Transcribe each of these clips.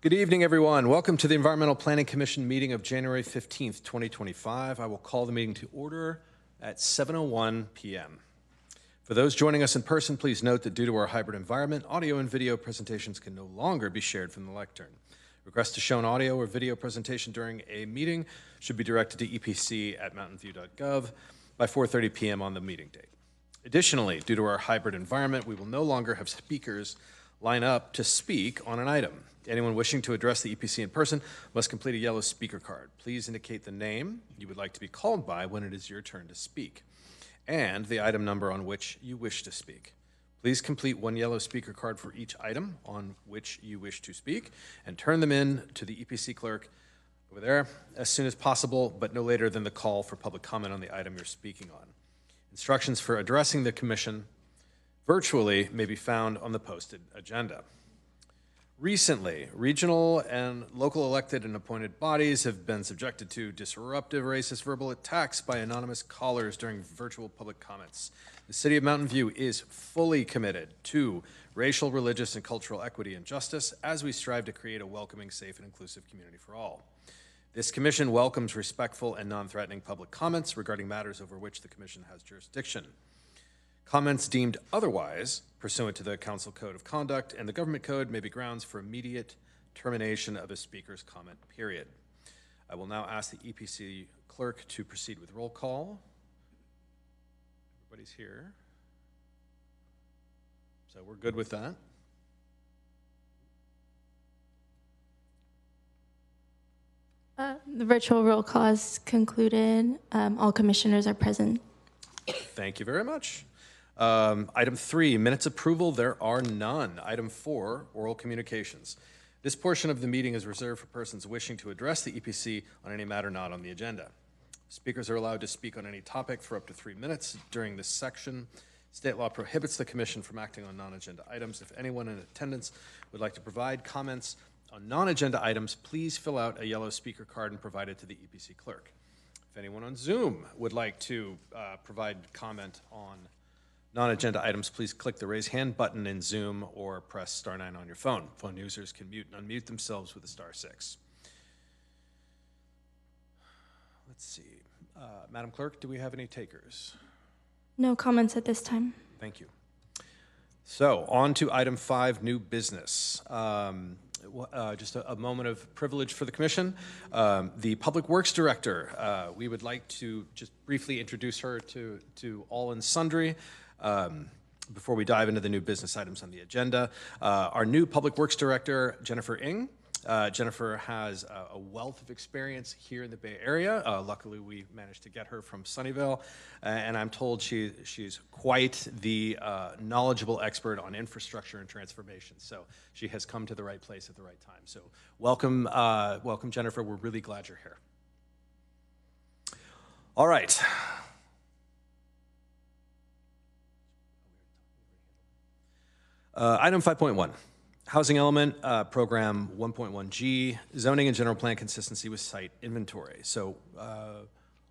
Good evening, everyone. Welcome to the Environmental Planning Commission meeting of January 15th, 2025. I will call the meeting to order at 7:01 p.m. For those joining us in person, please note that due to our hybrid environment, audio and video presentations can no longer be shared from the lectern. Requests to show an audio or video presentation during a meeting should be directed to epc@mountainview.gov by 4:30 p.m. on the meeting date. Additionally, due to our hybrid environment, we will no longer have speakers line up to speak on an item. Anyone wishing to address the EPC in person must complete a yellow speaker card. Please indicate the name you would like to be called by when it is your turn to speak, and the item number on which you wish to speak. Please complete one yellow speaker card for each item on which you wish to speak, and turn them in to the EPC clerk over there as soon as possible, but no later than the call for public comment on the item you're speaking on. Instructions for addressing the commission virtually may be found on the posted agenda. Recently, regional and local elected and appointed bodies have been subjected to disruptive racist verbal attacks by anonymous callers during virtual public comments. The City of Mountain View is fully committed to racial, religious, and cultural equity and justice as we strive to create a welcoming, safe, and inclusive community for all. This commission welcomes respectful and non-threatening public comments regarding matters over which the commission has jurisdiction. Comments deemed otherwise, pursuant to the Council Code of Conduct and the Government Code, may be grounds for immediate termination of a speaker's comment period. I will now ask the EPC clerk to proceed with roll call. Everybody's here. So we're good with that. The virtual roll call is concluded. All commissioners are present. Thank you very much. Item 3, minutes approval. There are none. Item 4, oral communications. This portion of the meeting is reserved for persons wishing to address the EPC on any matter not on the agenda. Speakers are allowed to speak on any topic for up to 3 minutes during this section. State law prohibits the commission from acting on non-agenda items. If anyone in attendance would like to provide comments on non-agenda items, please fill out a yellow speaker card and provide it to the EPC clerk. If anyone on Zoom would like to provide comment on non-agenda items, please click the raise hand button in Zoom or press *9 on your phone. Phone users can mute and unmute themselves with a *6. Let's see. Madam Clerk, do we have any takers? No comments at this time. Thank you. So on to item 5, new business. Just a moment of privilege for the commission. The Public Works Director, we would like to just briefly introduce her to all and sundry before we dive into the new business items on the agenda. Our new Public Works Director, Jennifer Ng. Jennifer has a wealth of experience here in the Bay Area. Luckily, we managed to get her from Sunnyvale, and I'm told she's quite the knowledgeable expert on infrastructure and transformation. So she has come to the right place at the right time. So welcome, welcome, Jennifer. We're really glad you're here. All right. Item 5.1. Housing element, program 1.1G, zoning and general plan consistency with site inventory. So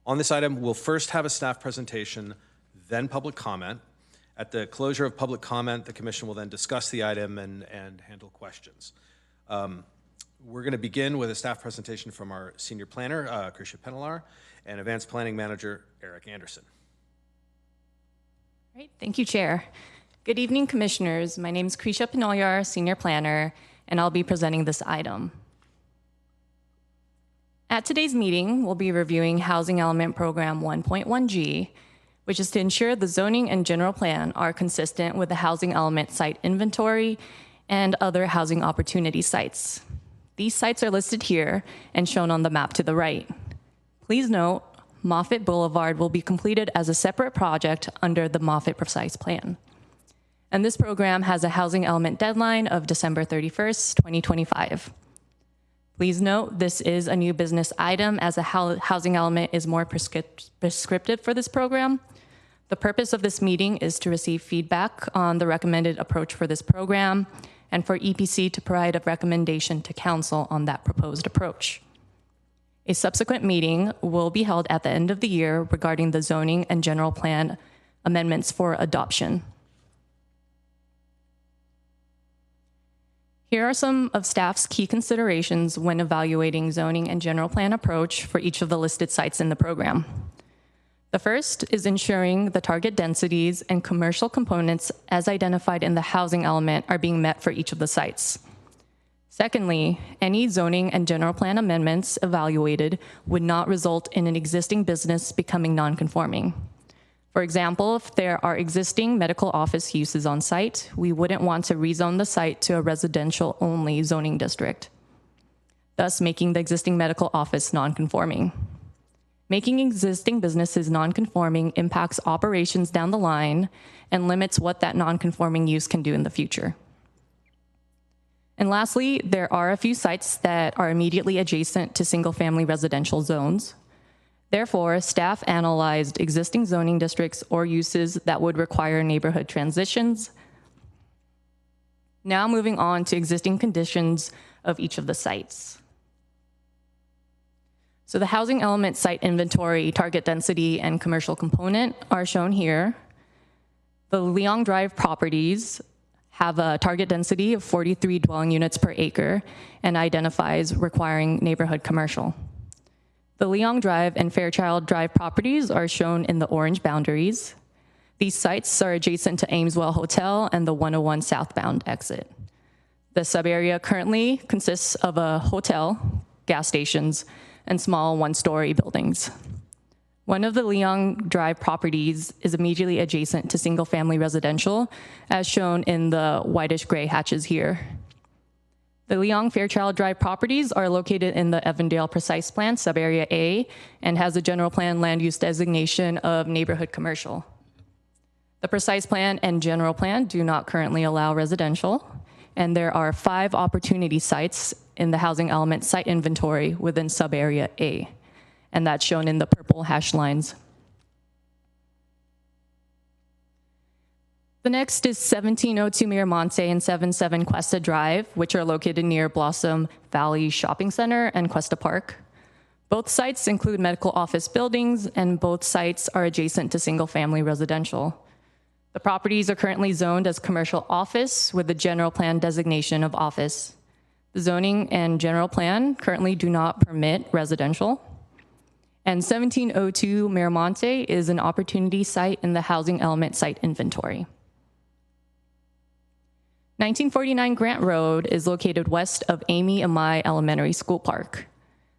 on this item, we'll first have a staff presentation, then public comment. At the closure of public comment, the commission will then discuss the item and handle questions. We're going to begin with a staff presentation from our senior planner, Krisha Penalar, and advanced planning manager, Eric Anderson. All right, thank you, Chair. Good evening, Commissioners. My name is Krisha Penoyar, Senior Planner, and I'll be presenting this item. At today's meeting, we'll be reviewing Housing Element Program 1.1G, which is to ensure the zoning and general plan are consistent with the housing element site inventory and other housing opportunity sites. These sites are listed here and shown on the map to the right. Please note, Moffett Boulevard will be completed as a separate project under the Moffett Precise Plan. And this program has a housing element deadline of December 31st, 2025. Please note, this is a new business item as a housing element is more prescriptive for this program. The purpose of this meeting is to receive feedback on the recommended approach for this program and for EPC to provide a recommendation to Council on that proposed approach. A subsequent meeting will be held at the end of the year regarding the zoning and general plan amendments for adoption. Here are some of staff's key considerations when evaluating zoning and general plan approach for each of the listed sites in the program. The first is ensuring the target densities and commercial components as identified in the housing element are being met for each of the sites. Secondly, any zoning and general plan amendments evaluated would not result in an existing business becoming non-conforming. For example, if there are existing medical office uses on site, we wouldn't want to rezone the site to a residential-only zoning district, thus making the existing medical office non-conforming. Making existing businesses non-conforming impacts operations down the line and limits what that non-conforming use can do in the future. And lastly, there are a few sites that are immediately adjacent to single-family residential zones. Therefore, staff analyzed existing zoning districts or uses that would require neighborhood transitions. Now moving on to existing conditions of each of the sites. So the housing element site inventory, target density, and commercial component are shown here. The Leong Drive properties have a target density of 43 dwelling units per acre and identifies requiring neighborhood commercial. The Leong Drive and Fairchild Drive properties are shown in the orange boundaries. These sites are adjacent to Ameswell Hotel and the 101 southbound exit. The subarea currently consists of a hotel, gas stations, and small one-story buildings. One of the Leong Drive properties is immediately adjacent to single-family residential, as shown in the whitish gray hatches here. The Leong Fairchild Drive properties are located in the Evandale Precise Plan, Subarea A, and has a general plan land use designation of neighborhood commercial. The Precise Plan and General Plan do not currently allow residential, and there are 5 opportunity sites in the housing element site inventory within Subarea A, and that's shown in the purple hash lines. The next is 1702 Miramonte and 77 Cuesta Drive, which are located near Blossom Valley Shopping Center and Cuesta Park. Both sites include medical office buildings, and both sites are adjacent to single-family residential. The properties are currently zoned as commercial office with the general plan designation of office. The zoning and general plan currently do not permit residential. And 1702 Miramonte is an opportunity site in the housing element site inventory. 1949 Grant Road is located west of Amy Amai Elementary School Park.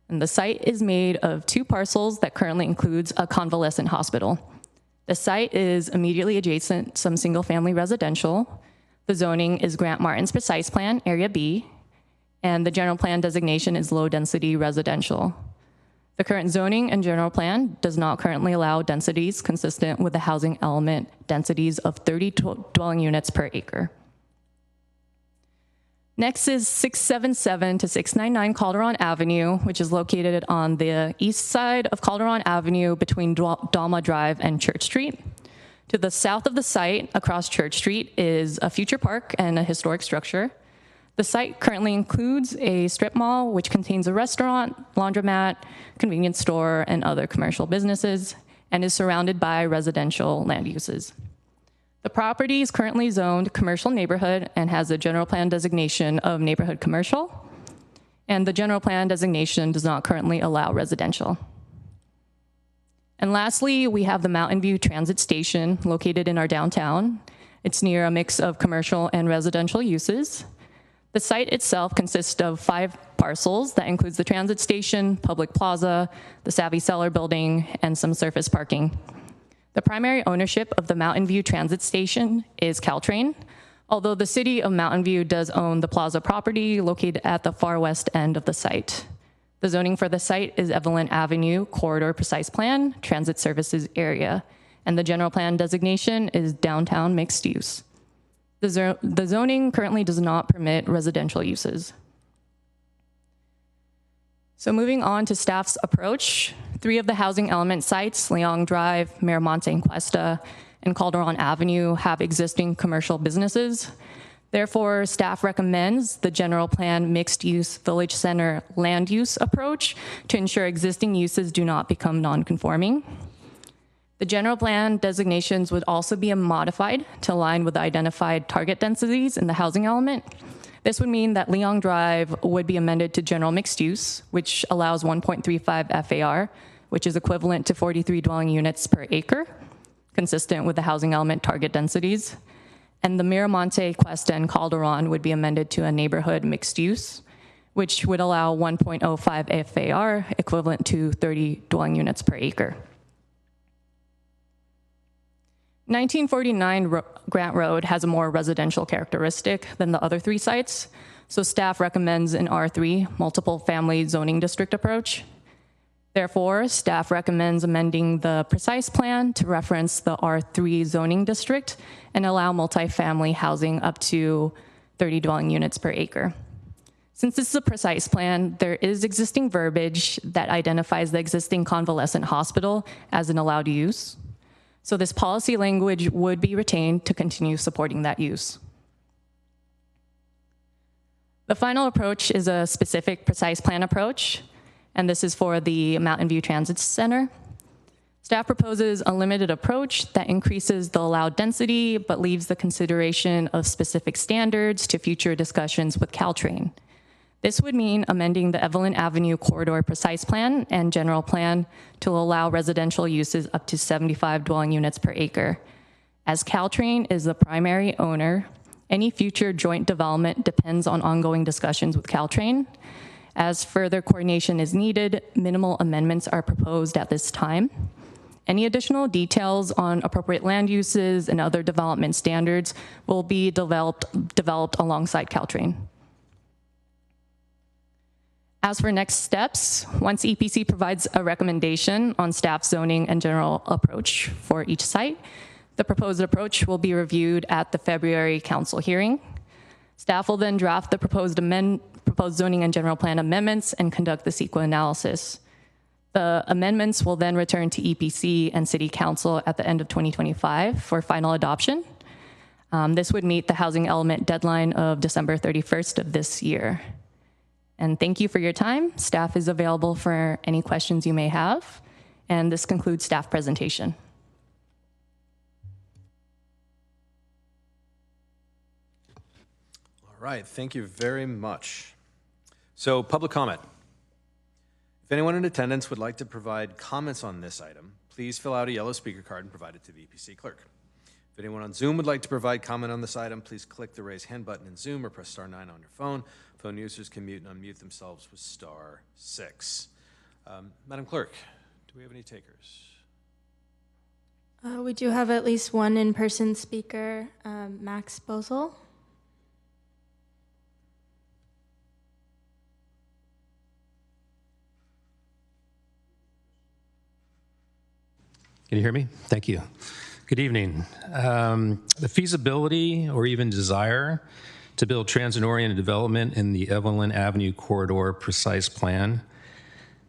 And the site is made of 2 parcels that currently includes a convalescent hospital. The site is immediately adjacent to some single-family residential. The zoning is Grant Martin's Precise Plan, Area B, and the general plan designation is low-density residential. The current zoning and general plan does not currently allow densities consistent with the housing element densities of 30 dwelling units per acre. Next is 677 to 699 Calderon Avenue, which is located on the east side of Calderon Avenue between Dalma Drive and Church Street. To the south of the site, across Church Street, is a future park and a historic structure. The site currently includes a strip mall, which contains a restaurant, laundromat, convenience store, and other commercial businesses, and is surrounded by residential land uses. The property is currently zoned commercial neighborhood and has a general plan designation of neighborhood commercial, and the general plan designation does not currently allow residential. And lastly, we have the Mountain View Transit Station located in our downtown. It's near a mix of commercial and residential uses. The site itself consists of 5 parcels that includes the transit station, public plaza, the Savvy Cellar building, and some surface parking. The primary ownership of the Mountain View Transit Station is Caltrain, although the city of Mountain View does own the plaza property located at the far west end of the site. The zoning for the site is Evelyn Avenue Corridor Precise Plan, Transit Services Area, and the general plan designation is Downtown Mixed Use. The zoning currently does not permit residential uses. So moving on to staff's approach, 3 of the housing element sites, Leong Drive, Miramonte and Cuesta, and Calderon Avenue have existing commercial businesses. Therefore, staff recommends the general plan mixed-use village center land use approach to ensure existing uses do not become non-conforming. The general plan designations would also be modified to align with the identified target densities in the housing element, This would mean that Leong Drive would be amended to general mixed use, which allows 1.35 FAR, which is equivalent to 43 dwelling units per acre, consistent with the housing element target densities. And the Miramonte, Cuesta, and Calderon would be amended to a neighborhood mixed use, which would allow 1.05 FAR, equivalent to 30 dwelling units per acre. 1949 Grant Road has a more residential characteristic than the other three sites, so staff recommends an R3 multiple family zoning district approach. Therefore, staff recommends amending the precise plan to reference the R3 zoning district and allow multifamily housing up to 30 dwelling units per acre. Since this is a precise plan, there is existing verbiage that identifies the existing convalescent hospital as an allowed use. So this policy language would be retained to continue supporting that use. The final approach is a specific precise plan approach, and this is for the Mountain View Transit Center. Staff proposes a limited approach that increases the allowed density, but leaves the consideration of specific standards to future discussions with Caltrain. This would mean amending the Evelyn Avenue Corridor Precise Plan and General Plan to allow residential uses up to 75 dwelling units per acre. As Caltrain is the primary owner, any future joint development depends on ongoing discussions with Caltrain. As further coordination is needed, minimal amendments are proposed at this time. Any additional details on appropriate land uses and other development standards will be developed alongside Caltrain. As for next steps, once EPC provides a recommendation on staff zoning and general approach for each site, the proposed approach will be reviewed at the February council hearing. Staff will then draft the proposed zoning and general plan amendments and conduct the CEQA analysis. The amendments will then return to EPC and City Council at the end of 2025 for final adoption. This would meet the housing element deadline of December 31st of this year. And thank you for your time. Staff is available for any questions you may have. And this concludes staff presentation. All right, thank you very much. So, public comment. If anyone in attendance would like to provide comments on this item, please fill out a yellow speaker card and provide it to the EPC clerk. If anyone on Zoom would like to provide comment on this item, please click the raise hand button in Zoom or press *9 on your phone. Phone users can mute and unmute themselves with *6. Madam Clerk, do we have any takers? We do have at least one in-person speaker, Max Bosel. Can you hear me? Thank you. Good evening. The feasibility or even desire to build transit-oriented development in the Evelyn Avenue Corridor Precise Plan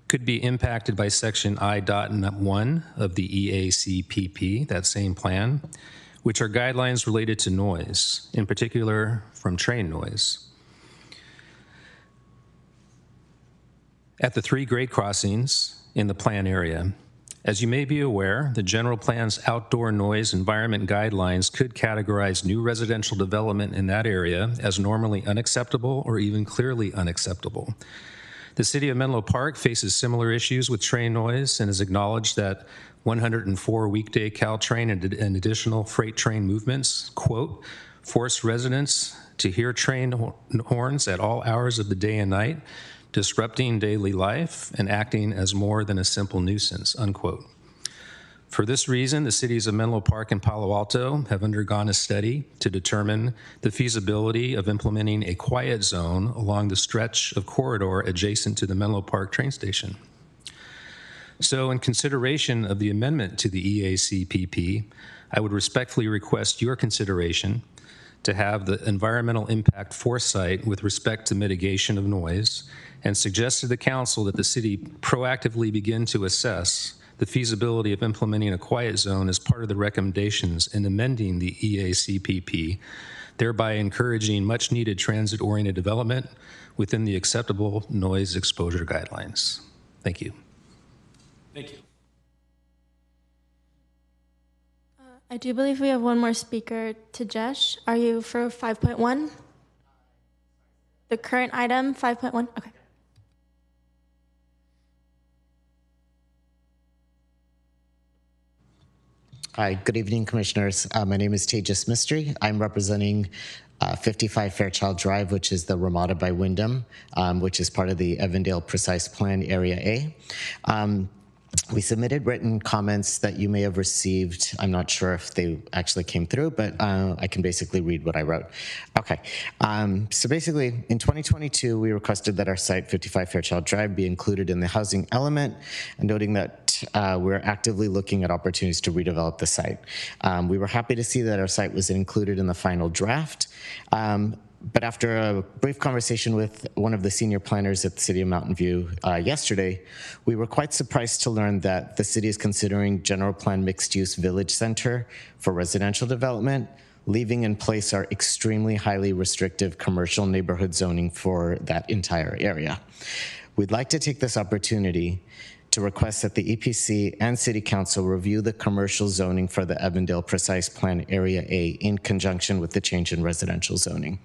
could be impacted by Section I.1 of the EACPP, that same plan, which are guidelines related to noise, in particular from train noise. At the 3 grade crossings in the plan area, as you may be aware, the general plan's outdoor noise environment guidelines could categorize new residential development in that area as normally unacceptable or even clearly unacceptable. The city of Menlo Park faces similar issues with train noise and has acknowledged that 104 weekday Caltrain and additional freight train movements, quote, force residents to hear train horns at all hours of the day and night, disrupting daily life and acting as more than a simple nuisance, unquote. For this reason, the cities of Menlo Park and Palo Alto have undergone a study to determine the feasibility of implementing a quiet zone along the stretch of corridor adjacent to the Menlo Park train station. So in consideration of the amendment to the EACPP, I would respectfully request your consideration to have the environmental impact foresight with respect to mitigation of noise and suggest to the council that the city proactively begin to assess the feasibility of implementing a quiet zone as part of the recommendations in amending the EACPP, thereby encouraging much needed transit-oriented development within the acceptable noise exposure guidelines. Thank you. Thank you. I do believe we have one more speaker, Tejesh. Are you for 5.1? The current item, 5.1? Okay. Hi, good evening, Commissioners. My name is Tejas Mistry. I'm representing 55 Fairchild Drive, which is the Ramada by Wyndham, which is part of the Evandale Precise Plan Area A. We submitted written comments that you may have received. I'm not sure if they actually came through, but I can basically read what I wrote. Okay, so basically in 2022, we requested that our site 55 Fairchild Drive be included in the housing element, and noting that we're actively looking at opportunities to redevelop the site. We were happy to see that our site was included in the final draft. But after a brief conversation with one of the senior planners at the City of Mountain View yesterday, we were quite surprised to learn that the city is considering general plan mixed-use village center for residential development, leaving in place our extremely highly restrictive commercial neighborhood zoning for that entire area. We'd like to take this opportunity to request that the EPC and City Council review the commercial zoning for the Evandale Precise Plan Area A in conjunction with the change in residential zoning.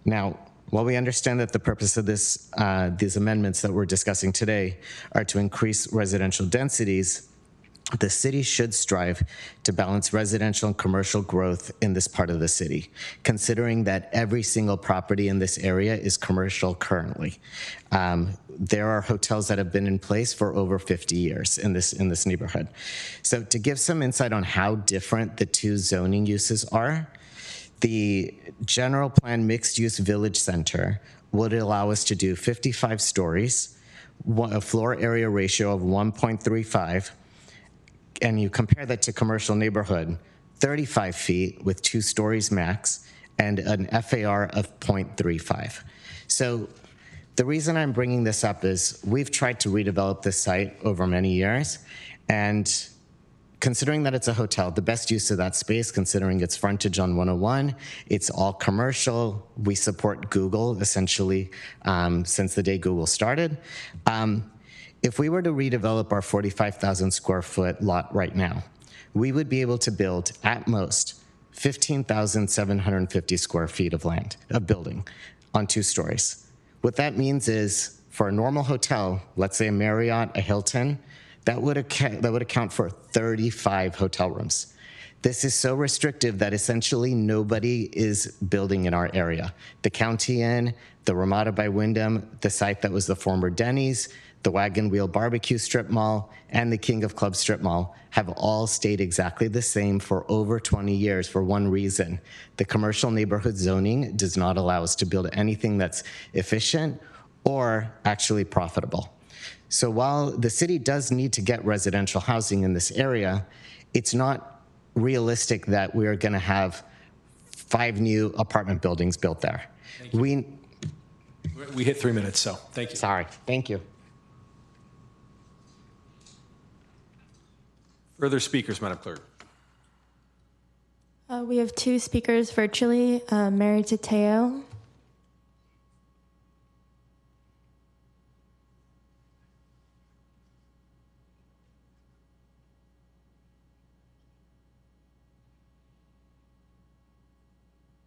Now, while we understand that the purpose of these amendments that we're discussing today are to increase residential densities, the city should strive to balance residential and commercial growth in this part of the city, considering that every single property in this area is commercial currently. There are hotels that have been in place for over 50 years in this neighborhood. So to give some insight on how different the two zoning uses are, the general plan mixed use village center would allow us to do 55 stories, a floor area ratio of 1.35, and you compare that to commercial neighborhood, 35 feet with 2 stories max and an FAR of 0.35. So the reason I'm bringing this up is we've tried to redevelop this site over many years, and considering that it's a hotel, the best use of that space, considering its frontage on 101, it's all commercial. We support Google essentially since the day Google started. If we were to redevelop our 45,000 square foot lot right now, we would be able to build at most 15,750 square feet of land, of building on 2 stories. What that means is for a normal hotel, let's say a Marriott, a Hilton, that would account for 35 hotel rooms. This is so restrictive that essentially nobody is building in our area. The County Inn, the Ramada by Wyndham, the site that was the former Denny's, the Wagon Wheel Barbecue Strip Mall, and the King of Clubs Strip Mall have all stayed exactly the same for over 20 years for one reason. The commercial neighborhood zoning does not allow us to build anything that's efficient or actually profitable. So while the city does need to get residential housing in this area, it's not realistic that we are going to have 5 new apartment buildings built there. We hit 3 minutes, so thank you. Sorry, thank you. Further speakers, Madam Clerk. We have 2 speakers virtually, Mary Tateo.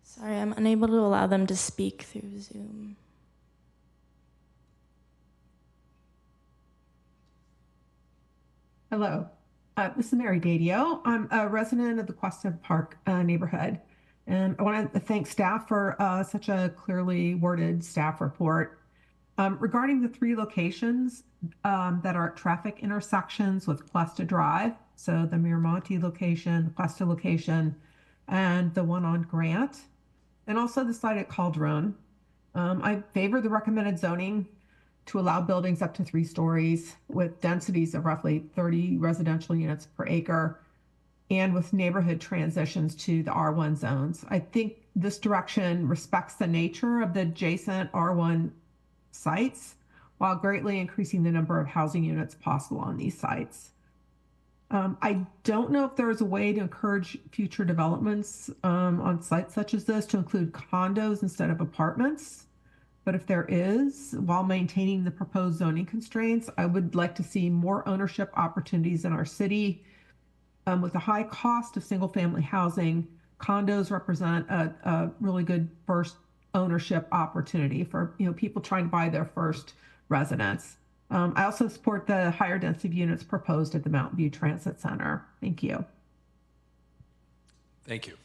Sorry, I'm unable to allow them to speak through Zoom. Hello, this is Mary Dadio. I'm a resident of the Cuesta Park neighborhood, and I want to thank staff for such a clearly worded staff report. Regarding the 3 locations that are at traffic intersections with Cuesta Drive, so the Miramonte location, the Cuesta location, and the one on Grant, and also the site at Calderon. I favor the recommended zoning to allow buildings up to 3 stories with densities of roughly 30 residential units per acre and with neighborhood transitions to the R1 zones. I think this direction respects the nature of the adjacent R1 sites while greatly increasing the number of housing units possible on these sites. I don't know if there's a way to encourage future developments on sites such as this to include condos instead of apartments. But if there is, while maintaining the proposed zoning constraints, I would like to see more ownership opportunities in our city. With the high cost of single family housing, condos represent a really good first ownership opportunity for people trying to buy their first residence. I also support the higher density units proposed at the Mountain View Transit Center. Thank you. Thank you.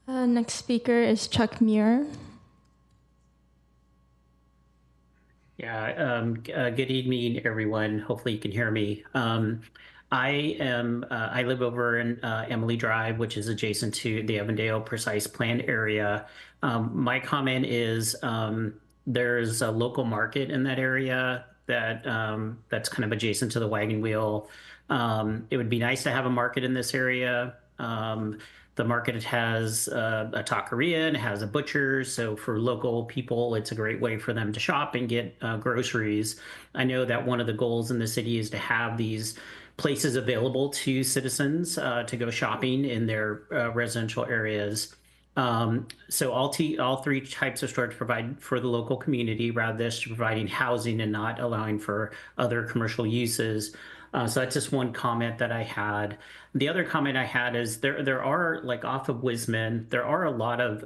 Next speaker is Chuck Muir. Yeah, good evening, everyone. Hopefully you can hear me. I live over in Emily Drive, which is adjacent to the Avondale Precise Plan area. My comment is there's a local market in that area that's kind of adjacent to the wagon wheel. It would be nice to have a market in this area. The market has a taqueria and it has a butcher. So for local people, it's a great way for them to shop and get groceries. I know that one of the goals in the city is to have these places available to citizens to go shopping in their residential areas. So all three types of storage provide for the local community rather than just providing housing and not allowing for other commercial uses. So that's just one comment that I had. The other comment I had is there are, like off of Wisman, there are a lot of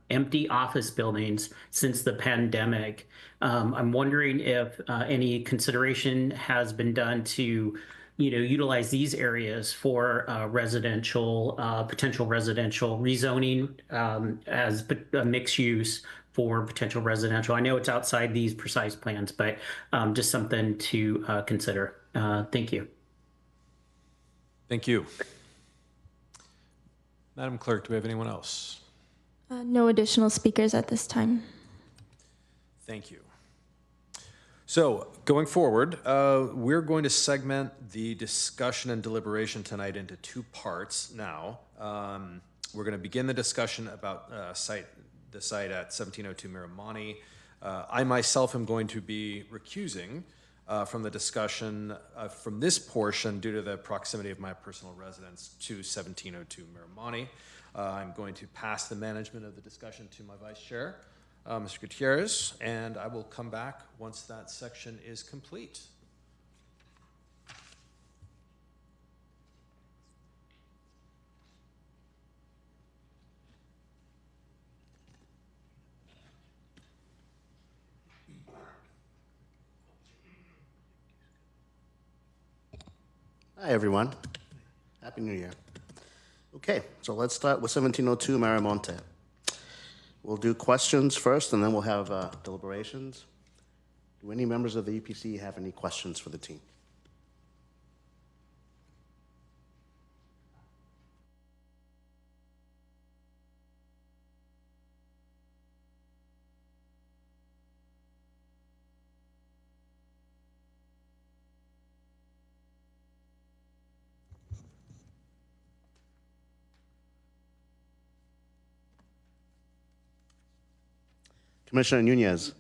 empty office buildings since the pandemic. I'm wondering if any consideration has been done to utilize these areas for potential residential rezoning as a mixed use for potential residential. I know it's outside these precise plans, but just something to consider. Thank you. Thank you. Madam Clerk, do we have anyone else? No additional speakers at this time. Thank you. So going forward, we're going to segment the discussion and deliberation tonight into two parts now. We're going to begin the discussion about the site at 1702 Miramonte. I myself am going to be recusing from the discussion from this portion due to the proximity of my personal residence to 1702 Miramonte. I'm going to pass the management of the discussion to my vice chair, Mr. Gutierrez, and I will come back once that section is complete. Hi, everyone. Happy New Year. Okay, so let's start with 1702 Miramonte. We'll do questions first, and then we'll have deliberations. Do any members of the EPC have any questions for the team? Commissioner Nunez.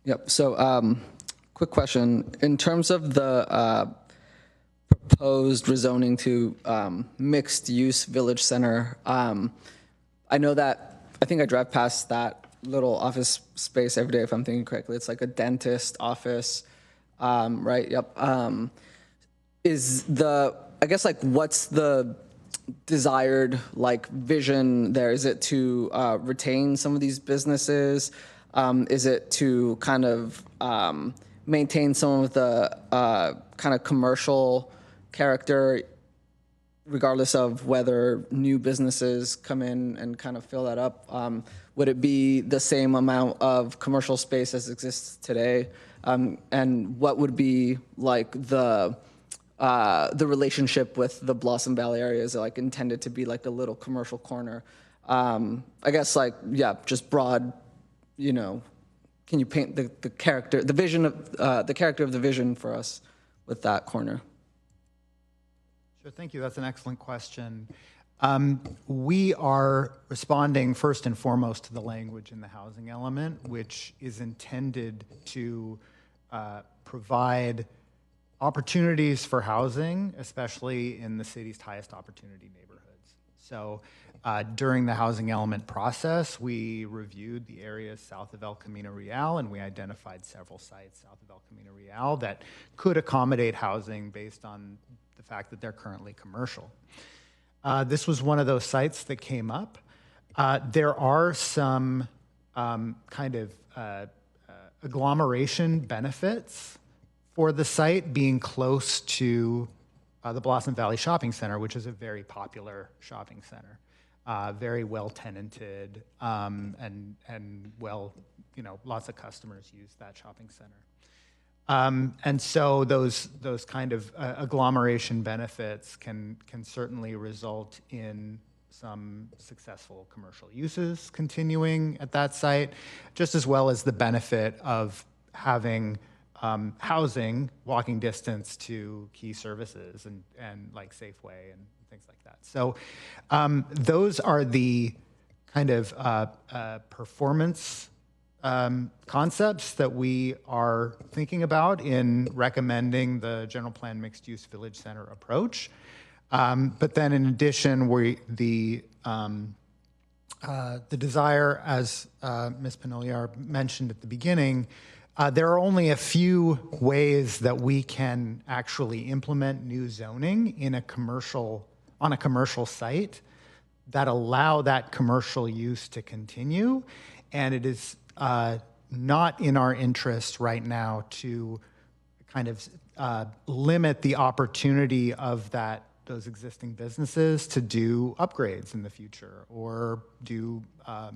Yep. So, quick question. In terms of the proposed rezoning to mixed-use village center, I know that, I think I drive past that little office space every day, if I'm thinking correctly. It's like a dentist office, right? Yep. I guess, like, what's the desired, like, vision there? Is it to retain some of these businesses? Is it to kind of maintain some of the kind of commercial character, regardless of whether new businesses come in and kind of fill that up? Would it be the same amount of commercial space as exists today? And what would be like the relationship with the Blossom Valley area? Is it like intended to be like a little commercial corner? I guess, like, yeah, just broad, can you paint the character, the vision of the character of the vision for us with that corner? Sure, thank you. That's an excellent question. We are responding first and foremost to the language in the housing element, which is intended to provide opportunities for housing, especially in the city's highest opportunity neighborhoods. So during the housing element process, we reviewed the areas south of El Camino Real, and we identified several sites south of El Camino Real that could accommodate housing based on the fact that they're currently commercial. This was one of those sites that came up. There are some kind of agglomeration benefits for the site being close to the Blossom Valley Shopping Center, which is a very popular shopping center, very well tenanted, and well, lots of customers use that shopping center. And so those kind of agglomeration benefits can certainly result in some successful commercial uses continuing at that site, just as well as the benefit of having housing, walking distance to key services and like Safeway and things like that. So those are the kind of performance concepts that we are thinking about in recommending the general plan mixed use village center approach. But then in addition, the desire, as Ms. Panogliar mentioned at the beginning, there are only a few ways that we can actually implement new zoning on a commercial site that allow that commercial use to continue. And it is not in our interest right now to kind of limit the opportunity of those existing businesses to do upgrades in the future or do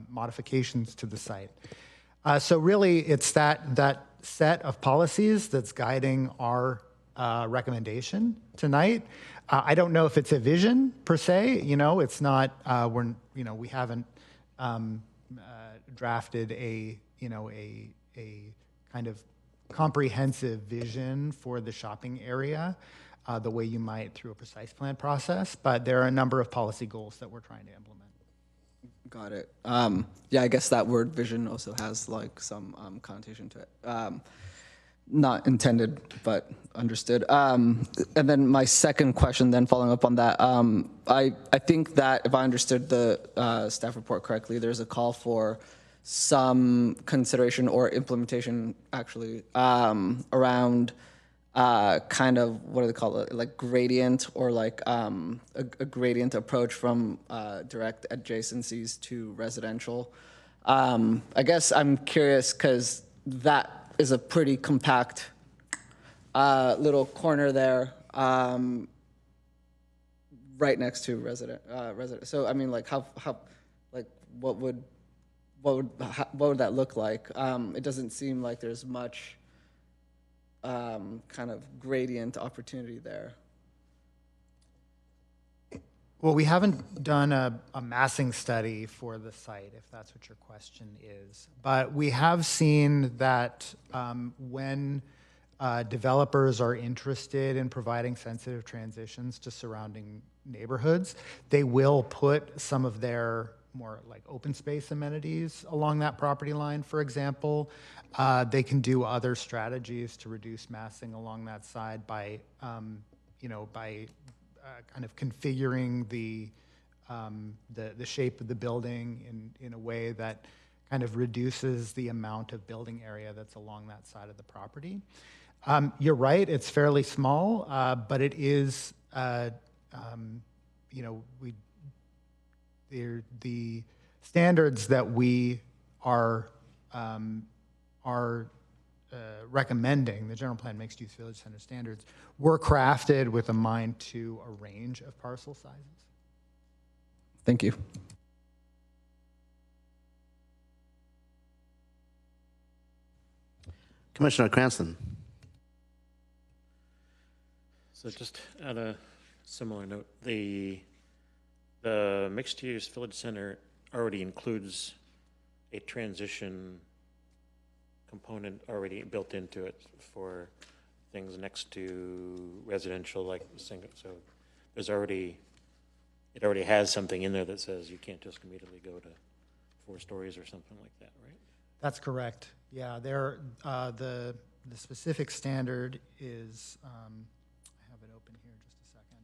modifications to the site. So really, it's that set of policies that's guiding our recommendation tonight. I don't know if it's a vision per se. It's not. We haven't drafted a kind of comprehensive vision for the shopping area the way you might through a precise plan process. But there are a number of policy goals that we're trying to implement. Got it. Yeah, I guess that word vision also has like some connotation to it. Not intended, but understood. And then my second question, then following up on that, I think that if I understood the staff report correctly, there's a call for some consideration or implementation actually around kind of, what do they call it, like gradient or like a gradient approach from direct adjacencies to residential. I guess I'm curious because that is a pretty compact little corner there right next to resident. So I mean, like how like what would that look like? It doesn't seem like there's much kind of gradient opportunity there. Well, we haven't done a massing study for the site, if that's what your question is. But we have seen that when developers are interested in providing sensitive transitions to surrounding neighborhoods, they will put some of their more like open space amenities along that property line, for example. They can do other strategies to reduce massing along that side by kind of configuring the shape of the building in a way that kind of reduces the amount of building area that's along that side of the property. You're right, it's fairly small, but it is, the standards that we are recommending, the general plan mixed use village center standards, were crafted with a mind to a range of parcel sizes. Thank you. Commissioner Cranston. So just on a similar note, the mixed-use village center already includes a transition component already built into it for things next to residential, like single. So it already has something in there that says you can't just immediately go to 4 stories or something like that, right? That's correct. Yeah, the specific standard is, I have it open here just a second.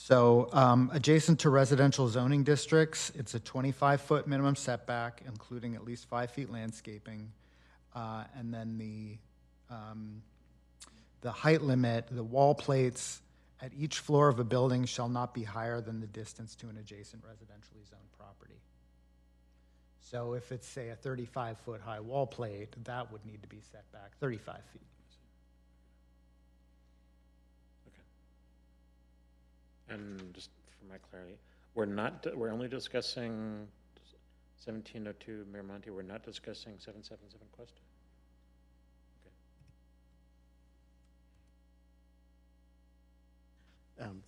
So adjacent to residential zoning districts, it's a 25-foot minimum setback, including at least 5 feet landscaping. And then the height limit, the wall plates at each floor of a building shall not be higher than the distance to an adjacent residentially zoned property. So if it's, say, a 35-foot high wall plate, that would need to be set back 35 feet. And just for my clarity, we're only discussing 1702 Miramonte, we're not discussing 777 Cuesta?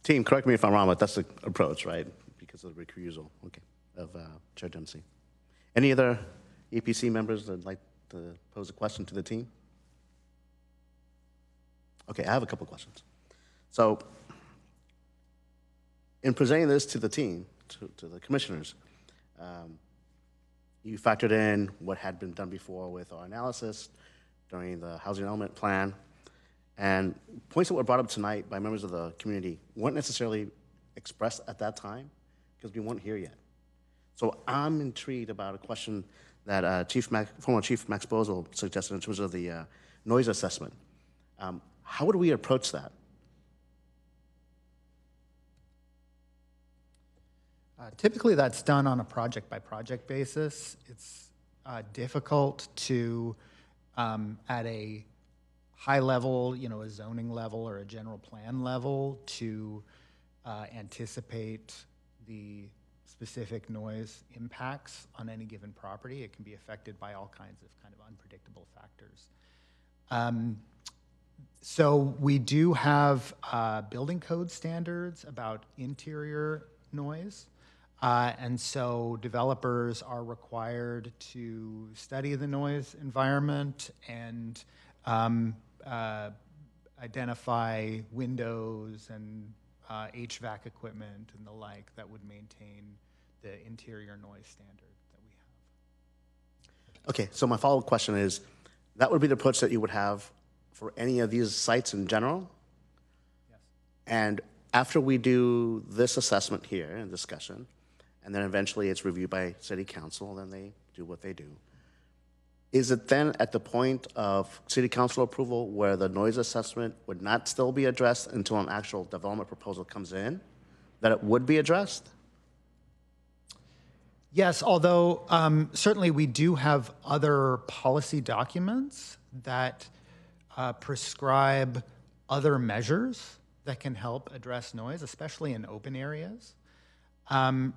Team, correct me if I'm wrong, but that's the approach, right? Because of the recusal, okay, of Chair Dempsey. Any other EPC members that'd like to pose a question to the team? Okay, I have a couple questions. So, in presenting this to the team, to the commissioners, you factored in what had been done before with our analysis during the housing element plan, and points that were brought up tonight by members of the community weren't necessarily expressed at that time because we weren't here yet. So I'm intrigued about a question that former Chief Max Bozel suggested in terms of the noise assessment. How would we approach that? Typically, that's done on a project-by-project basis. It's difficult to, at a high level, a zoning level or a general plan level, to anticipate the specific noise impacts on any given property. It can be affected by all kinds of kind of unpredictable factors. So we do have building code standards about interior noise. And so developers are required to study the noise environment and identify windows and HVAC equipment and the like that would maintain the interior noise standard that we have. Okay, so my follow-up question is, that would be the approach that you would have for any of these sites in general? Yes. And after we do this assessment here and discussion, and then eventually it's reviewed by City Council, then they do what they do. Is it then at the point of City Council approval where the noise assessment would not still be addressed until an actual development proposal comes in, that it would be addressed? Yes, although certainly we do have other policy documents that prescribe other measures that can help address noise, especially in open areas.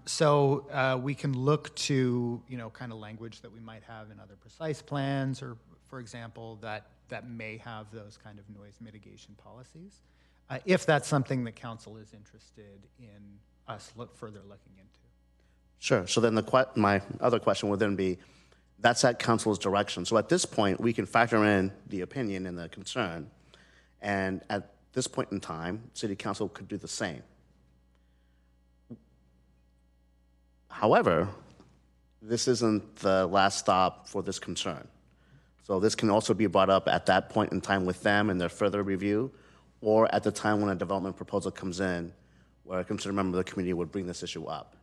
So we can look to, kind of language that we might have in other precise plans, or, for example, that may have those kind of noise mitigation policies, if that's something that council is interested in us further looking into. Sure. So then my other question would then be, that's at council's direction. So at this point, we can factor in the opinion and the concern, and at this point in time, City Council could do the same. However, this isn't the last stop for this concern. So this can also be brought up at that point in time with them in their further review, or at the time when a development proposal comes in, where a concerned member of the community would bring this issue up.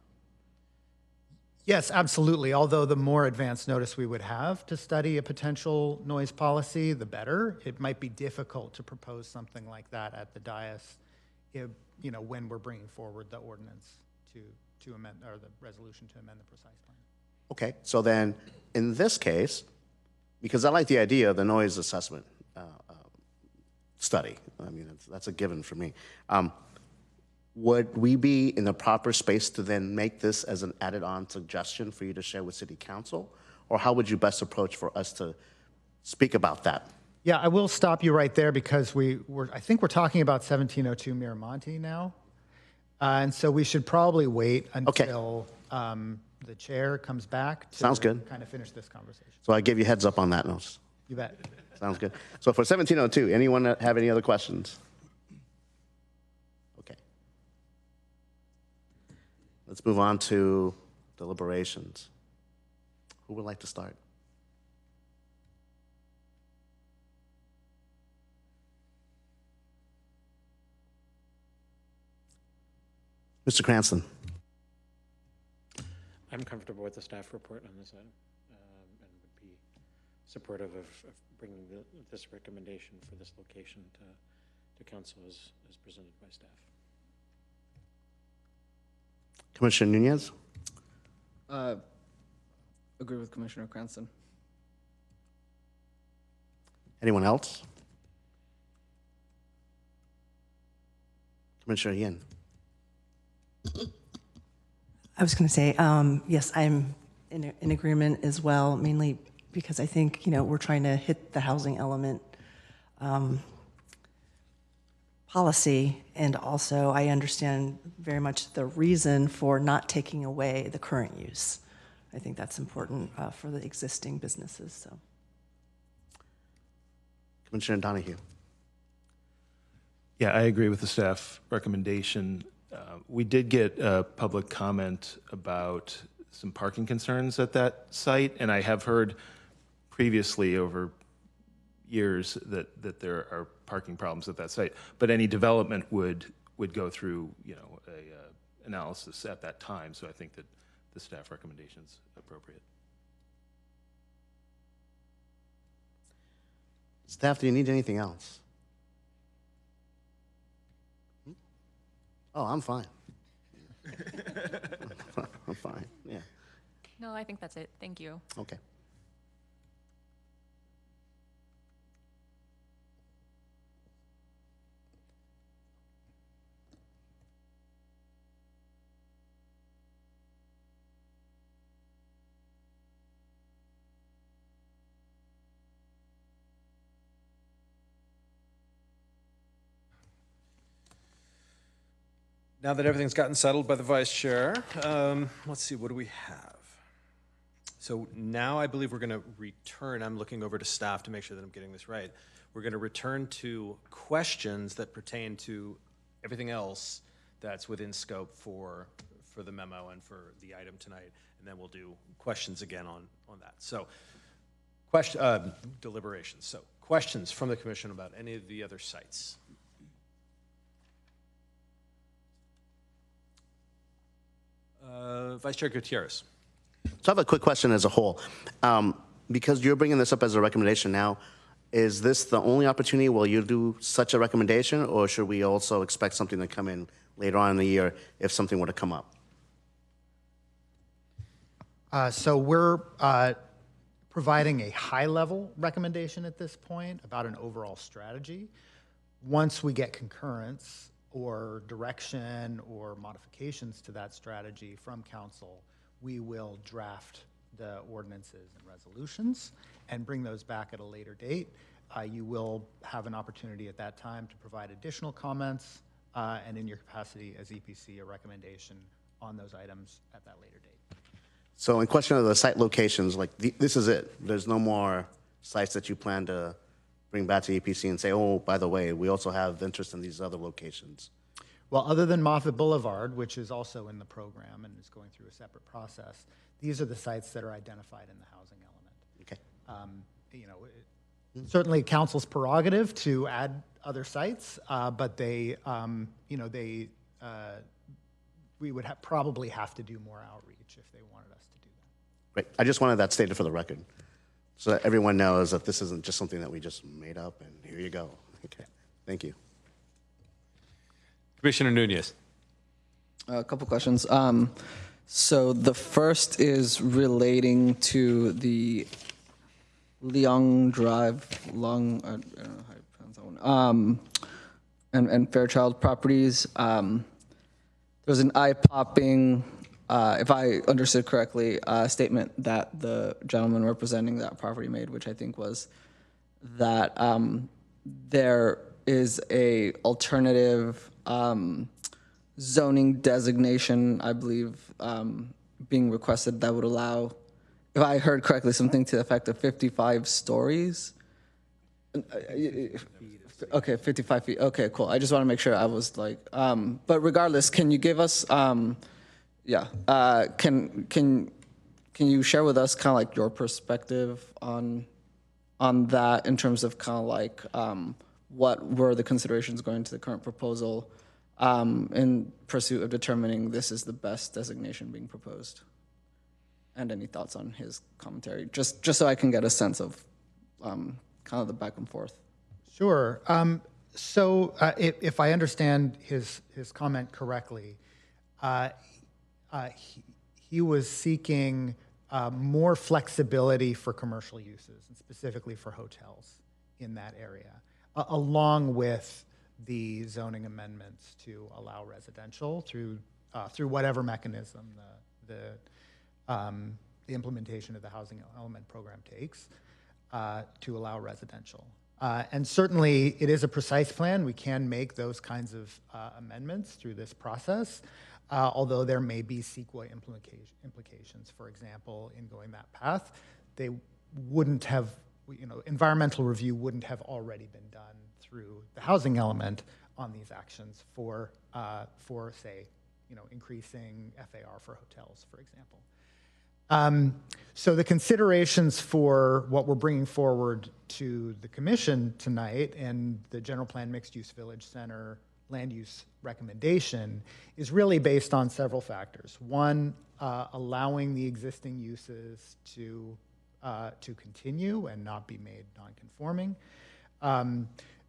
Yes, absolutely. Although the more advanced notice we would have to study a potential noise policy, the better. It might be difficult to propose something like that at the dais, when we're bringing forward the ordinance to amend, or the resolution to amend the precise plan. Okay, so then in this case, because I like the idea of the noise assessment study, I mean, that's a given for me. Would we be in the proper space to then make this as an added-on suggestion for you to share with City Council? Or how would you best approach for us to speak about that? Yeah, I will stop you right there because I think we're talking about 1702 Miramonte now. And so we should probably wait until the chair comes back to Sounds good. Kind of finish this conversation. So I give you heads up on that, Nose. You bet. Sounds good. So for 1702, anyone have any other questions? Okay. Let's move on to deliberations. Who would like to start? Mr. Cranston. I'm comfortable with the staff report on this item and would be supportive of bringing this recommendation for this location to council as presented by staff. Commissioner Nunez? Agree with Commissioner Cranston. Anyone else? Commissioner Yin? I was going to say, yes, I'm in agreement as well, mainly because I think, we're trying to hit the housing element policy, and also I understand very much the reason for not taking away the current use. I think that's important for the existing businesses. So, Commissioner Donahue? Yeah, I agree with the staff recommendation. We did get a public comment about some parking concerns at that site, and I have heard previously over years that there are parking problems at that site. But any development would go through, a analysis at that time. So I think that the staff recommendation is appropriate. Staff, do you need anything else? Oh, I'm fine. I'm fine, yeah. No, I think that's it. Thank you. Okay. Now that everything's gotten settled by the vice chair, let's see, what do we have? So now I believe we're going to return. I'm looking over to staff to make sure that I'm getting this right. We're going to return to questions that pertain to everything else that's within scope for the memo and for the item tonight, and then we'll do questions again on that. So, deliberations. So, questions from the commission about any of the other sites. Vice Chair Gutierrez. So I have a quick question as a whole. Because you're bringing this up as a recommendation now, is this the only opportunity where you do such a recommendation, or should we also expect something to come in later on in the year if something were to come up? So we're providing a high-level recommendation at this point about an overall strategy. Once we get concurrence or direction or modifications to that strategy from council, we will draft the ordinances and resolutions and bring those back at a later date. You will have an opportunity at that time to provide additional comments and in your capacity as EPC, a recommendation on those items at that later date. So in question of the site locations, like this is it. There's no more sites that you plan to bring back to EPC and say, oh, by the way, we also have interest in these other locations. Well, other than Moffett Boulevard, which is also in the program and is going through a separate process, these are the sites that are identified in the housing element. Okay. Certainly council's prerogative to add other sites, but they, we would probably have to do more outreach if they wanted us to do that. Great. I just wanted that stated for the record, so that everyone knows that this isn't just something that we just made up and here you go. Okay. Thank you. Commissioner Nunez. A couple questions. So the first is relating to the Leong Drive, I don't know how you pronounce that one, and Fairchild properties. There was an eye-popping, if I understood correctly, statement that the gentleman representing that property made, which I think was that there is a alternative zoning designation, I believe, being requested that would allow, if I heard correctly, something to the effect of 55 stories. Okay, 55 feet. Okay, cool. I just want to make sure I was like, but regardless, can you give us, can you share with us kind of like your perspective on that in terms of kind of like what were the considerations going to the current proposal? in pursuit of determining this is the best designation being proposed. And any thoughts on his commentary, just so I can get a sense of kind of the back and forth. Sure. So if I understand his comment correctly, he was seeking more flexibility for commercial uses, and specifically for hotels in that area, along with the zoning amendments to allow residential through whatever mechanism the implementation of the housing element program takes to allow residential. And certainly it is a precise plan. We can make those kinds of amendments through this process, although there may be CEQA implications, for example, in going that path. They wouldn't have, environmental review wouldn't have already been done through the housing element on these actions for say, increasing FAR for hotels, for example. So the considerations for what we're bringing forward to the commission tonight and the general plan mixed use village center land use recommendation is really based on several factors. One, allowing the existing uses to continue and not be made non-conforming.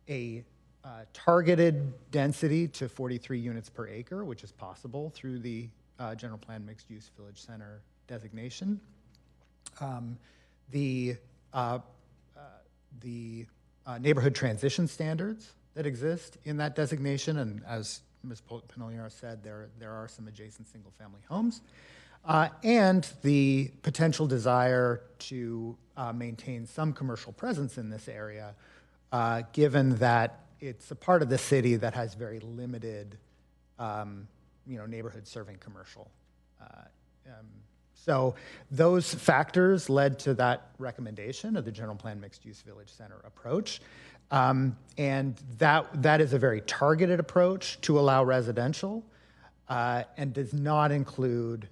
A targeted density to 43 units per acre, which is possible through the general plan mixed use village center designation. The neighborhood transition standards that exist in that designation, and as Ms. Penogliaro said, there are some adjacent single-family homes, and the potential desire to maintain some commercial presence in this area, given that it's a part of the city that has very limited, neighborhood serving commercial. So those factors led to that recommendation of the general plan mixed use village center approach. And that is a very targeted approach to allow residential and does not include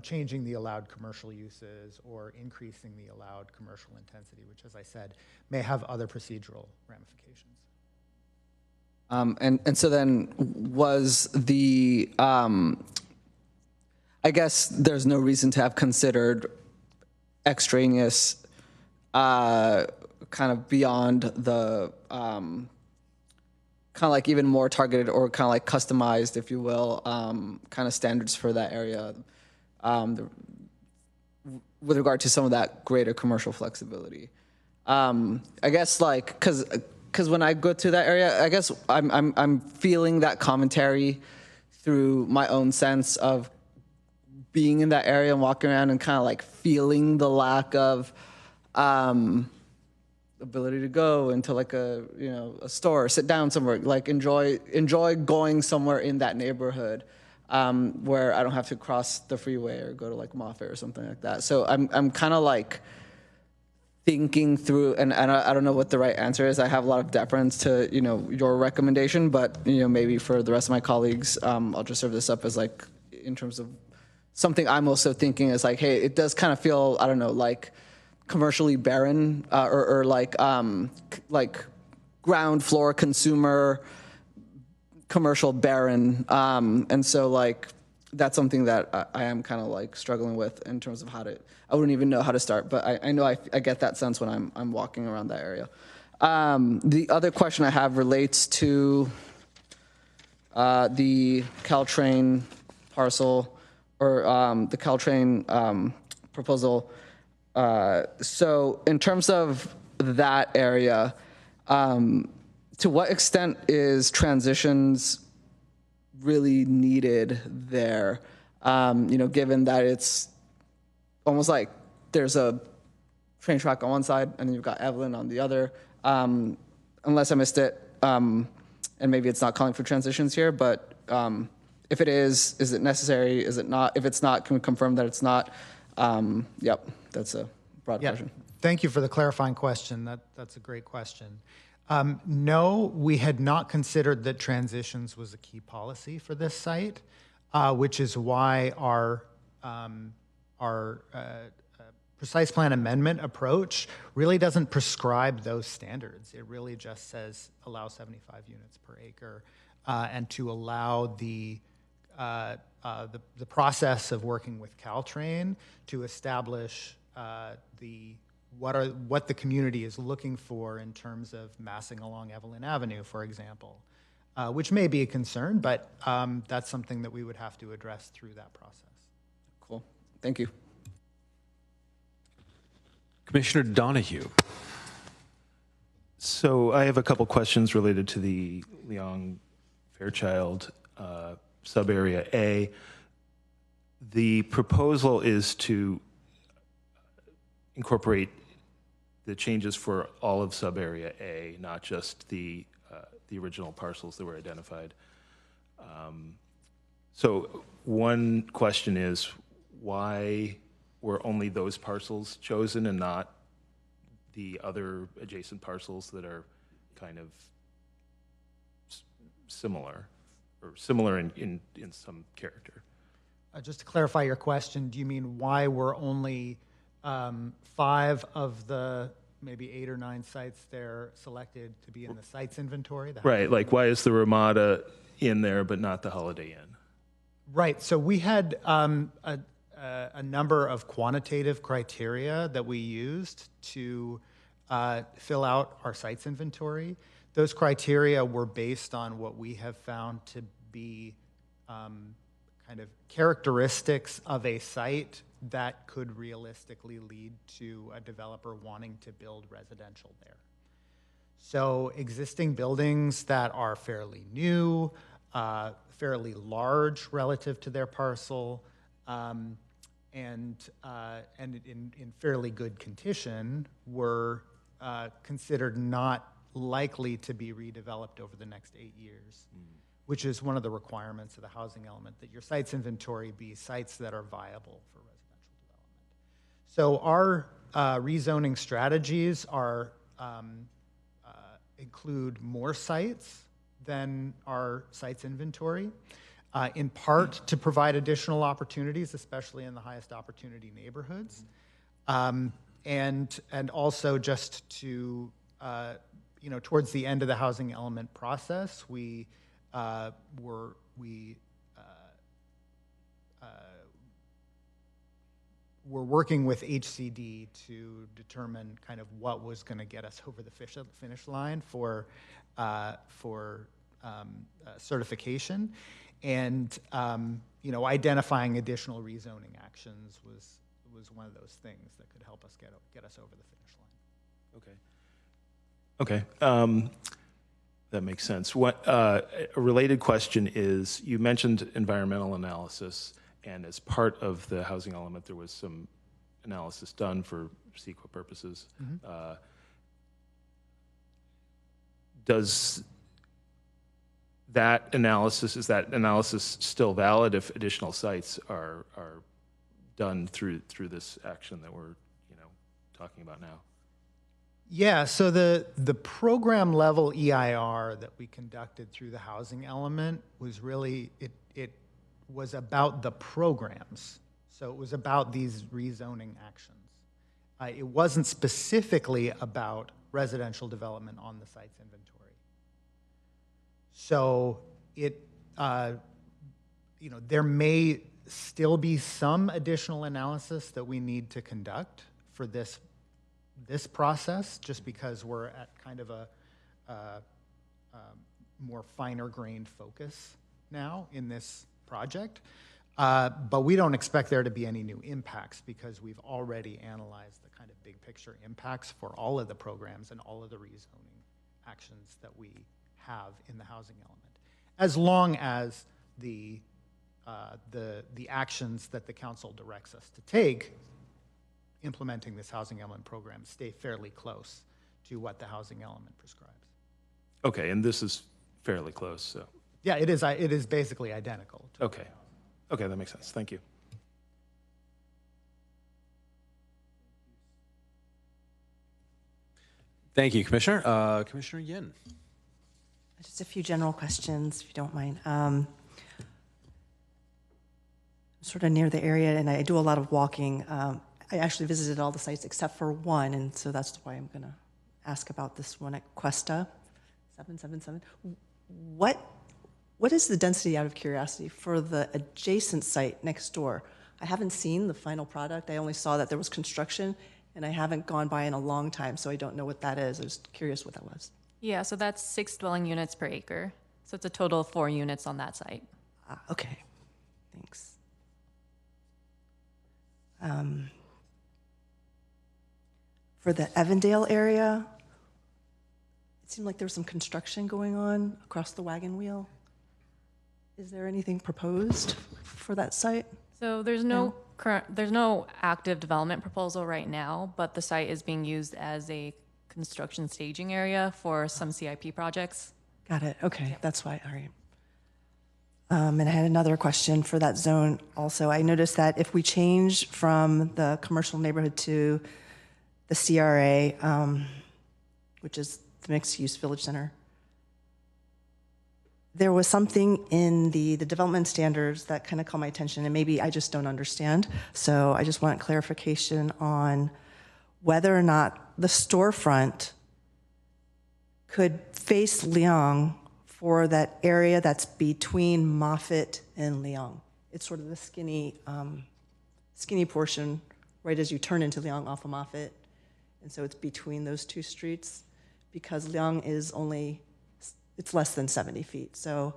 changing the allowed commercial uses or increasing the allowed commercial intensity, which, as I said, may have other procedural ramifications. And so then was the, I guess there's no reason to have considered extraneous kind of beyond the kind of like even more targeted or kind of like customized, if you will, kind of standards for that area with regard to some of that greater commercial flexibility. I guess like, cause when I go to that area, I guess I'm feeling that commentary through my own sense of being in that area and walking around and kind of like feeling the lack of ability to go into like a store, sit down somewhere, like enjoy going somewhere in that neighborhood where I don't have to cross the freeway or go to like Moffett or something like that. So I'm kind of like thinking through, and I don't know what the right answer is. I have a lot of deference to your recommendation, but maybe for the rest of my colleagues, I'll just serve this up as like in terms of something I'm also thinking is like, hey, it does kind of feel, I don't know, like commercially barren or like ground floor consumer commercial barren. And so like, that's something that I am kind of like struggling with in terms of how to, I wouldn't even know how to start, but I know I get that sense when I'm walking around that area. The other question I have relates to the Caltrain parcel or the Caltrain proposal. So in terms of that area, to what extent is transitions really needed there? Given that it's almost like there's a train track on one side and then you've got Evelyn on the other, unless I missed it, and maybe it's not calling for transitions here, but if it is it necessary? Is it not? If it's not, can we confirm that it's not? Yep, that's a broad question. Thank you for the clarifying question. That's a great question. No, we had not considered that transitions was a key policy for this site, which is why our precise plan amendment approach really doesn't prescribe those standards. It really just says allow 75 units per acre and to allow the process of working with Caltrain to establish what the community is looking for in terms of massing along Evelyn Avenue, for example, which may be a concern, but that's something that we would have to address through that process. Cool. Thank you. Commissioner Donahue. So I have a couple questions related to the Leong-Fairchild sub-area A. The proposal is to incorporate the changes for all of sub-area A, not just the original parcels that were identified. So one question is, why were only those parcels chosen and not the other adjacent parcels that are kind of similar, or similar in some character? Just to clarify your question, do you mean why were only 5 of the maybe 8 or 9 sites there selected to be in the sites inventory? Right, like why is the Ramada in there but not the Holiday Inn? Right, so we had a number of quantitative criteria that we used to fill out our sites inventory. Those criteria were based on what we have found to be kind of characteristics of a site that could realistically lead to a developer wanting to build residential there. So existing buildings that are fairly new, fairly large relative to their parcel, and in fairly good condition were considered not likely to be redeveloped over the next 8 years, which is one of the requirements of the housing element, that your sites inventory be sites that are viable for residential development. So our rezoning strategies are include more sites than our sites inventory, in part to provide additional opportunities, especially in the highest opportunity neighborhoods, and also just to, towards the end of the housing element process, we're working with HCD to determine kind of what was going to get us over the finish line for certification, and identifying additional rezoning actions was one of those things that could help us get us over the finish line. Okay. That makes sense. A related question is, you mentioned environmental analysis, and as part of the housing element, there was some analysis done for CEQA purposes. Mm-hmm. Is that analysis still valid if additional sites are done through this action that we're talking about now? Yeah, so the program level EIR that we conducted through the housing element was really, it was about the programs. So it was about these rezoning actions. It wasn't specifically about residential development on the site's inventory. So there may still be some additional analysis that we need to conduct for this process, just because we're at kind of a more finer grained focus now in this project. But we don't expect there to be any new impacts, because we've already analyzed the kind of big picture impacts for all of the programs and all of the rezoning actions that we have in the housing element, as long as the actions that the council directs us to take implementing this housing element program stay fairly close to what the housing element prescribes. Okay, and this is fairly close, so. Yeah, it is basically identical. Okay, that makes sense. Thank you. Thank you, Commissioner. Commissioner Yin. Just a few general questions, if you don't mind. I'm sort of near the area, and I do a lot of walking. I actually visited all the sites except for one, and so that's why I'm going to ask about this one at Cuesta 777. what is the density, out of curiosity, for the adjacent site next door? I haven't seen the final product. I only saw that there was construction, and I haven't gone by in a long time, so I don't know what that is. I was curious what that was. Yeah, so that's 6 dwelling units per acre. So it's a total of 4 units on that site. Okay, thanks. For the Evandale area, it seemed like there was some construction going on across the wagon wheel. Is there anything proposed for that site? So there's no active development proposal right now, but the site is being used as a construction staging area for some CIP projects. Got it. Okay, that's why. All right. And I had another question for that zone also. I noticed that if we change from the commercial neighborhood to the CRA, which is the mixed-use village center, there was something in the development standards that kind of caught my attention, and maybe I just don't understand. So I just want clarification on whether or not the storefront could face Leong for that area that's between Moffett and Leong. It's sort of the skinny portion right as you turn into Leong off of Moffett. And so it's between those two streets because Leong is it's less than 70 feet. So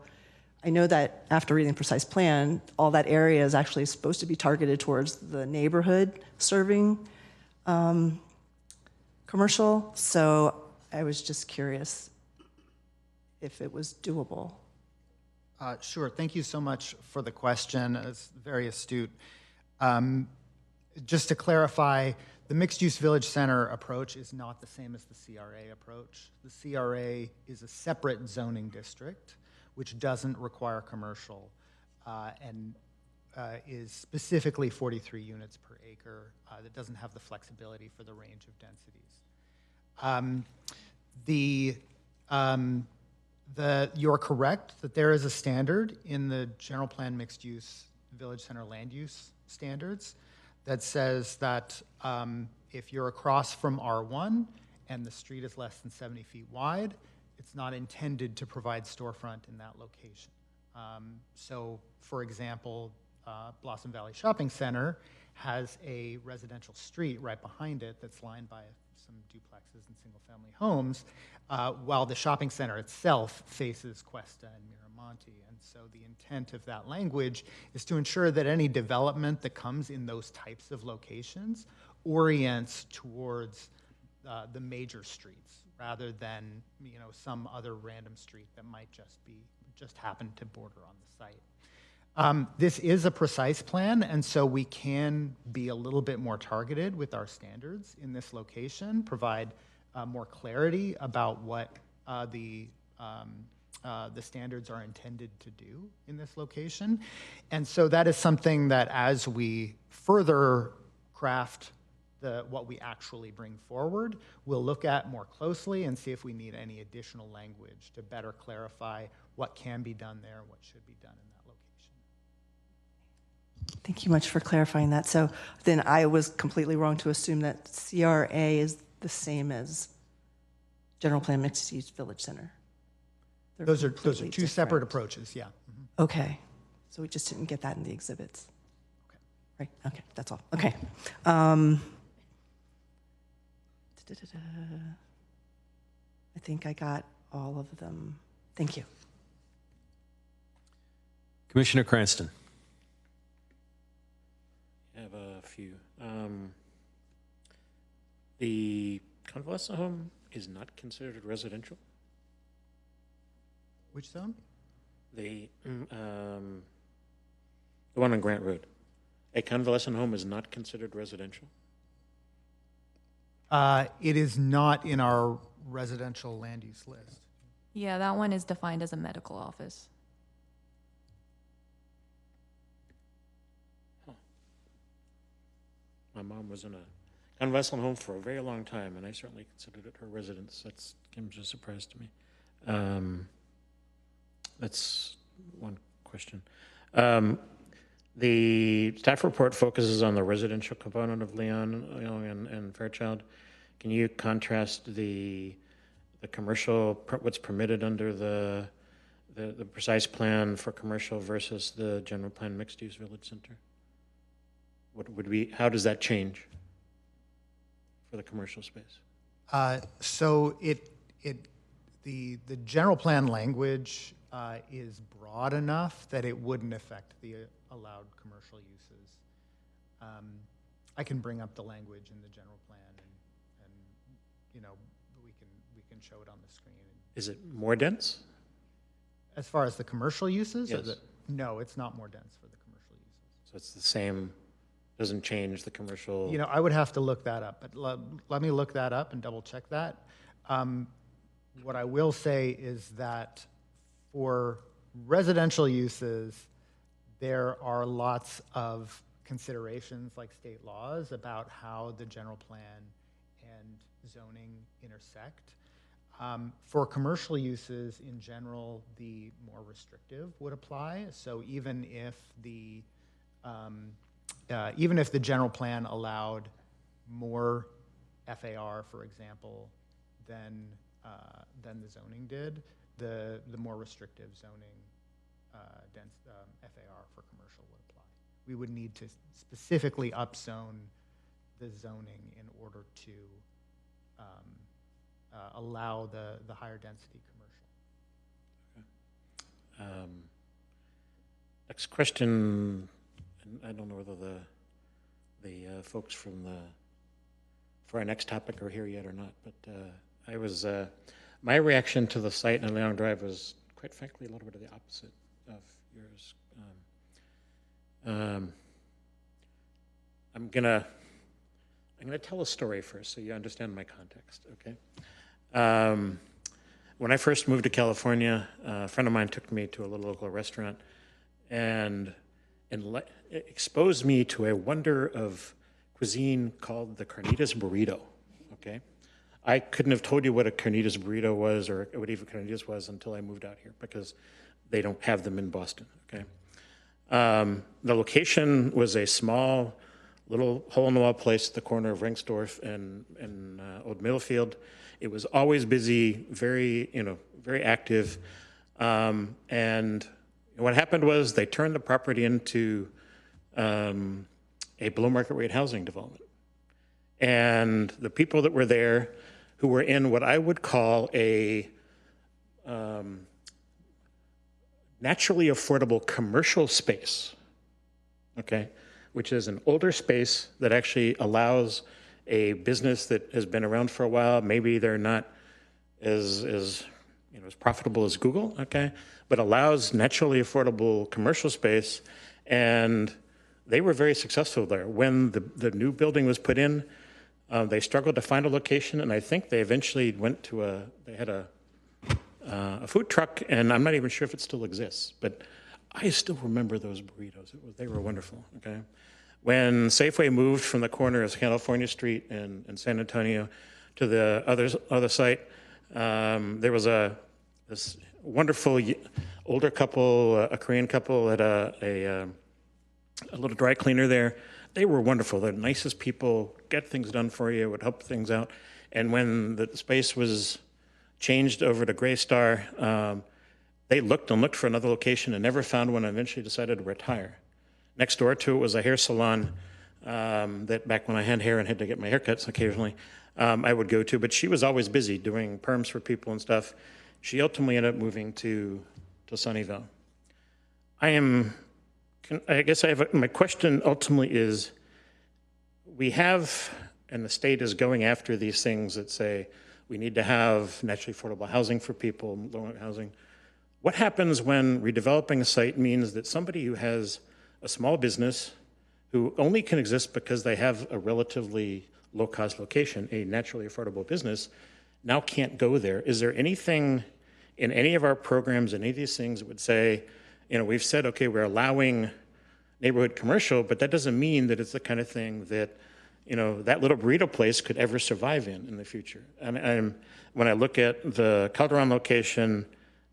I know that after reading the precise plan, all that area is actually supposed to be targeted towards the neighborhood serving commercial. So I was just curious if it was doable. Sure. Thank you so much for the question. It's very astute. Just to clarify, the mixed-use village center approach is not the same as the CRA approach. The CRA is a separate zoning district, which doesn't require commercial and is specifically 43 units per acre that doesn't have the flexibility for the range of densities. You're correct that there is a standard in the general plan mixed-use village center land use standards that says that if you're across from R1 and the street is less than 70 feet wide, it's not intended to provide storefront in that location. So, for example, Blossom Valley Shopping Center has a residential street right behind it that's lined by some duplexes and single-family homes, while the shopping center itself faces Cuesta and Miramonte. And so the intent of that language is to ensure that any development that comes in those types of locations orients towards the major streets rather than some other random street that might just happen to border on the site. This is a precise plan, and so we can be a little bit more targeted with our standards in this location, provide more clarity about what the standards are intended to do in this location. And so that is something that as we further craft what we actually bring forward, we'll look at more closely and see if we need any additional language to better clarify what can be done there, what should be done in that location. Thank you much for clarifying that. So then I was completely wrong to assume that CRA is the same as general plan mixed use village center. Those are two separate approaches, yeah. Mm-hmm. Okay, so we just didn't get that in the exhibits. Okay. Right, okay, that's all. Okay. I think I got all of them. Thank you. Commissioner Cranston. I have a few. The convalescent home is not considered residential? Which zone? The one on Grant Road. A convalescent home is not considered residential? It is not in our residential land use list. Yeah, that one is defined as a medical office. Huh. My mom was in a convalescent home for a very long time, and I certainly considered it her residence. That comes as a surprise to me. That's one question. The staff report focuses on the residential component of Leon and Fairchild. Can you contrast the commercial, what's permitted under the the precise plan for commercial versus the general plan mixed-use village center? What would we, how does that change for the commercial space? So the general plan language is broad enough that it wouldn't affect the allowed commercial uses. I can bring up the language in the general plan, and you know, we can show it on the screen. Is it more dense? As far as the commercial uses? Yes. No, it's not more dense for the commercial uses. So it's the same, doesn't change the commercial? You know, I would have to look that up, but let me look that up and double check that. What I will say is that for residential uses, there are lots of considerations like state laws about how the general plan and zoning intersect. For commercial uses in general, the more restrictive would apply. So even if the general plan allowed more FAR, for example, than the zoning did, the more restrictive zoning dense FAR for commercial would apply. We would need to specifically upzone the zoning in order to allow the higher density commercial. Okay. Next question, and I don't know whether the folks for our next topic are here yet or not, but my reaction to the site in Leon Drive was, quite frankly, a little bit of the opposite of yours. I'm gonna tell a story first so you understand my context, okay? When I first moved to California, a friend of mine took me to a little local restaurant and exposed me to a wonder of cuisine called the carnitas burrito, okay? I couldn't have told you what a carnitas burrito was or what even carnitas was until I moved out here because they don't have them in Boston, okay? The location was a small little hole-in-the-wall place at the corner of Ringsdorf and Old Middlefield. It was always busy, very active. And what happened was they turned the property into a below market rate housing development. And the people that were there who were in what I would call a naturally affordable commercial space, okay, which is an older space that actually allows a business that has been around for a while. Maybe they're not as profitable as Google, okay, but allows naturally affordable commercial space, and they were very successful there. When the new building was put in, they struggled to find a location, and I think they eventually went to they had a food truck, and I'm not even sure if it still exists, but I still remember those burritos. They were wonderful, okay? When Safeway moved from the corner of California Street in San Antonio to the other site, there was this wonderful older couple, a Korean couple, at a little dry cleaner there. They were wonderful. They're the nicest people, get things done for you, would help things out. And when the space was changed over to Gray Star, they looked and looked for another location and never found one, and eventually decided to retire. Next door to it was a hair salon that back when I had hair and had to get my haircuts occasionally, I would go to, but she was always busy doing perms for people and stuff. She ultimately ended up moving to Sunnyvale. My question ultimately is, we have, and the state is going after these things that say we need to have naturally affordable housing for people, low-income housing. What happens when redeveloping a site means that somebody who has a small business who only can exist because they have a relatively low-cost location, a naturally affordable business, now can't go there? Is there anything in any of our programs, any of these things that would say, we've said, okay, we're allowing neighborhood commercial, but that doesn't mean that it's the kind of thing that, that little burrito place could ever survive in the future. And when I look at the Calderon location,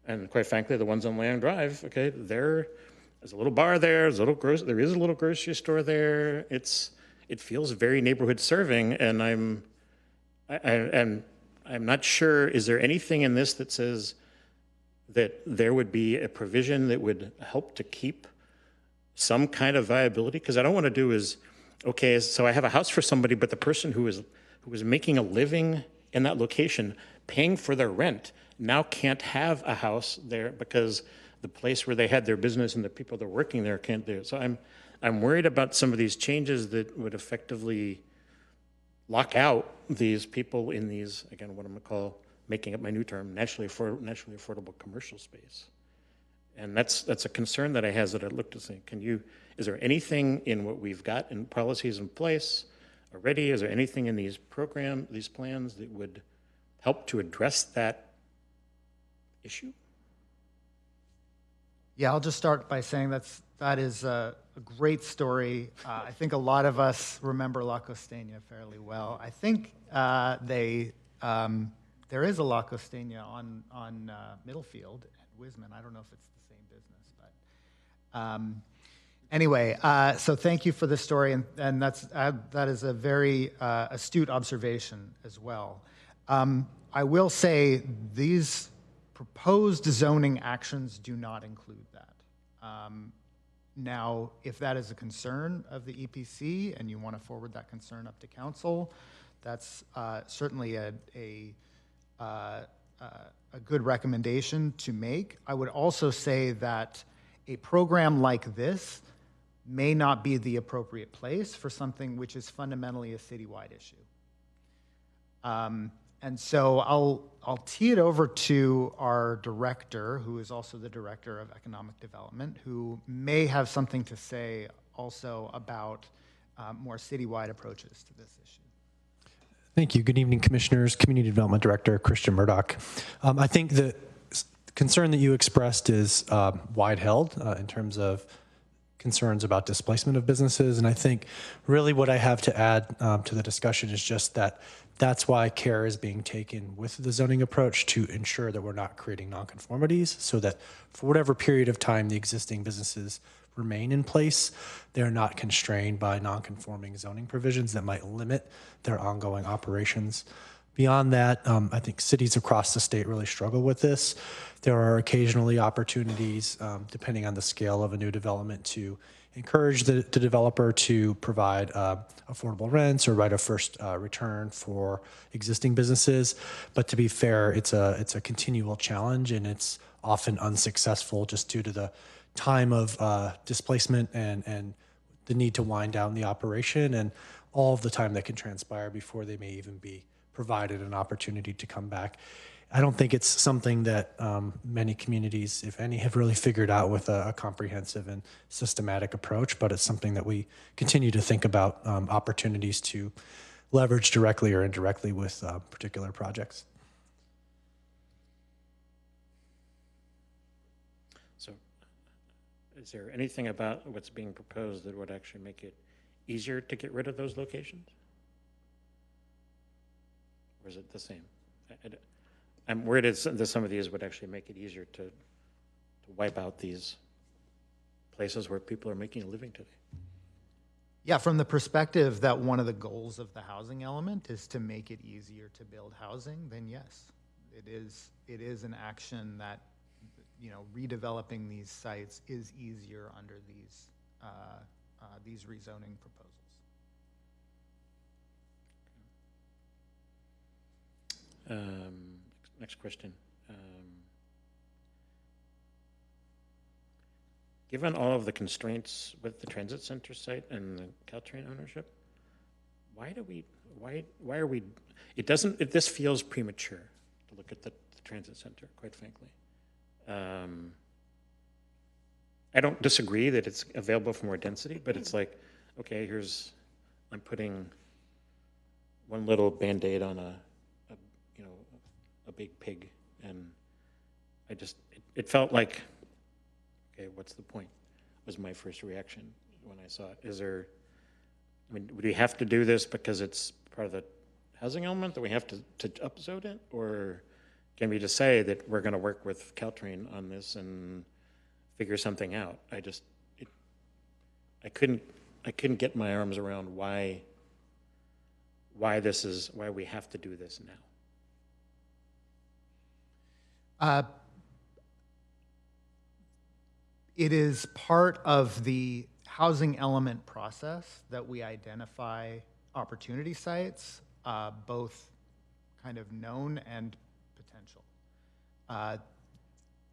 and quite frankly, the ones on Land Drive, okay, there's a little bar there, there is a little grocery store there. It feels very neighborhood serving, and I'm not sure, is there anything in this that says that there would be a provision that would help to keep some kind of viability? Because I don't want to do is, okay, so I have a house for somebody, but the person who was making a living in that location, paying for their rent, now can't have a house there because the place where they had their business and the people that are working there can't do it. So I'm worried about some of these changes that would effectively lock out these people in these, again, what I'm gonna call, making up my new term, nationally affordable commercial space. And that's a concern that I have, that I look to say, is there anything in what we've got in policies in place already? Is there anything in these plans that would help to address that issue? Yeah, I'll just start by saying that is a great story. I think a lot of us remember La Costeña fairly well. I think there is a La Costeña on Middlefield at Wisman. I don't know if it's the same business, but anyway, so thank you for the story, and that is a very astute observation as well. I will say these proposed zoning actions do not include that. Now, if that is a concern of the EPC and you want to forward that concern up to council, that's certainly a good recommendation to make. I would also say that a program like this may not be the appropriate place for something which is fundamentally a citywide issue. And so I'll tee it over to our director, who is also the director of economic development, who may have something to say also about more citywide approaches to this issue. Thank you. Good evening, Commissioners. Community Development Director Christian Murdoch. I think the concern that you expressed is wide held in terms of concerns about displacement of businesses. And I think really what I have to add to the discussion is just that that's why care is being taken with the zoning approach to ensure that we're not creating nonconformities, so that for whatever period of time the existing businesses remain in place, they're not constrained by nonconforming zoning provisions that might limit their ongoing operations. Beyond that, I think cities across the state really struggle with this. There are occasionally opportunities, depending on the scale of a new development, to encourage the developer to provide affordable rents or right of first return for existing businesses. But to be fair, it's a continual challenge, and it's often unsuccessful just due to the time of displacement and the need to wind down the operation and all of the time that can transpire before they may even be provided an opportunity to come back. I don't think it's something that many communities, if any, have really figured out with a comprehensive and systematic approach, but it's something that we continue to think about opportunities to leverage directly or indirectly with particular projects. So is there anything about what's being proposed that would actually make it easier to get rid of those locations? Or is it the same? I'm worried that some of these would actually make it easier to wipe out these places where people are making a living today. Yeah, from the perspective that one of the goals of the housing element is to make it easier to build housing, then yes, it is an action that, you know, redeveloping these sites is easier under these rezoning proposals. Next question. Given all of the constraints with the transit center site and the Caltrain ownership, why are we, this feels premature to look at the transit center, quite frankly. I don't disagree that it's available for more density, but it's like, okay, I'm putting one little Band-Aid on a big pig, and it felt like, okay, what's the point, was my first reaction when I saw it. Would we have to do this because it's part of the housing element that we have to upzone it, or can we just say that we're going to work with Caltrain on this and figure something out? I couldn't get my arms around why we have to do this now. It is part of the housing element process that we identify opportunity sites, both kind of known and potential.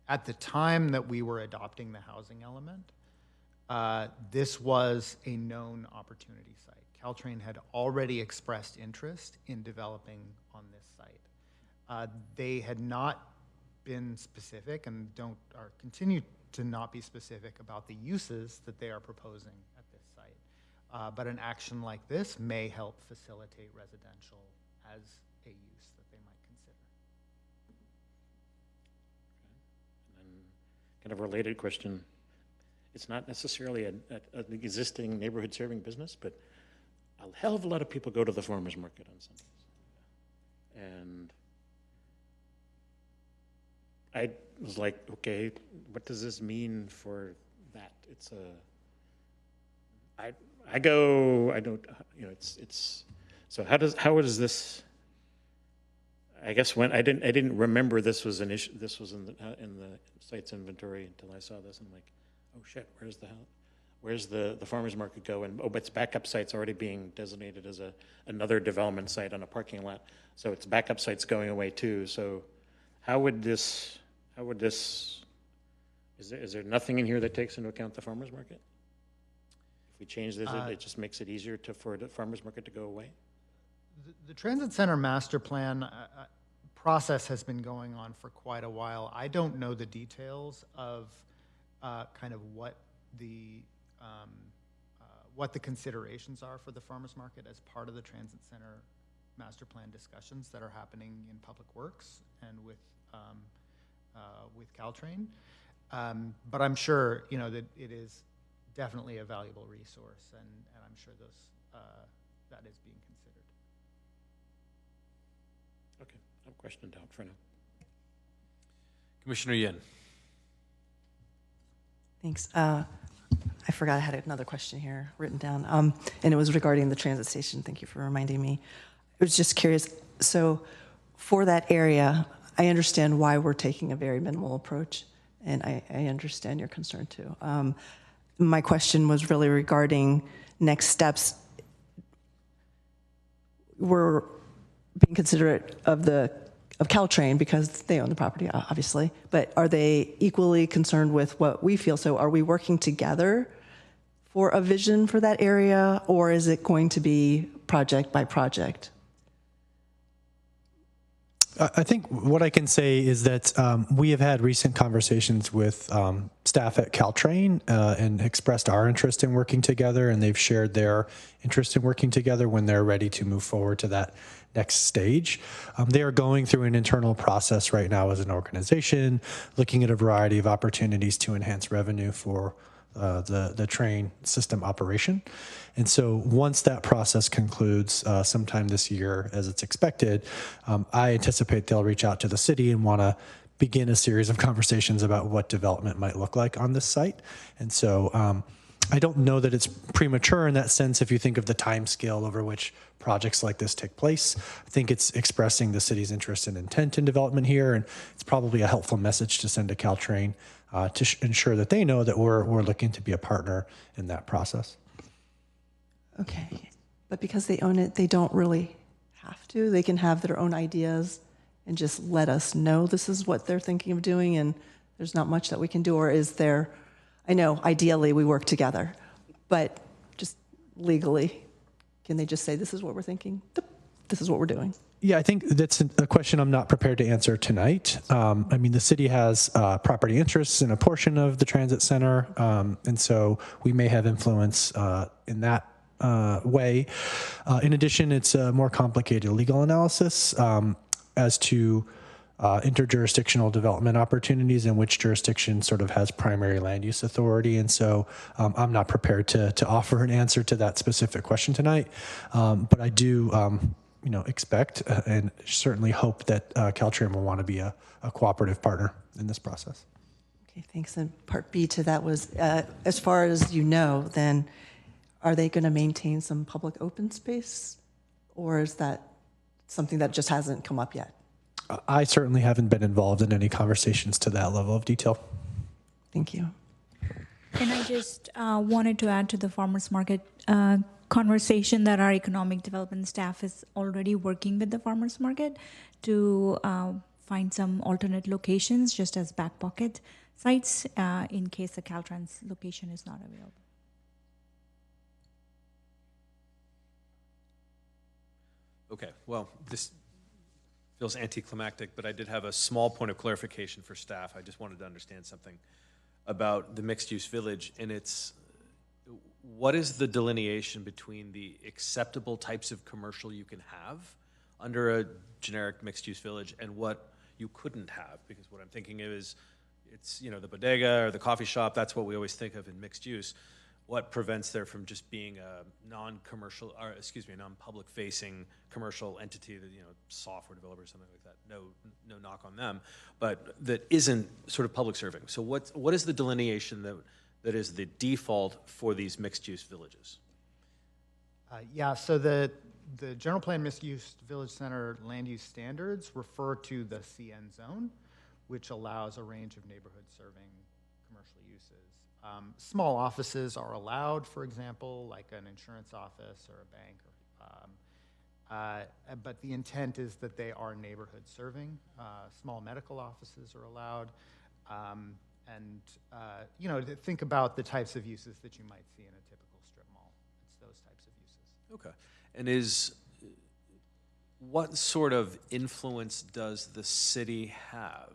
At the time that we were adopting the housing element, this was a known opportunity site. Caltrain had already expressed interest in developing on this site. They had not been specific and continue to not be specific about the uses that they are proposing at this site. But an action like this may help facilitate residential as a use that they might consider. And then kind of a related question. It's not necessarily an existing neighborhood serving business, but a hell of a lot of people go to the farmer's market on Sundays. And I was like, okay, what does this mean for that? It's I don't, you know, it's, so how is this, I guess when I didn't remember this was an issue, this was in the site's inventory until I saw this. I'm like, oh shit, where's the farmer's market go? And but its backup site's already being designated as another development site on a parking lot. So its backup site's going away too. So how would this, is there nothing in here that takes into account the farmer's market? If we change this, it just makes it easier for the farmer's market to go away? The Transit Center Master Plan process has been going on for quite a while. I don't know the details of kind of what the considerations are for the farmers market as part of the Transit Center Master Plan discussions that are happening in Public Works and with Caltrain. But I'm sure, you know, that it is definitely a valuable resource, and I'm sure that is being considered. Okay, I've questioned out for now. Commissioner Yin. Thanks. I forgot I had another question here written down, and it was regarding the transit station. Thank you for reminding me. I was just curious. So for that area, I understand why we're taking a very minimal approach, and I understand your concern too. My question was really regarding next steps. We're being considerate of Caltrain because they own the property, obviously, but are they equally concerned with what we feel? So are we working together for a vision for that area, or is it going to be project by project? I think what I can say is that we have had recent conversations with staff at Caltrain and expressed our interest in working together, and they've shared their interest in working together when they're ready to move forward to that next stage. They are going through an internal process right now as an organization, looking at a variety of opportunities to enhance revenue for the train system operation. And so once that process concludes sometime this year, as it's expected, I anticipate they'll reach out to the city and want to begin a series of conversations about what development might look like on this site. And so I don't know that it's premature in that sense if you think of the time scale over which projects like this take place. I think it's expressing the city's interest and intent in development here, and it's probably a helpful message to send to Caltrain to ensure that they know that we're looking to be a partner in that process. Okay, but because they own it, they don't really have to. They can have their own ideas and just let us know this is what they're thinking of doing, and there's not much that we can do. Or is there, I know ideally we work together, but just legally, can they just say this is what we're thinking, this is what we're doing? Yeah, I think that's a question I'm not prepared to answer tonight. I mean, the city has property interests in a portion of the transit center, and so we may have influence in that way. In addition, it's a more complicated legal analysis as to interjurisdictional development opportunities and which jurisdiction sort of has primary land use authority. And so I'm not prepared to offer an answer to that specific question tonight, but I do expect and certainly hope that Caltrain will want to be a cooperative partner in this process. Okay, thanks. And part B to that was, as far as you know, then are they going to maintain some public open space, or is that something that just hasn't come up yet? I certainly haven't been involved in any conversations to that level of detail. Thank you. And I just wanted to add to the farmers market conversation that our economic development staff is already working with the farmers market to find some alternate locations, just as back pocket sites, in case the Caltrans location is not available. Okay, well, this feels anticlimactic, but I did have a small point of clarification for staff. I just wanted to understand something about the mixed-use village, and it's, what is the delineation between the acceptable types of commercial you can have under a generic mixed-use village and what you couldn't have? Because what I'm thinking is, it's, you know, the bodega or the coffee shop, that's what we always think of in mixed use. What prevents there from just being a non-commercial, or excuse me, a non-public facing commercial entity that, you know, software developer or something like that, no knock on them, but that isn't sort of public serving. So what is the delineation that is the default for these mixed use villages? Yeah, so the general plan mixed use village center land use standards refer to the CN zone, which allows a range of neighborhood serving commercial uses. Small offices are allowed, for example, like an insurance office or a bank, but the intent is that they are neighborhood serving. Small medical offices are allowed. You know, to think about the types of uses that you might see in a typical strip mall. It's those types of uses. Okay. And what sort of influence does the city have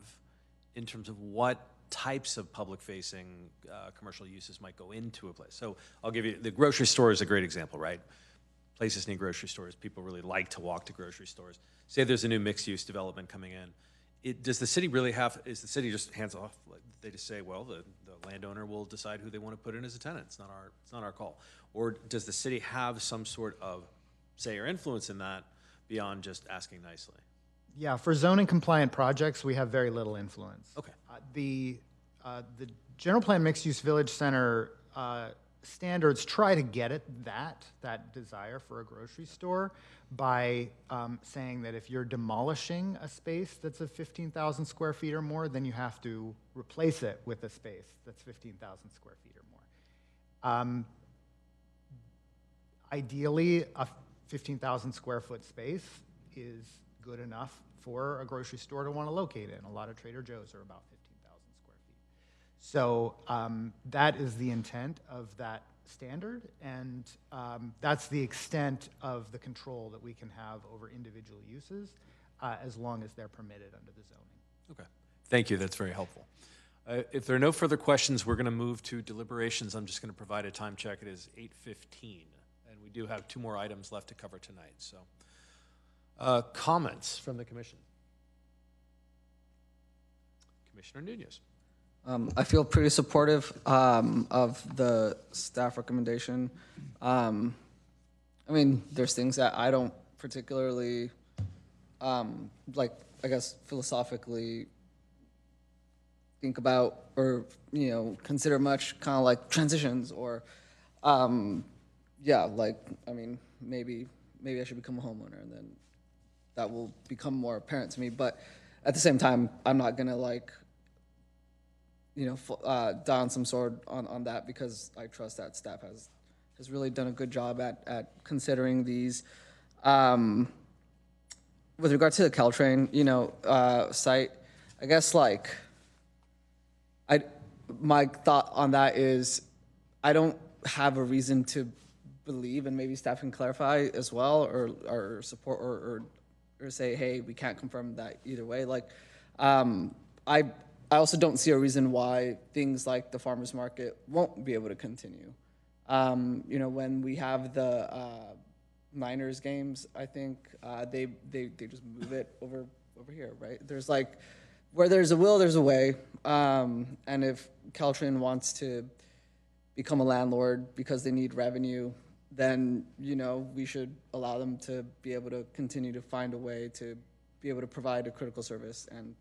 in terms of what types of public-facing commercial uses might go into a place? So I'll give you, the grocery store is a great example, right? Places need grocery stores. People really like to walk to grocery stores. Say there's a new mixed-use development coming in. Does the city really have, is the city just hands off? They just say, well, the landowner will decide who they want to put in as a tenant. It's not our call. Or does the city have some sort of say or influence in that beyond just asking nicely? Yeah, for zoning compliant projects, we have very little influence. Okay. The general plan mixed use village center standards try to get at that desire for a grocery store by saying that if you're demolishing a space that's of 15,000 square feet or more, then you have to replace it with a space that's 15,000 square feet or more. Ideally, a 15,000 square foot space is good enough for a grocery store to want to locate in. A lot of Trader Joe's are about 15,000 square feet. So that is the intent of that standard, and that's the extent of the control that we can have over individual uses as long as they're permitted under the zoning. Okay. Thank you. That's very helpful. If there are no further questions, we're going to move to deliberations. I'm just going to provide a time check. It is 8:15, and we do have 2 more items left to cover tonight. So. Comments from the commission? Commissioner Nunez. I feel pretty supportive of the staff recommendation. I mean, there's things that I don't particularly, like, I guess, philosophically think about or, you know, consider much, kind of like transitions or, yeah, like, I mean, maybe I should become a homeowner and then that will become more apparent to me. But at the same time, I'm not gonna like, you know, down some sword on that because I trust that staff has really done a good job at considering these. With regard to the Caltrain, you know, site, I guess like, my thought on that is I don't have a reason to believe, and maybe staff can clarify as well or support or say, hey, we can't confirm that either way. Like, I also don't see a reason why things like the farmers market won't be able to continue. You know, when we have the Niners games, I think they just move it over here, right? There's like, where there's a will, there's a way. And if Caltrain wants to become a landlord because they need revenue, then, you know, we should allow them to be able to continue to find a way to be able to provide a critical service and,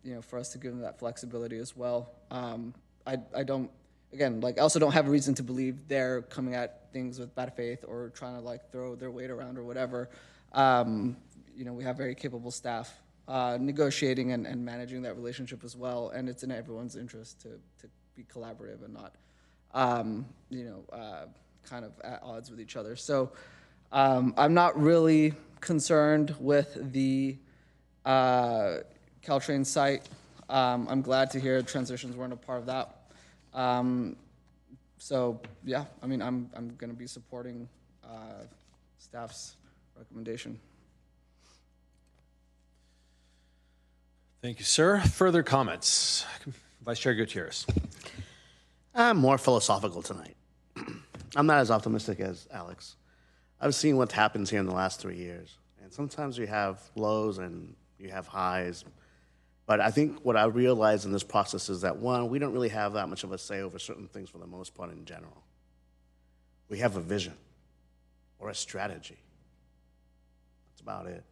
you know, for us to give them that flexibility as well. I don't, again, like, I also don't have a reason to believe they're coming at things with bad faith or trying to, like, throw their weight around or whatever. You know, we have very capable staff negotiating and managing that relationship as well, and it's in everyone's interest to be collaborative and not, kind of at odds with each other. So I'm not really concerned with the Caltrain site. I'm glad to hear transitions weren't a part of that. So yeah, I mean, I'm going to be supporting staff's recommendation. Thank you, sir. Further comments? Vice Chair Gutierrez. I'm more philosophical tonight. I'm not as optimistic as Alex. I've seen what happens here in the last 3 years. And sometimes you have lows and you have highs. But I think what I realized in this process is that, one, we don't really have that much of a say over certain things for the most part in general. We have a vision or a strategy. That's about it.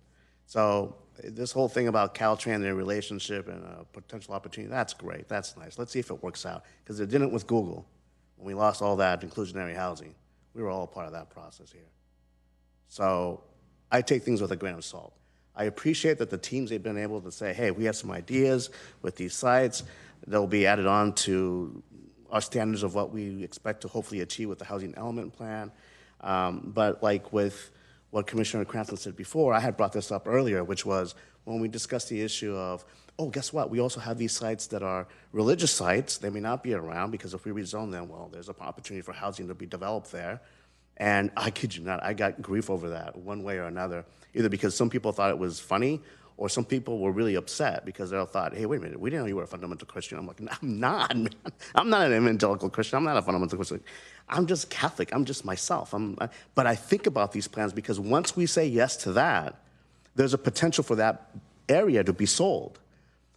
So this whole thing about Caltrain and their relationship and a potential opportunity, that's great. That's nice. Let's see if it works out. Because it didn't with Google. When we lost all that inclusionary housing, we were all part of that process here. So I take things with a grain of salt. I appreciate that the teams have been able to say, hey, we have some ideas with these sites. They'll be added on to our standards of what we expect to hopefully achieve with the housing element plan. But like with what Commissioner Cranston said before, I had brought this up earlier, which was when we discussed the issue of, oh, guess what? We also have these sites that are religious sites. They may not be around because if we rezone them, well, there's an opportunity for housing to be developed there. And I kid you not, I got grief over that one way or another, either because some people thought it was funny or some people were really upset because they thought, hey, wait a minute, we didn't know you were a fundamental Christian. I'm like, no, I'm not, man. I'm not an evangelical Christian. I'm not a fundamental Christian. I'm just Catholic. I'm just myself. But I think about these plans because once we say yes to that, there's a potential for that area to be sold.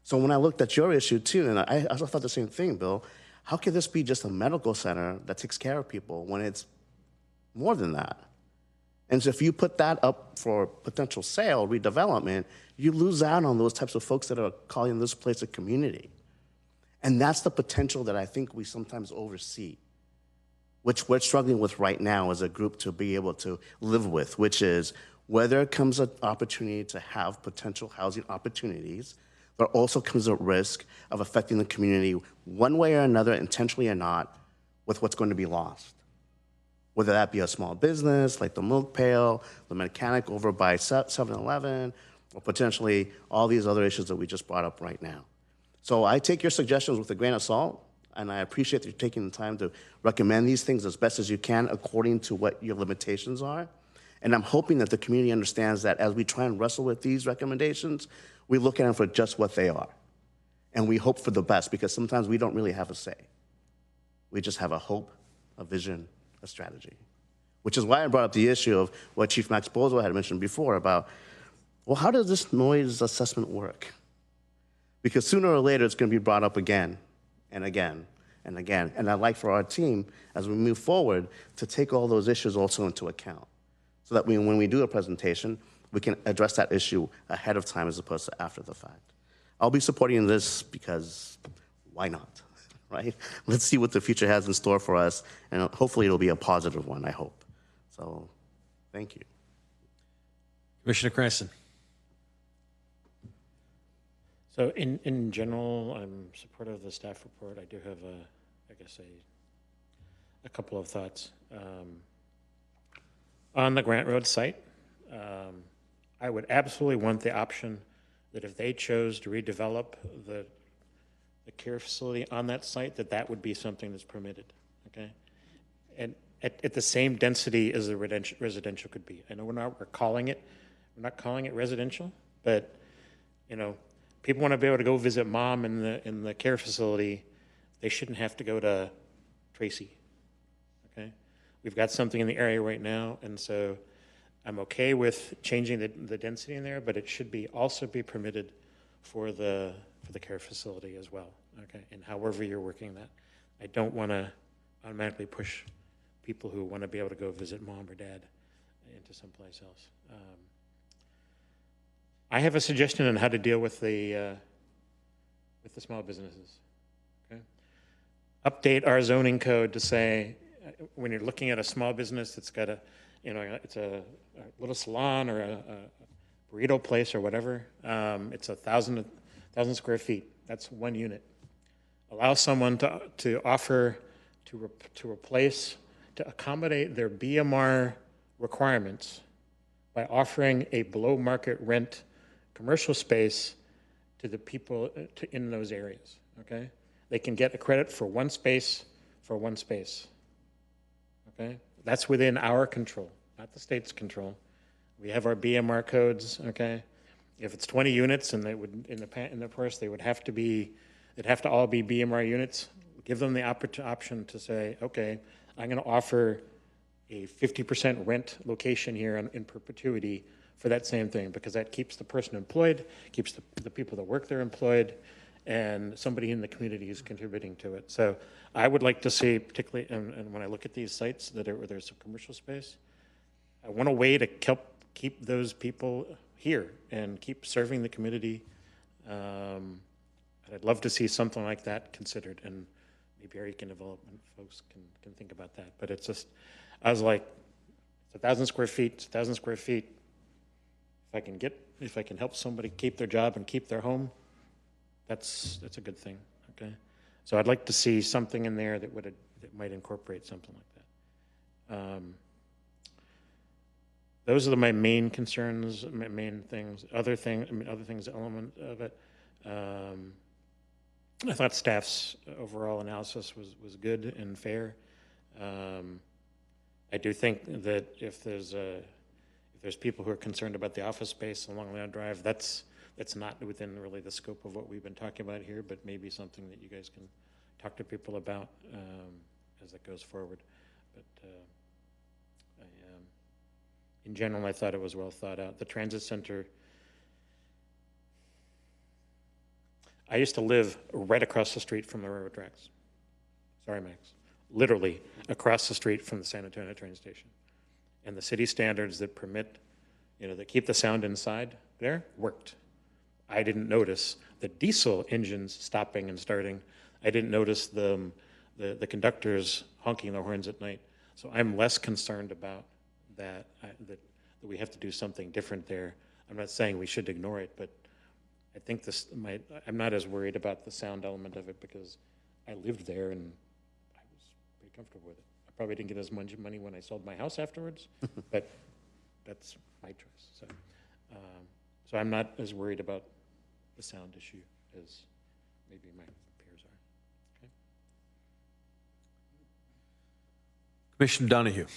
So when I looked at your issue too, and I also thought the same thing, Bill, how could this be just a medical center that takes care of people when it's more than that? And so if you put that up for potential sale, redevelopment, you lose out on those types of folks that are calling this place a community. And that's the potential that I think we sometimes oversee, which we're struggling with right now as a group to be able to live with, which is where there comes an opportunity to have potential housing opportunities, there also comes a risk of affecting the community one way or another, intentionally or not, with what's going to be lost. Whether that be a small business like the milk pail, the mechanic over by 7-Eleven, or potentially all these other issues that we just brought up right now. So I take your suggestions with a grain of salt, and I appreciate that you're taking the time to recommend these things as best as you can according to what your limitations are. And I'm hoping that the community understands that as we try and wrestle with these recommendations, we look at them for just what they are. And we hope for the best, because sometimes we don't really have a say. We just have a hope, a vision, a strategy. Which is why I brought up the issue of what Chief Max Boswell had mentioned before about, well, how does this noise assessment work? Because sooner or later, it's going to be brought up again and again and again. And I'd like for our team, as we move forward, to take all those issues also into account, so that when we do a presentation, we can address that issue ahead of time as opposed to after the fact. I'll be supporting this because why not, right? Let's see what the future has in store for us, and hopefully it'll be a positive one, I hope. So, thank you. Commissioner Cranston. So in general, I'm supportive of the staff report. I do have a couple of thoughts. On the Grant Road site, I would absolutely want the option that if they chose to redevelop the care facility on that site, that would be something that's permitted, okay? And at the same density as the residential could be. I know we're not calling it residential, but you know, people want to be able to go visit mom in the care facility. They shouldn't have to go to Tracy, okay? We've got something in the area right now, and so I'm okay with changing the density in there, but it should also be permitted for the care facility as well, okay? And however you're working that, I don't want to automatically push people who want to be able to go visit mom or dad into someplace else. I have a suggestion on how to deal with the small businesses. Okay, update our zoning code to say when you're looking at a small business that's got it's a little salon or a burrito place or whatever. It's 1,000 square feet. That's one unit. allow someone to offer to replace, to accommodate their BMR requirements by offering a below market rent commercial space to the people in those areas, okay? They can get a credit for one space for one space, okay? That's within our control, not the state's control. We have our BMR codes, okay? If it's 20 units and they would, in the purse, they'd have to all be BMR units. Give them the option to say, okay, I'm gonna offer a 50% rent location here in perpetuity for that same thing, because that keeps the person employed, keeps the people that work there employed, and somebody in the community is contributing to it. So I would like to see, particularly, and when I look at these sites where there's some commercial space, I want a way to keep those people here and keep serving the community. I'd love to see something like that considered, and maybe area development folks can think about that. But it's just, I was like, it's 1,000 square feet, it's 1,000 square feet. If I can help somebody keep their job and keep their home, that's a good thing, okay? So I'd like to see something in there that might incorporate something like that. Those are my main concerns, main things. Other things, element of it. I thought staff's overall analysis was good and fair. I do think that if there's people who are concerned about the office space along Land Drive, that's not within really the scope of what we've been talking about here, but maybe something that you guys can talk to people about as that goes forward. But in general, I thought it was well thought out. The transit center, I used to live right across the street from the railroad tracks. Sorry, Max. Literally across the street from the San Antonio train station. And the city standards that permit, that keep the sound inside there worked. I didn't notice the diesel engines stopping and starting. I didn't notice the conductors honking their horns at night. So I'm less concerned about that we have to do something different there. I'm not saying we should ignore it, but I think I'm not as worried about the sound element of it because I lived there and I was pretty comfortable with it. I probably didn't get as much money when I sold my house afterwards, but that's my choice. So I'm not as worried about the sound issue as maybe my peers are. Okay. Commissioner Donahue.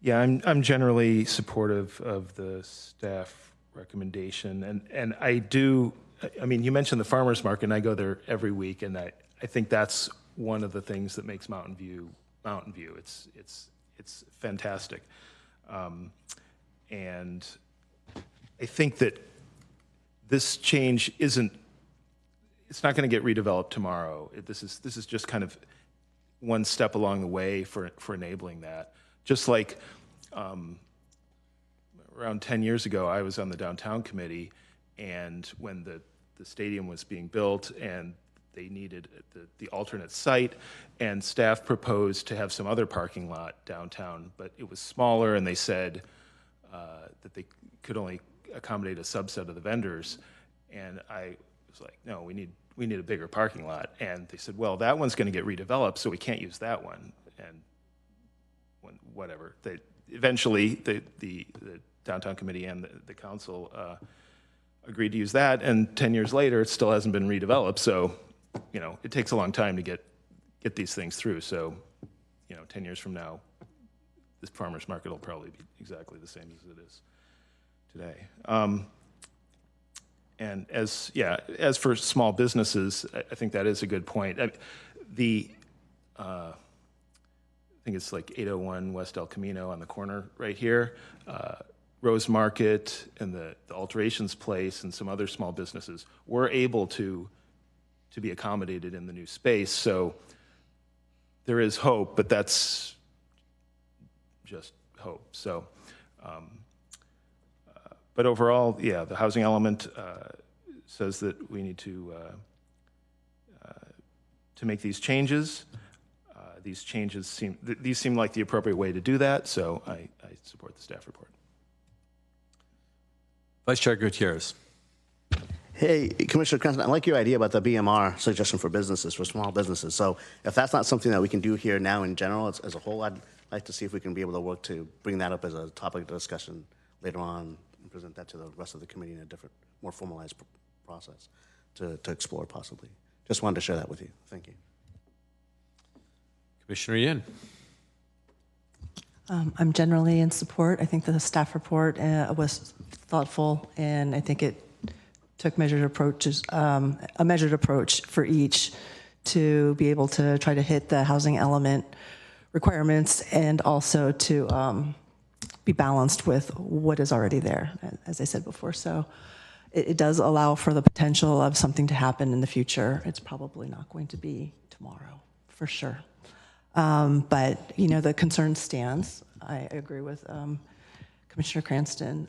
Yeah, I'm generally supportive of the staff recommendation, and I do. I mean, you mentioned the farmers market, and I go there every week, and I think that's one of the things that makes Mountain View. It's fantastic, and I think that this change isn't. It's not going to get redeveloped tomorrow. This is just kind of one step along the way for enabling that. Just like around 10 years ago, I was on the downtown committee, and when the stadium was being built and they needed the alternate site, and staff proposed to have some other parking lot downtown, but it was smaller, and they said that they could only accommodate a subset of the vendors. And I was like, no, we need a bigger parking lot. And they said, well, that one's going to get redeveloped, so we can't use that one. And whatever. Eventually, the downtown committee and the council agreed to use that, and 10 years later, it still hasn't been redeveloped. So, it takes a long time to get these things through. So, 10 years from now, this farmers market will probably be exactly the same as it is today. And as for small businesses, I think that is a good point. I think it's like 801 West El Camino on the corner right here. Rose Market and the Alterations Place and some other small businesses were able to be accommodated in the new space. So there is hope, but that's just hope. So, but overall, yeah, the housing element says that we need to make these changes. These changes seem like the appropriate way to do that, so I support the staff report. Vice Chair Gutierrez. Hey, Commissioner Cranston, I like your idea about the BMR suggestion for businesses, for small businesses. So if that's not something that we can do here now in general as a whole, I'd like to see if we can be able to work to bring that up as a topic of discussion later on and present that to the rest of the committee in a different, more formalized process to explore possibly. Just wanted to share that with you. Thank you. Commissioner Yin. I'm generally in support. I think the staff report was thoughtful, and I think it took measured approaches, a measured approach for each to be able to try to hit the housing element requirements and also to be balanced with what is already there, as I said before. So it does allow for the potential of something to happen in the future. It's probably not going to be tomorrow, for sure. But, you know, the concern stands. I agree with Commissioner Cranston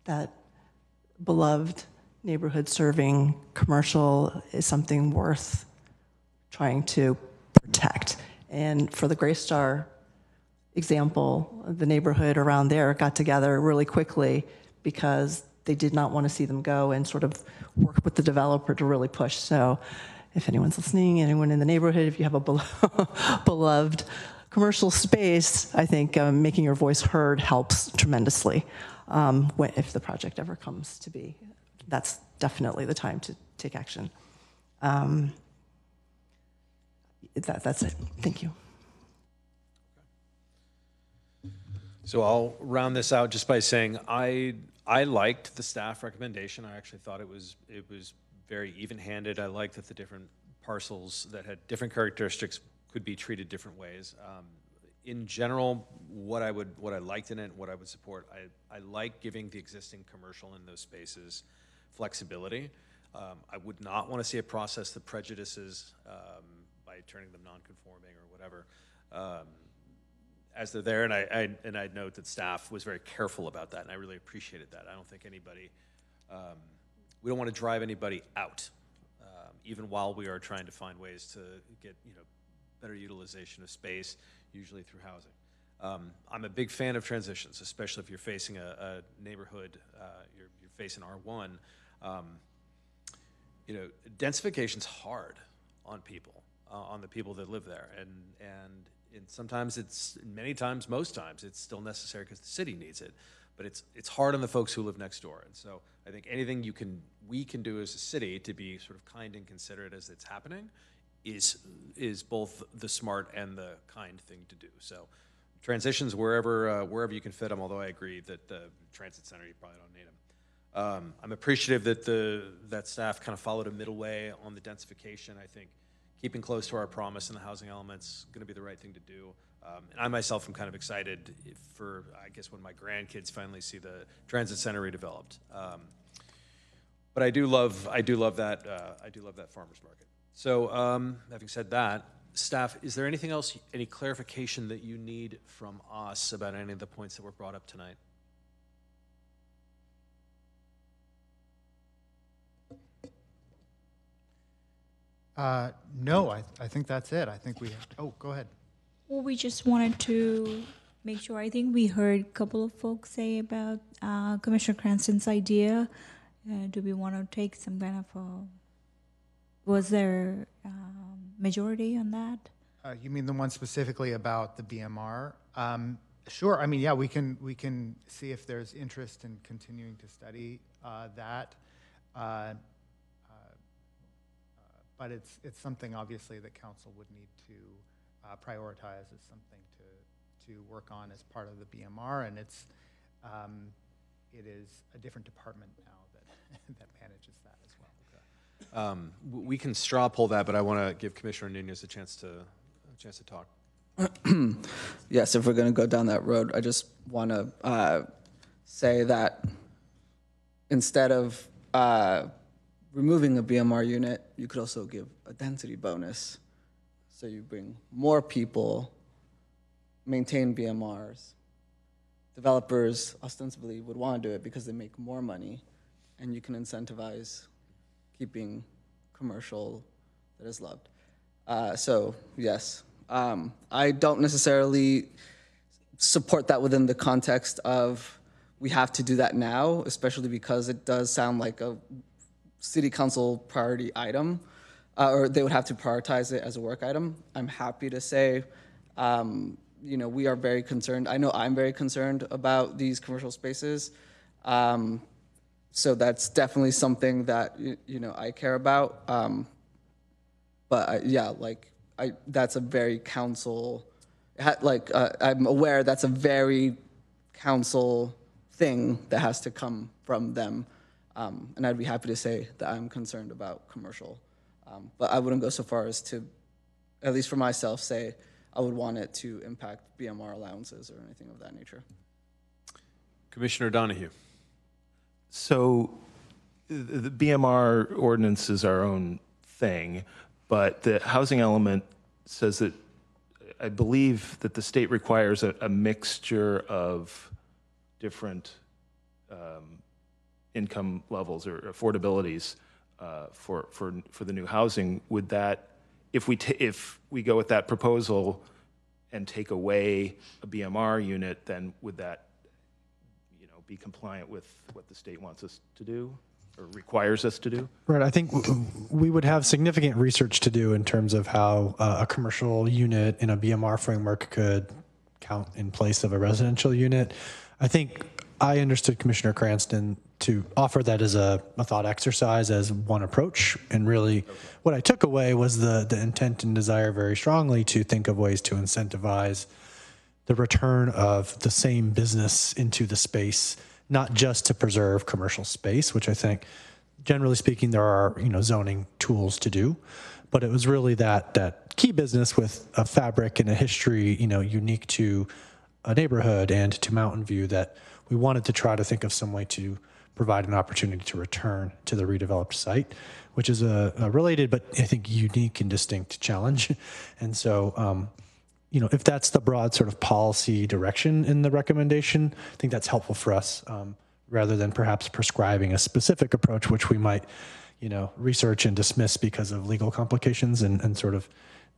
that beloved neighborhood serving commercial is something worth trying to protect. And for the Gray Star example, the neighborhood around there got together really quickly because they did not want to see them go and sort of work with the developer to really push. So if anyone's listening, anyone in the neighborhood, if you have a beloved commercial space, I think making your voice heard helps tremendously if the project ever comes to be. That's definitely the time to take action. That's it. Thank you. So I'll round this out just by saying I liked the staff recommendation. I actually thought it was very even-handed. I liked that the different parcels that had different characteristics could be treated different ways. In general, what I liked in it, what I would support, I like giving the existing commercial in those spaces flexibility. I would not want to see a process that prejudices by turning them non-conforming or whatever. As they're there, and I'd note that staff was very careful about that, and I really appreciated that. I don't think anybody, we don't want to drive anybody out, even while we are trying to find ways to get better utilization of space, usually through housing. I'm a big fan of transitions, especially if you're facing a neighborhood, you're facing R1. Densification's hard on people, on the people that live there, and sometimes many times, most times, it's still necessary because the city needs it. But it's hard on the folks who live next door. And so I think anything we can do as a city to be sort of kind and considerate as it's happening is both the smart and the kind thing to do. So transitions wherever you can fit them, although I agree that the transit center, you probably don't need them. I'm appreciative that staff kind of followed a middle way on the densification. I think keeping close to our promise in the housing element's going to be the right thing to do. And I myself am kind of excited for, I guess, when my grandkids finally see the transit center redeveloped. But I do love that farmers market. So having said that, staff, is there anything else, any clarification that you need from us about any of the points that were brought up tonight? No, I think that's it. I think we have to, go ahead. Well, we just wanted to make sure. I think we heard a couple of folks say about Commissioner Cranston's idea. Do we want to take some kind of was there majority on that? You mean the one specifically about the BMR? Sure. I mean, yeah, we can see if there's interest in continuing to study that. But it's something obviously that council would need to prioritize as something to work on as part of the BMR, and it is a different department now that manages that as well. Okay. We can straw poll that, but I want to give Commissioner Nunez a chance to talk. Yes, if we're going to go down that road, I just want to say that instead of removing a BMR unit, you could also give a density bonus. So you bring more people, maintain BMRs. Developers ostensibly would want to do it because they make more money, and you can incentivize keeping commercial that is loved. So yes, I don't necessarily support that within the context of we have to do that now, especially because it does sound like a city council priority item, or they would have to prioritize it as a work item. I'm happy to say, we are very concerned. I know I'm very concerned about these commercial spaces. So that's definitely something that, I care about. That's a very council, I'm aware that's a very council thing that has to come from them. And I'd be happy to say that I'm concerned about commercial. But I wouldn't go so far as to, at least for myself, say I would want it to impact BMR allowances or anything of that nature. Commissioner Donahue. So the BMR ordinance is our own thing, but the housing element says that I believe that the state requires a mixture of different income levels or affordabilities for the new housing. Would that, if we go with that proposal and take away a BMR unit, then would that be compliant with what the state wants us to do or requires us to do? Right. I think we would have significant research to do in terms of how a commercial unit in a BMR framework could count in place of a residential unit. I think I understood Commissioner Cranston to offer that as a thought exercise, as one approach. And really, what I took away was the intent and desire very strongly to think of ways to incentivize the return of the same business into the space, not just to preserve commercial space, which I think, generally speaking, there are zoning tools to do, but it was really that key business with a fabric and a history unique to a neighborhood and to Mountain View that we wanted to try to think of some way to provide an opportunity to return to the redeveloped site, which is a related but I think unique and distinct challenge. And so if that's the broad sort of policy direction in the recommendation, I think that's helpful for us, rather than perhaps prescribing a specific approach, which we might, research and dismiss because of legal complications and sort of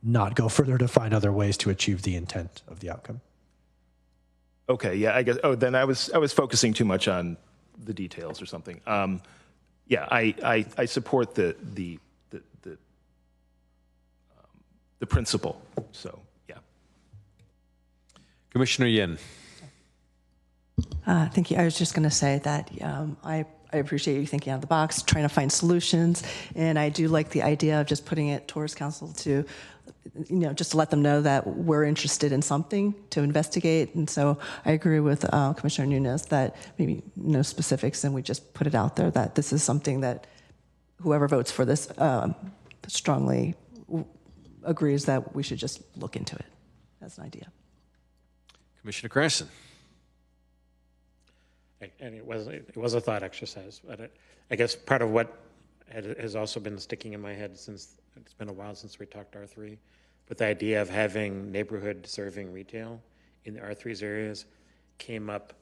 not go further to find other ways to achieve the intent of the outcome. Okay, yeah, I guess. Oh, then I was focusing too much on the details or something. I support the principle. So. Commissioner Yin. Thank you. I was just going to say that I appreciate you thinking out of the box, trying to find solutions, and I do like the idea of just putting it towards council to, just to let them know that we're interested in something to investigate. And so I agree with Commissioner Nunes that maybe no specifics, and we just put it out there that this is something that whoever votes for this strongly agrees that we should just look into it as an idea. Commissioner Cranston. And it was a thought exercise, but I guess part of what has also been sticking in my head since it's been a while since we talked R3, but the idea of having neighborhood serving retail in the R3's areas came up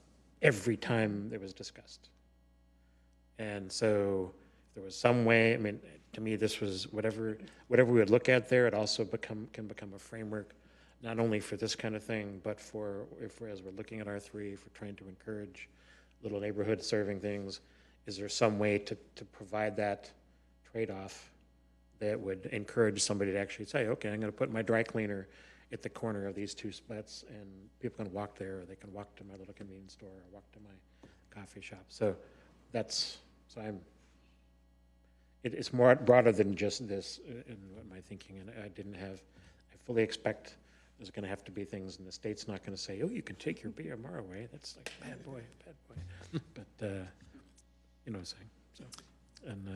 every time it was discussed. And so there was some way, to me, this was whatever we would look at there, it also can become a framework not only for this kind of thing, but as we're looking at R3, if we're trying to encourage little neighborhood serving things, is there some way to provide that trade-off that would encourage somebody to actually say, okay, I'm going to put my dry cleaner at the corner of these two spots, and people can walk there, or they can walk to my little convenience store, or walk to my coffee shop. So it's more broader than just this in my thinking, and I fully expect there's going to have to be things, and the state's not going to say, oh, you can take your BMR away. That's like bad boy. But you know what I'm saying. So, and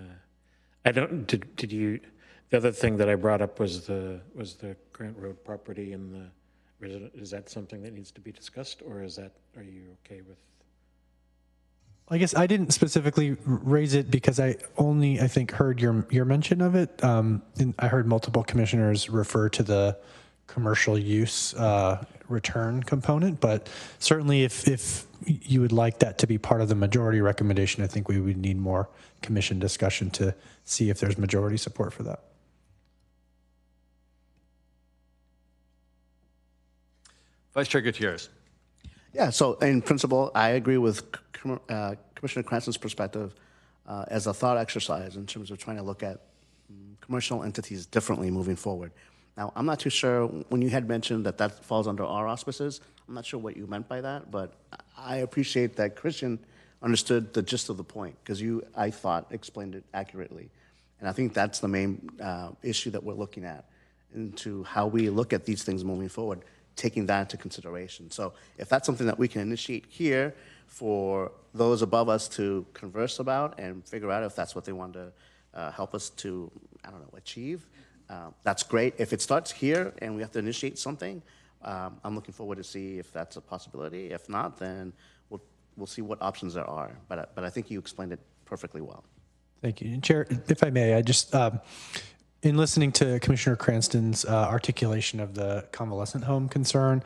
I don't. Did you? The other thing that I brought up was the Grant Road property and the resident. Is that something that needs to be discussed, or are you okay with? I guess I didn't specifically raise it because I think heard your mention of it. And I heard multiple commissioners refer to the commercial use return component, but certainly if you would like that to be part of the majority recommendation, I think we would need more commission discussion to see if there's majority support for that. Vice Chair Gutierrez. Yeah, so in principle, I agree with Commissioner Cranston's perspective. as a thought exercise in terms of trying to look at commercial entities differently moving forward. Now, I'm not too sure, when you had mentioned that that falls under our auspices, I'm not sure what you meant by that, but I appreciate that Christian understood the gist of the point, because you, I thought, explained it accurately. And I think that's the main issue that we're looking at, into how we look at these things moving forward, taking that into consideration. So if that's something that we can initiate here for those above us to converse about and figure out if that's what they want to help us to, I don't know, achieve, that's great. If it starts here and we have to initiate something, I'm looking forward to see if that's a possibility. If not, then we'll see what options there are. But I think you explained it perfectly well. Thank you. And Chair, if I may, I just, in listening to Commissioner Cranston's articulation of the convalescent home concern,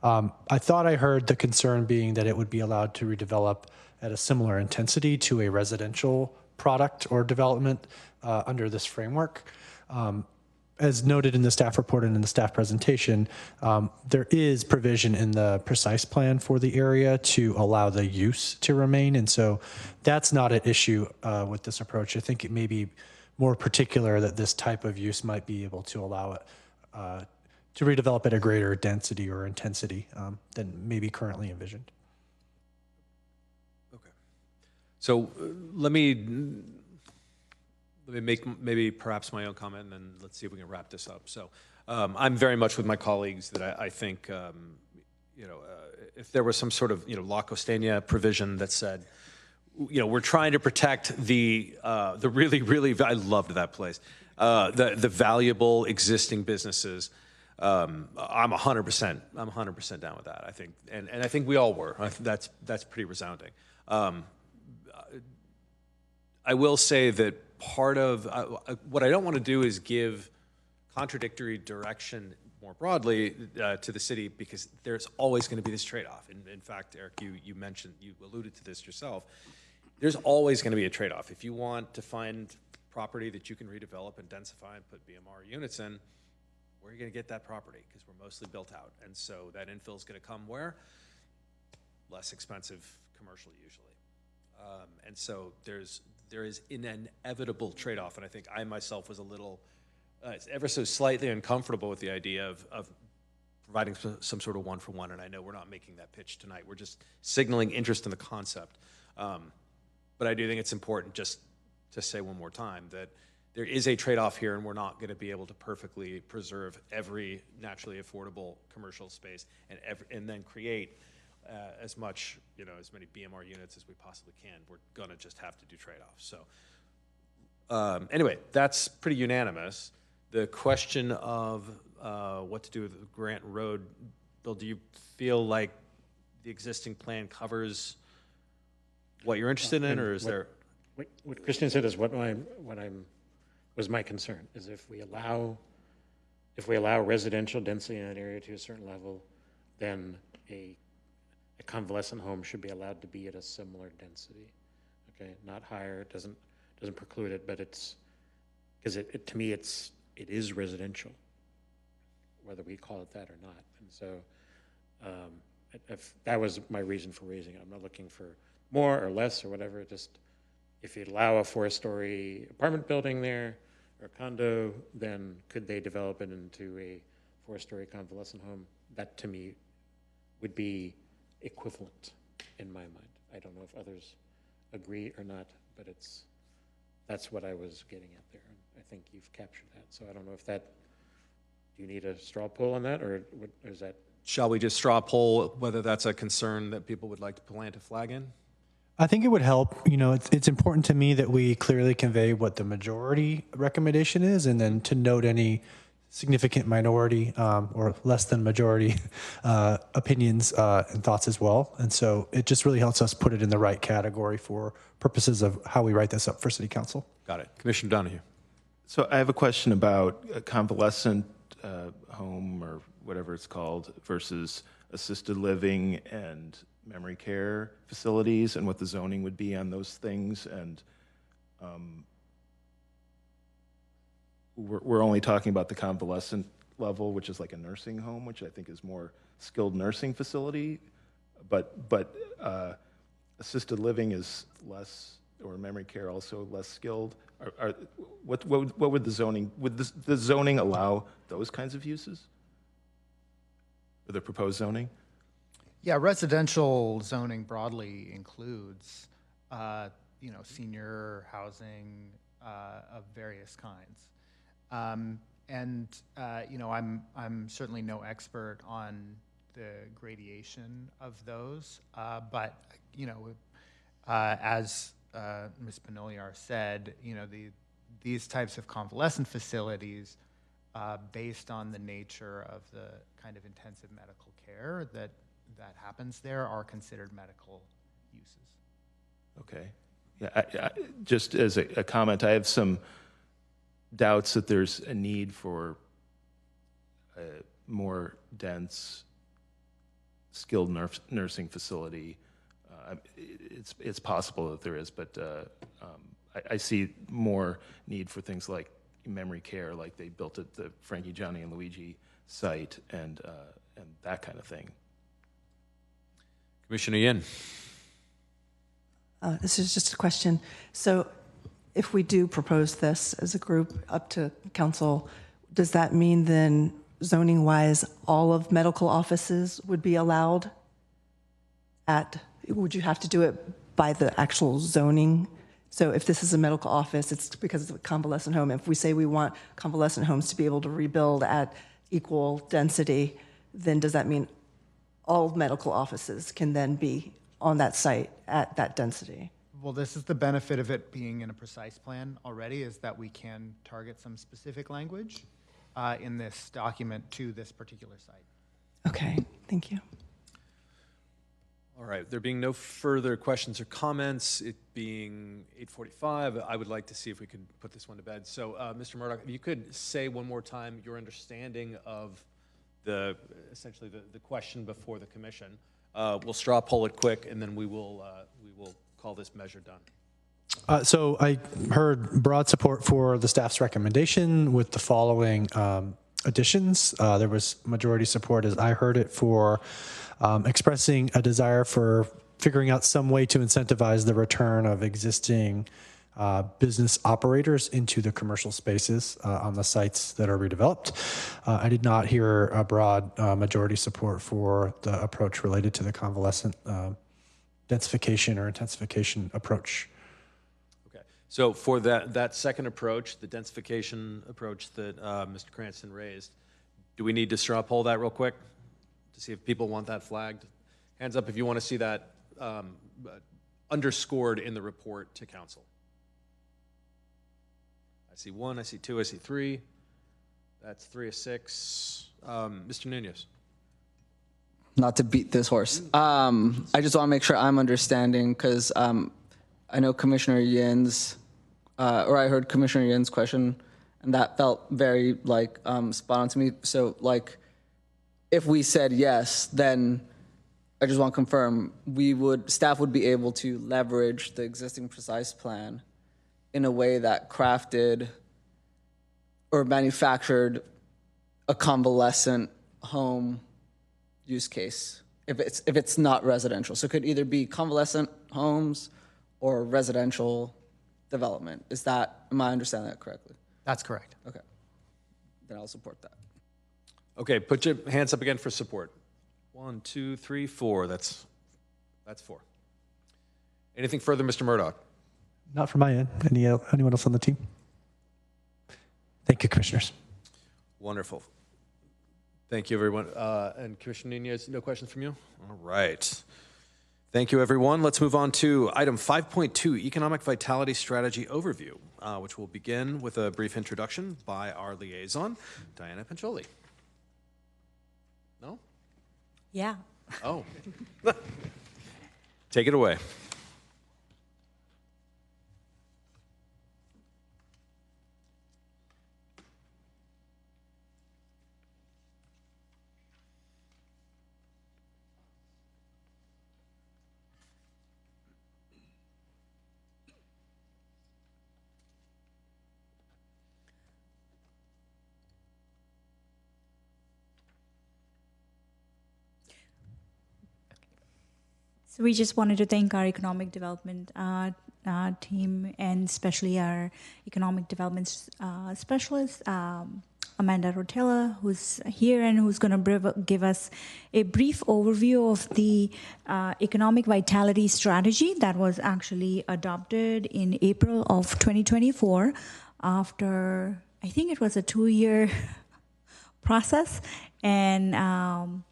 I thought I heard the concern being that it would be allowed to redevelop at a similar intensity to a residential product or development under this framework. As noted in the staff report and in the staff presentation, there is provision in the precise plan for the area to allow the use to remain. And so that's not an issue with this approach. I think it may be more particular that this type of use might be able to allow it to redevelop at a greater density or intensity than maybe currently envisioned. Okay. So let me make maybe perhaps my own comment, and then let's see if we can wrap this up. So I'm very much with my colleagues that I think, if there was some sort of, La Costeña provision that said, we're trying to protect the really, really, I loved that place, the valuable existing businesses. I'm 100% down with that. I think, and I think we all were. That's pretty resounding. I will say that part of what I don't want to do is give contradictory direction more broadly to the city, because there's always going to be this trade-off. In fact, Eric, you alluded to this yourself. There's always going to be a trade-off. If you want to find property that you can redevelop and densify and put BMR units in, where are you going to get that property? Because we're mostly built out. And so that infill is going to come where? Less expensive commercial usually. And so there is an inevitable trade-off, and I think I myself was a little, ever so slightly uncomfortable with the idea of providing some sort of one-for-one, and I know we're not making that pitch tonight. We're just signaling interest in the concept. But I do think it's important just to say one more time that there is a trade-off here, and we're not going to be able to perfectly preserve every naturally affordable commercial space and then create as much, as many BMR units as we possibly can. We're going to just have to do trade-offs. So anyway, that's pretty unanimous. The question of what to do with the Grant Road, Bill, do you feel like the existing plan covers what you're interested in, or is there? What Christian said is was my concern, is if we allow residential density in that area to a certain level, then a convalescent home should be allowed to be at a similar density. Okay, not higher. It doesn't preclude it, but it's because to me it is residential, whether we call it that or not. And so if that was my reason for raising it. I'm not looking for more or less or whatever. Just if you allow a 4-story apartment building there or condo, then could they develop it into a 4-story convalescent home? That to me would be equivalent in my mind. I don't know if others agree or not, but that's what I was getting at there. And I think you've captured that. So I don't know if do you need a straw poll on that, or is that? Shall we just straw poll whether that's a concern that people would like to plant a flag in? I think it would help. It's important to me that we clearly convey what the majority recommendation is, and then to note any significant minority or less than majority opinions and thoughts as well. And so it just really helps us put it in the right category for purposes of how we write this up for City Council. Got it. Commissioner Donahue. So I have a question about a convalescent home, or whatever it's called, versus assisted living and memory care facilities, and what the zoning would be on those things. And we're only talking about the convalescent level, which is like a nursing home, which I think is more skilled nursing facility. But assisted living is less or memory care also less skilled? What would the zoning, would the zoning allow those kinds of uses? Or the proposed zoning? Yeah, residential zoning broadly includes, senior housing of various kinds. I'm certainly no expert on the gradation of those, but as Ms. Panogliar said, these types of convalescent facilities, based on the nature of the kind of intensive medical care that happens there, are considered medical uses. Okay. Yeah, just as a comment, I have some doubts that there's a need for a more dense, skilled nursing facility. It's possible that there is, but I see more need for things like memory care, like they built at the Frankie, Johnny, and Luigi site, and that kind of thing. Commissioner Yin. This is just a question. So if we do propose this as a group up to council, does that mean then zoning-wise all of medical offices would be allowed would you have to do it by the actual zoning? So if this is a medical office, it's because it's a convalescent home. If we say we want convalescent homes to be able to rebuild at equal density, then does that mean all medical offices can then be on that site at that density? Well, this is the benefit of it being in a precise plan already, is that we can target some specific language in this document to this particular site. Okay, thank you. All right, there being no further questions or comments, it being 8:45, I would like to see if we could put this one to bed. So, Mr. Murdoch, if you could say one more time your understanding of essentially the question before the commission. We'll straw poll it quick, and then we will call this measure done. So I heard broad support for the staff's recommendation with the following additions. There was majority support, as I heard it, for expressing a desire for figuring out some way to incentivize the return of existing business operators into the commercial spaces on the sites that are redeveloped. I did not hear a broad majority support for the approach related to the convalescent densification or intensification approach. Okay, so for that second approach, the densification approach that Mr. Cranston raised, do we need to straw poll that real quick to see if people want that flagged? Hands up if you want to see that underscored in the report to council. I see 1, I see 2, I see 3. That's 3 of 6. Mr. Nunez. Not to beat this horse. I just want to make sure I'm understanding, because I know Commissioner Yin's, or I heard Commissioner Yin's question, and that felt very spot on to me. So if we said yes, then I just want to confirm staff would be able to leverage the existing precise plan in a way that crafted or manufactured a convalescent home use case if it's not residential. So it could either be convalescent homes or residential development. Am I understanding that correctly? That's correct. Okay. Then I'll support that. Okay, put your hands up again for support. 1, 2, 3, 4. That's 4. Anything further, Mr. Murdoch? Not from my end. Anyone else on the team? Thank you, commissioners. Wonderful. Thank you, everyone. And Commissioner Nunez, no questions from you? All right. Thank you, everyone. Let's move on to item 5.2, Economic Vitality Strategy Overview, which will begin with a brief introduction by our liaison, Diana Pancioli. No? Yeah. Oh. Take it away. So we just wanted to thank our economic development team, and especially our economic development specialist, Amanda Rotella, who's here and who's going to give us a brief overview of the economic vitality strategy that was actually adopted in April of 2024 after, I think it was a 2-year process. And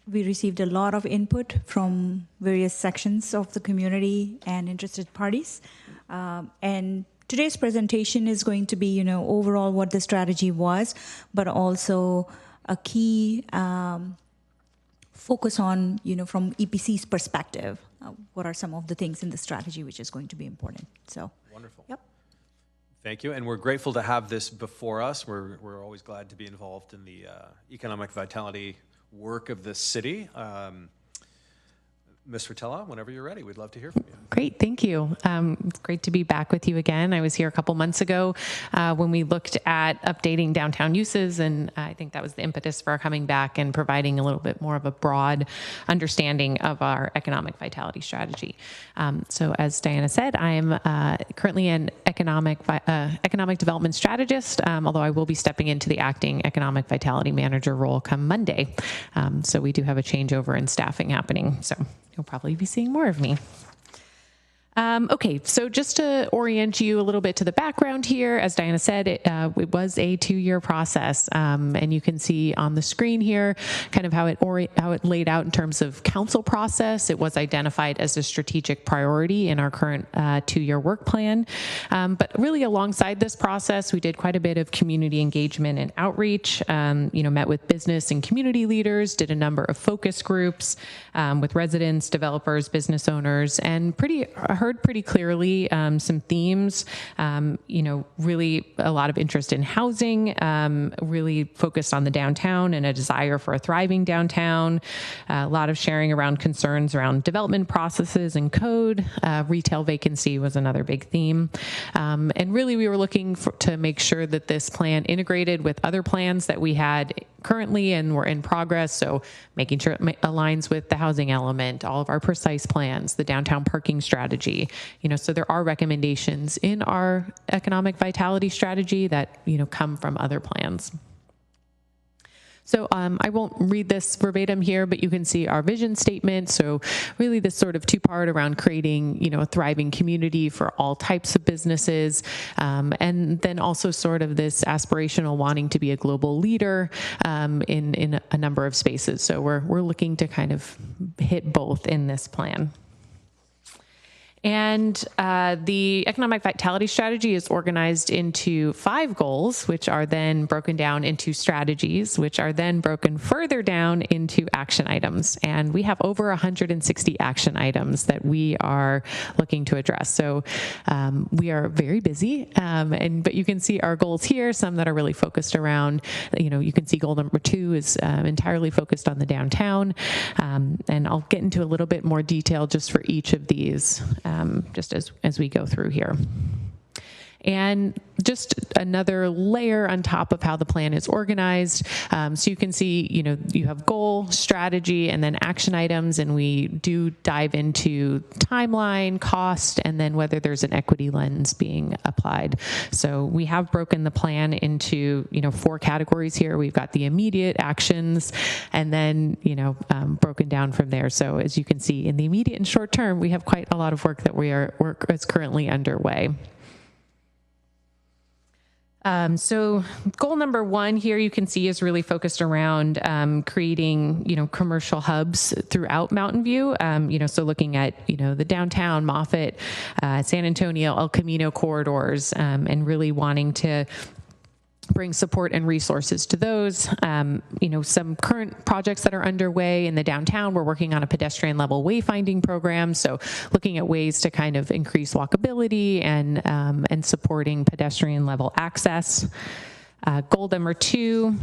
we received a lot of input from various sections of the community and interested parties. And today's presentation is going to be, overall what the strategy was, but also a key focus on, from EPC's perspective, what are some of the things in the strategy which is going to be important. So, wonderful. Yep. Thank you, and we're grateful to have this before us. We're always glad to be involved in the economic vitality work of this city. Ms. Rotella, whenever you're ready, we'd love to hear from you. Great, thank you. It's great to be back with you again. I was here a couple months ago when we looked at updating downtown uses, and I think that was the impetus for our coming back and providing a little bit more of a broad understanding of our economic vitality strategy. So as Diana said, I am currently an economic development strategist, although I will be stepping into the acting economic vitality manager role come Monday. So we do have a changeover in staffing happening. So you'll probably be seeing more of me. Okay, so just to orient you a little bit to the background here, as Diana said, it was a 2-year process, and you can see on the screen here kind of how it laid out in terms of council process. It was identified as a strategic priority in our current 2-year work plan, but really alongside this process, we did quite a bit of community engagement and outreach. Met with business and community leaders, did a number of focus groups with residents, developers, business owners, and heard pretty clearly some themes, really a lot of interest in housing, really focused on the downtown and a desire for a thriving downtown, a lot of sharing around concerns around development processes and code. Retail vacancy was another big theme. And really we were looking to make sure that this plan integrated with other plans that we had currently and were in progress. So making sure it aligns with the housing element, all of our precise plans, the downtown parking strategy, so there are recommendations in our economic vitality strategy that, come from other plans. So I won't read this verbatim here, but you can see our vision statement. So really this sort of 2-part around creating, a thriving community for all types of businesses. And then also sort of this aspirational wanting to be a global leader in a number of spaces. So we're looking to kind of hit both in this plan. And the economic vitality strategy is organized into 5 goals, which are then broken down into strategies, which are then broken further down into action items. And we have over 160 action items that we are looking to address. So we are very busy, but you can see our goals here, some that are really focused around, you can see goal number 2 is entirely focused on the downtown. And I'll get into a little bit more detail just for each of these. Just as we go through here. And just another layer on top of how the plan is organized. So you can see, you have goal, strategy, and then action items, and we do dive into timeline, cost, and then whether there's an equity lens being applied. So we have broken the plan into, 4 categories here. We've got the immediate actions, and then, broken down from there. So as you can see, in the immediate and short term, we have quite a lot of work that work is currently underway. So goal number 1 here you can see is really focused around creating, commercial hubs throughout Mountain View. So looking at, the downtown, Moffett, San Antonio, El Camino corridors, and really wanting to bring support and resources to those. Some current projects that are underway in the downtown, we're working on a pedestrian level wayfinding program. So looking at ways to kind of increase walkability and supporting pedestrian level access. Goal number 2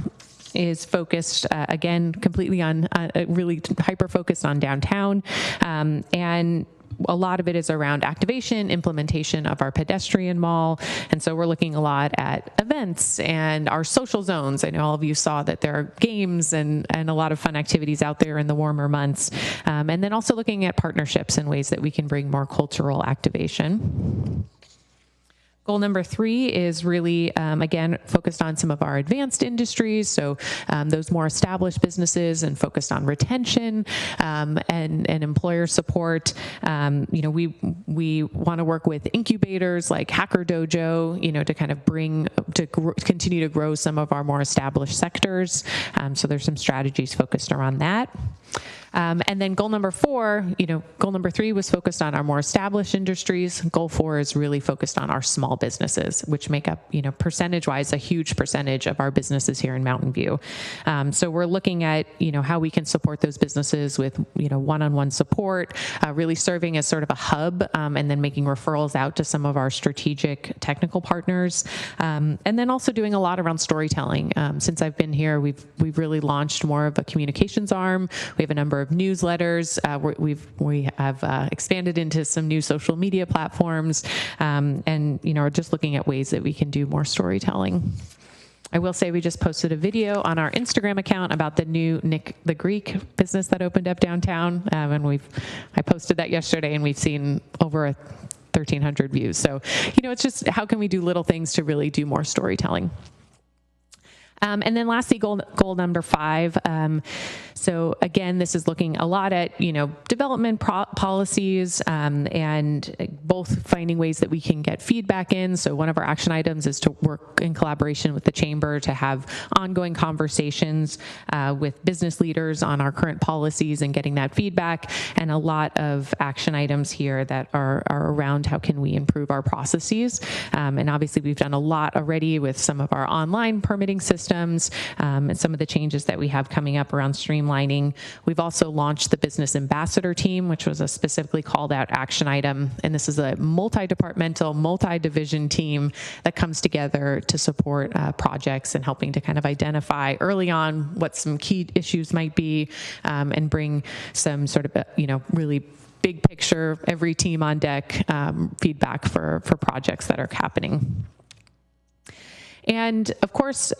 is focused, again, completely on, really hyper-focused on downtown. And a lot of it is around activation, implementation of our pedestrian mall. And so we're looking a lot at events and our social zones. I know all of you saw that there are games and a lot of fun activities out there in the warmer months. And then also looking at partnerships and ways that we can bring more cultural activation. Goal number 3 is really, again, focused on some of our advanced industries, so those more established businesses, and focused on retention and employer support. We want to work with incubators like Hacker Dojo, to kind of continue to grow some of our more established sectors. So there's some strategies focused around that. And then goal number 4, goal number 3 was focused on our more established industries. Goal 4 is really focused on our small businesses, which make up, percentage-wise, a huge percentage of our businesses here in Mountain View. So we're looking at, how we can support those businesses with, one-on-one support, really serving as sort of a hub, and then making referrals out to some of our strategic technical partners. And then also doing a lot around storytelling. Since I've been here, we've really launched more of a communications arm. We have a number of newsletters. We have expanded into some new social media platforms, and are just looking at ways that we can do more storytelling. I will say we just posted a video on our Instagram account about the new Nick the Greek business that opened up downtown, and I posted that yesterday, and we've seen over 1,300 views. So it's just how can we do little things to really do more storytelling. And then lastly, goal number 5. So again, this is looking a lot at, development policies, and both finding ways that we can get feedback in. So one of our action items is to work in collaboration with the chamber to have ongoing conversations with business leaders on our current policies and getting that feedback. And a lot of action items here that are around how can we improve our processes. And obviously we've done a lot already with some of our online permitting systems, and some of the changes that we have coming up around streamlining. We've also launched the Business Ambassador Team, which was a specifically called out action item. And this is a multi-departmental, multi-division team that comes together to support projects and helping to kind of identify early on what some key issues might be, and bring some sort of, really big picture, every team on deck feedback for projects that are happening. And of course,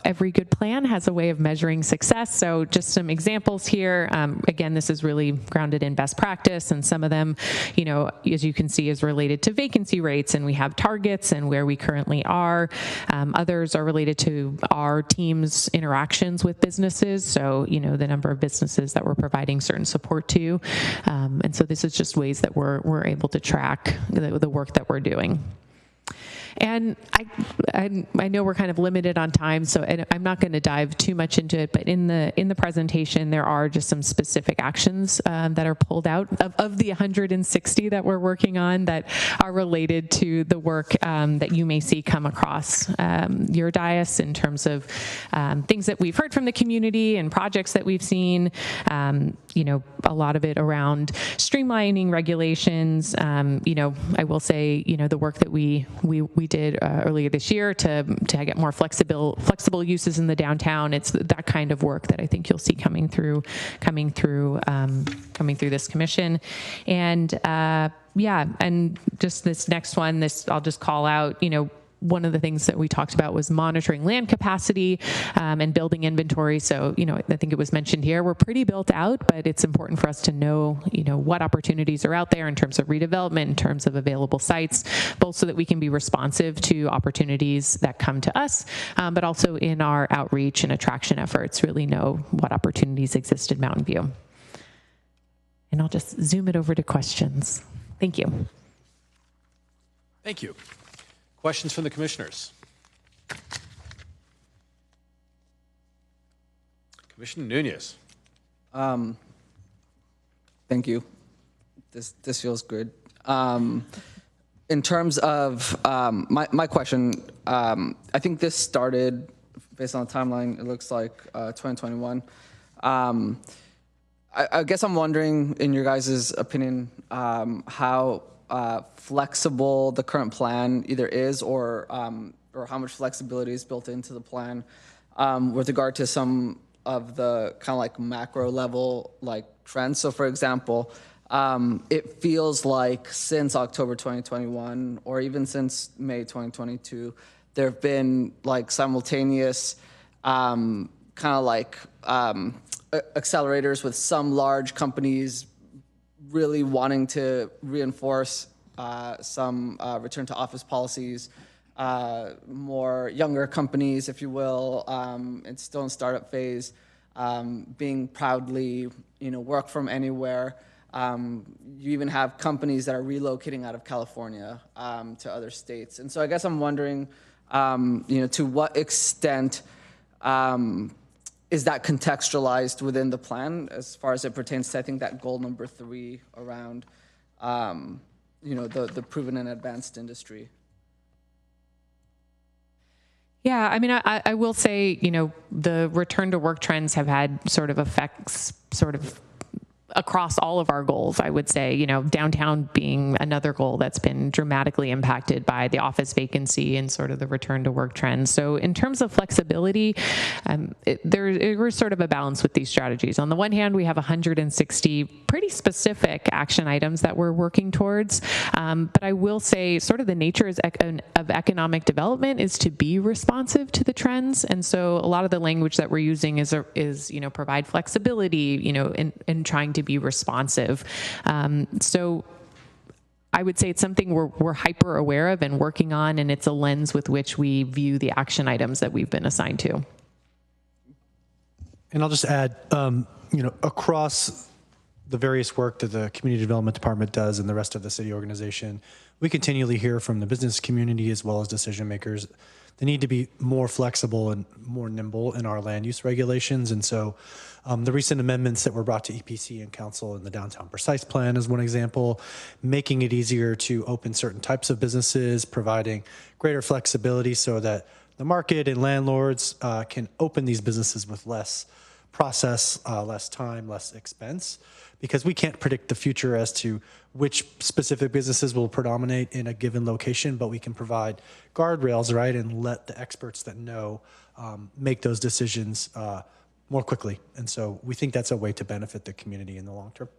every good plan has a way of measuring success. So just some examples here. Again, this is really grounded in best practice, and some of them, as you can see, is related to vacancy rates, and we have targets and where we currently are. Others are related to our team's interactions with businesses. So, the number of businesses that we're providing certain support to. And so this is just ways that we're able to track the work that we're doing. And I know we're kind of limited on time, so I'm not going to dive too much into it. But in the presentation, there are just some specific actions that are pulled out of the 160 that we're working on that are related to the work that you may see come across your dais in terms of things that we've heard from the community and projects that we've seen. A lot of it around streamlining regulations. I will say, the work that we did earlier this year to get more flexible uses in the downtown. It's that kind of work that I think you'll see coming through this commission. And and just this next one, I'll just call out, one of the things that we talked about was monitoring land capacity and building inventory. So, I think it was mentioned here, we're pretty built out, but it's important for us to know, what opportunities are out there in terms of redevelopment, in terms of available sites, both so that we can be responsive to opportunities that come to us, but also in our outreach and attraction efforts, really know what opportunities exist in Mountain View. And I'll just zoom it over to questions. Thank you. Thank you. Questions from the commissioners? Commissioner Nunez. Thank you. This feels good. In terms of my question, I think this started based on the timeline. It looks like 2021. I guess I'm wondering, in your guys' opinion, how flexible the current plan either is, or how much flexibility is built into the plan with regard to some of the kind of like macro level like trends. So, for example, It feels like since October 2021, or even since May 2022, there have been like simultaneous kind of like accelerators with some large companies really wanting to reinforce some return to office policies, more younger companies, if you will, it's still in startup phase, being proudly, work from anywhere. You even have companies that are relocating out of California to other states. And so I guess I'm wondering, to what extent is that contextualized within the plan as far as it pertains to, I think, that goal number 3 around, the proven and advanced industry? Yeah, I mean, I will say, the return to work trends have had sort of effects across all of our goals, I would say, downtown being another goal that's been dramatically impacted by the office vacancy and sort of the return to work trends. So in terms of flexibility, there's sort of a balance with these strategies. On the one hand, we have 160 pretty specific action items that we're working towards. But I will say sort of the nature of economic development is to be responsive to the trends. And so a lot of the language that we're using is provide flexibility, in trying to be responsive. So I would say it's something we're hyper aware of and working on, and it's a lens with which we view the action items that we've been assigned to. And I'll just add, across the various work that the Community Development Department does and the rest of the city organization, we continually hear from the business community as well as decision makers the need to be more flexible and more nimble in our land use regulations. And so the recent amendments that were brought to EPC and Council in the Downtown Precise Plan is one example, making it easier to open certain types of businesses, providing greater flexibility so that the market and landlords can open these businesses with less process, less time, less expense, because we can't predict the future as to which specific businesses will predominate in a given location, but we can provide guardrails, right, and let the experts that know make those decisions more quickly. And so we think that's a way to benefit the community in the long term.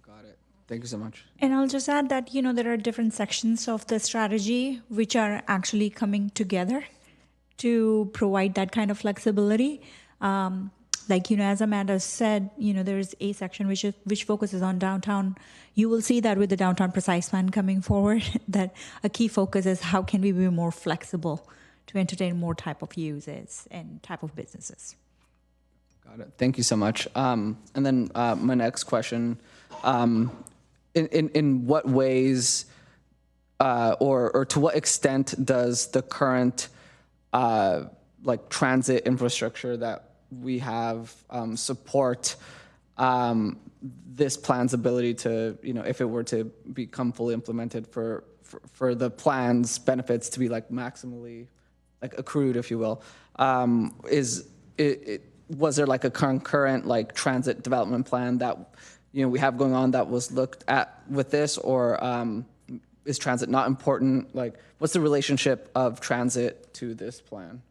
Got it. Thank you so much. And I'll just add that, there are different sections of the strategy which are actually coming together to provide that kind of flexibility. As Amanda said, there's a section which focuses on downtown. You will see that with the Downtown Precise Plan coming forward, that a key focus is how can we be more flexible to entertain more type of uses and type of businesses. Got it. Thank you so much. And then my next question, in what ways or to what extent does the current transit infrastructure that we have support this plan's ability to, if it were to become fully implemented for the plan's benefits to be maximally accrued, if you will, was there a concurrent transit development plan that we have going on that was looked at with this, or is transit not important? What's the relationship of transit to this plan?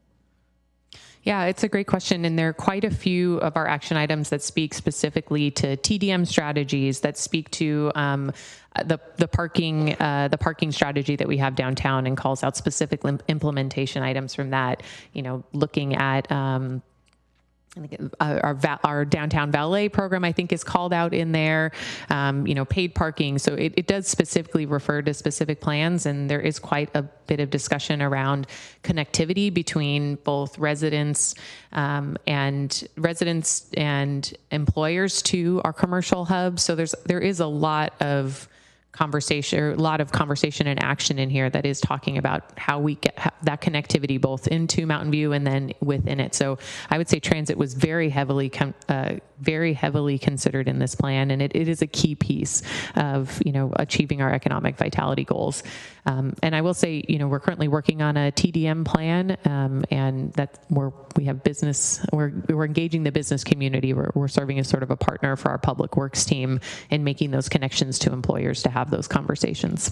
Yeah, it's a great question. And there are quite a few of our action items that speak specifically to TDM strategies, that speak to the parking strategy that we have downtown, and calls out specific implementation items from that, looking at our downtown valet program, I think, is called out in there, paid parking. So it does specifically refer to specific plans, and there is quite a bit of discussion around connectivity between both residents and employers to our commercial hubs. So there is a lot of conversation and action in here that is talking about how we get that connectivity both into Mountain View and then within it. So I would say transit was very heavily considered in this plan, and it is a key piece of achieving our economic vitality goals. And I will say we're currently working on a TDM plan, and that's where we have business. We're engaging the business community. We're serving as sort of a partner for our public works team in making those connections to employers to have those conversations.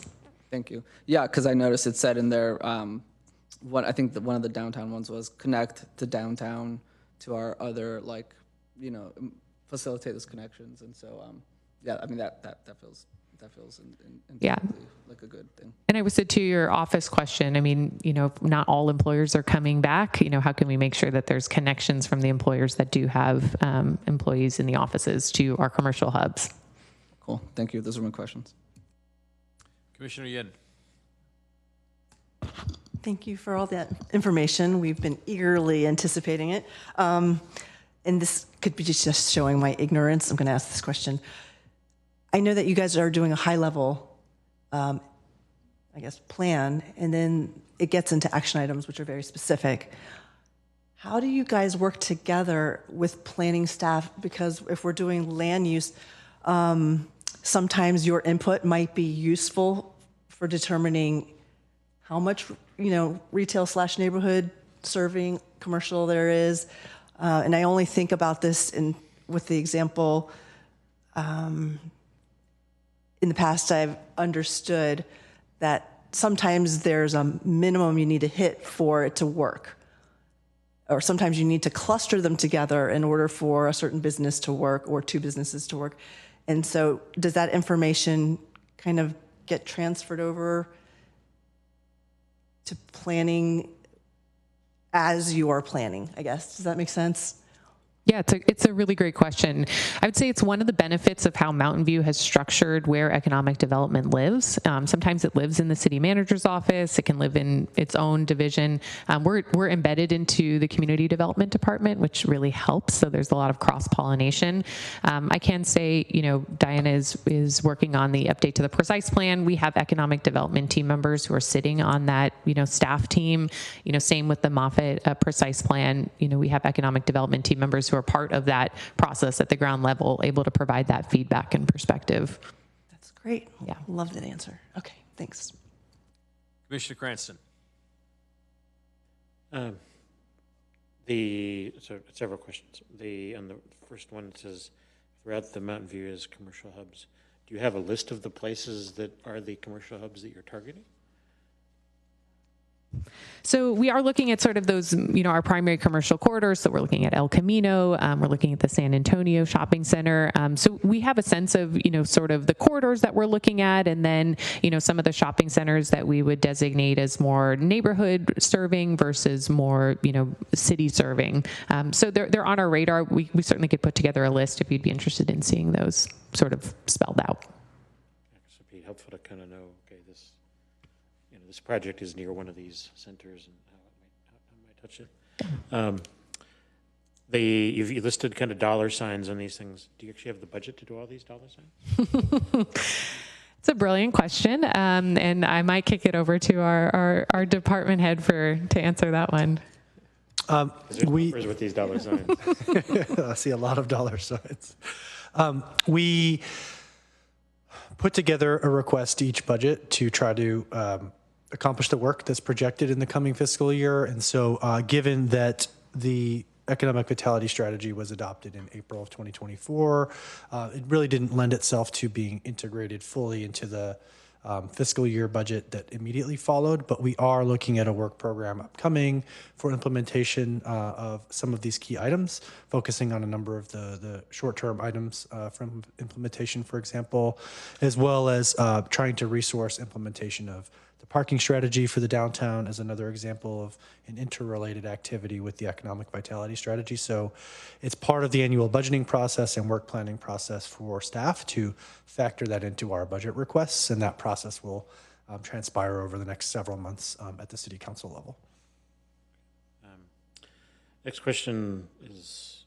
Thank you. Yeah, because I noticed it said in there, I think one of the downtown ones was connect the downtown to our other, facilitate those connections. And so yeah, I mean, that feels Yeah. like a good thing. And I would say to your office question, I mean, if not all employers are coming back, how can we make sure that there's connections from the employers that do have employees in the offices to our commercial hubs? Cool. Thank you. Those are my questions. Commissioner Yin. Thank you for all that information. We've been eagerly anticipating it. And this could be just showing my ignorance. I'm going to ask this question. I know that you guys are doing a high-level, plan, and then it gets into action items, which are very specific. How do you guys work together with planning staff? Because if we're doing land use, sometimes your input might be useful for determining how much, retail/neighborhood serving commercial there is. And I only think about this with the example, in the past I've understood that sometimes there's a minimum you need to hit for it to work. Or sometimes you need to cluster them together in order for a certain business to work or two businesses to work. And so does that information kind of get transferred over to planning as you are planning, I guess? Does that make sense? Yeah, it's a really great question. I would say it's one of the benefits of how Mountain View has structured where economic development lives. Sometimes it lives in the city manager's office. It can live in its own division. We're embedded into the community development department, which really helps. So there's a lot of cross-pollination. I can say, Diana is working on the update to the precise plan. We have economic development team members who are sitting on that, staff team. Same with the Moffett precise plan. We have economic development team members who are part of that process at the ground level, able to provide that feedback and perspective. That's great. Yeah. Love that answer. Okay, thanks. Commissioner Cranston. Several questions. On the first one, it says, throughout the Mountain View is commercial hubs. Do you have a list of the places that are the commercial hubs that you're targeting? So we are looking at sort of those, our primary commercial corridors. So we're looking at El Camino. We're looking at the San Antonio Shopping Center. So we have a sense of, sort of the corridors that we're looking at, and then, some of the shopping centers that we would designate as more neighborhood serving versus more, city serving. So they're on our radar. We certainly could put together a list if you'd be interested in seeing those sort of spelled out. So it'd be helpful to kind of know, okay, this project is near one of these centers and how it might touch it. You listed kind of dollar signs on these things. Do you actually have the budget to do all these dollar signs? It's a brilliant question, and I might kick it over to our department head to answer that one. There's numbers with these dollar signs. I see a lot of dollar signs. We put together a request each budget to try to accomplish the work that's projected in the coming fiscal year. And so given that the economic vitality strategy was adopted in April of 2024, it really didn't lend itself to being integrated fully into the fiscal year budget that immediately followed, but we are looking at a work program upcoming for implementation of some of these key items, focusing on a number of the short-term items from implementation, for example, as well as trying to resource implementation of the parking strategy for the downtown as another example of an interrelated activity with the economic vitality strategy. So it's part of the annual budgeting process and work planning process for staff to factor that into our budget requests, and that process will transpire over the next several months at the city council level. Next question is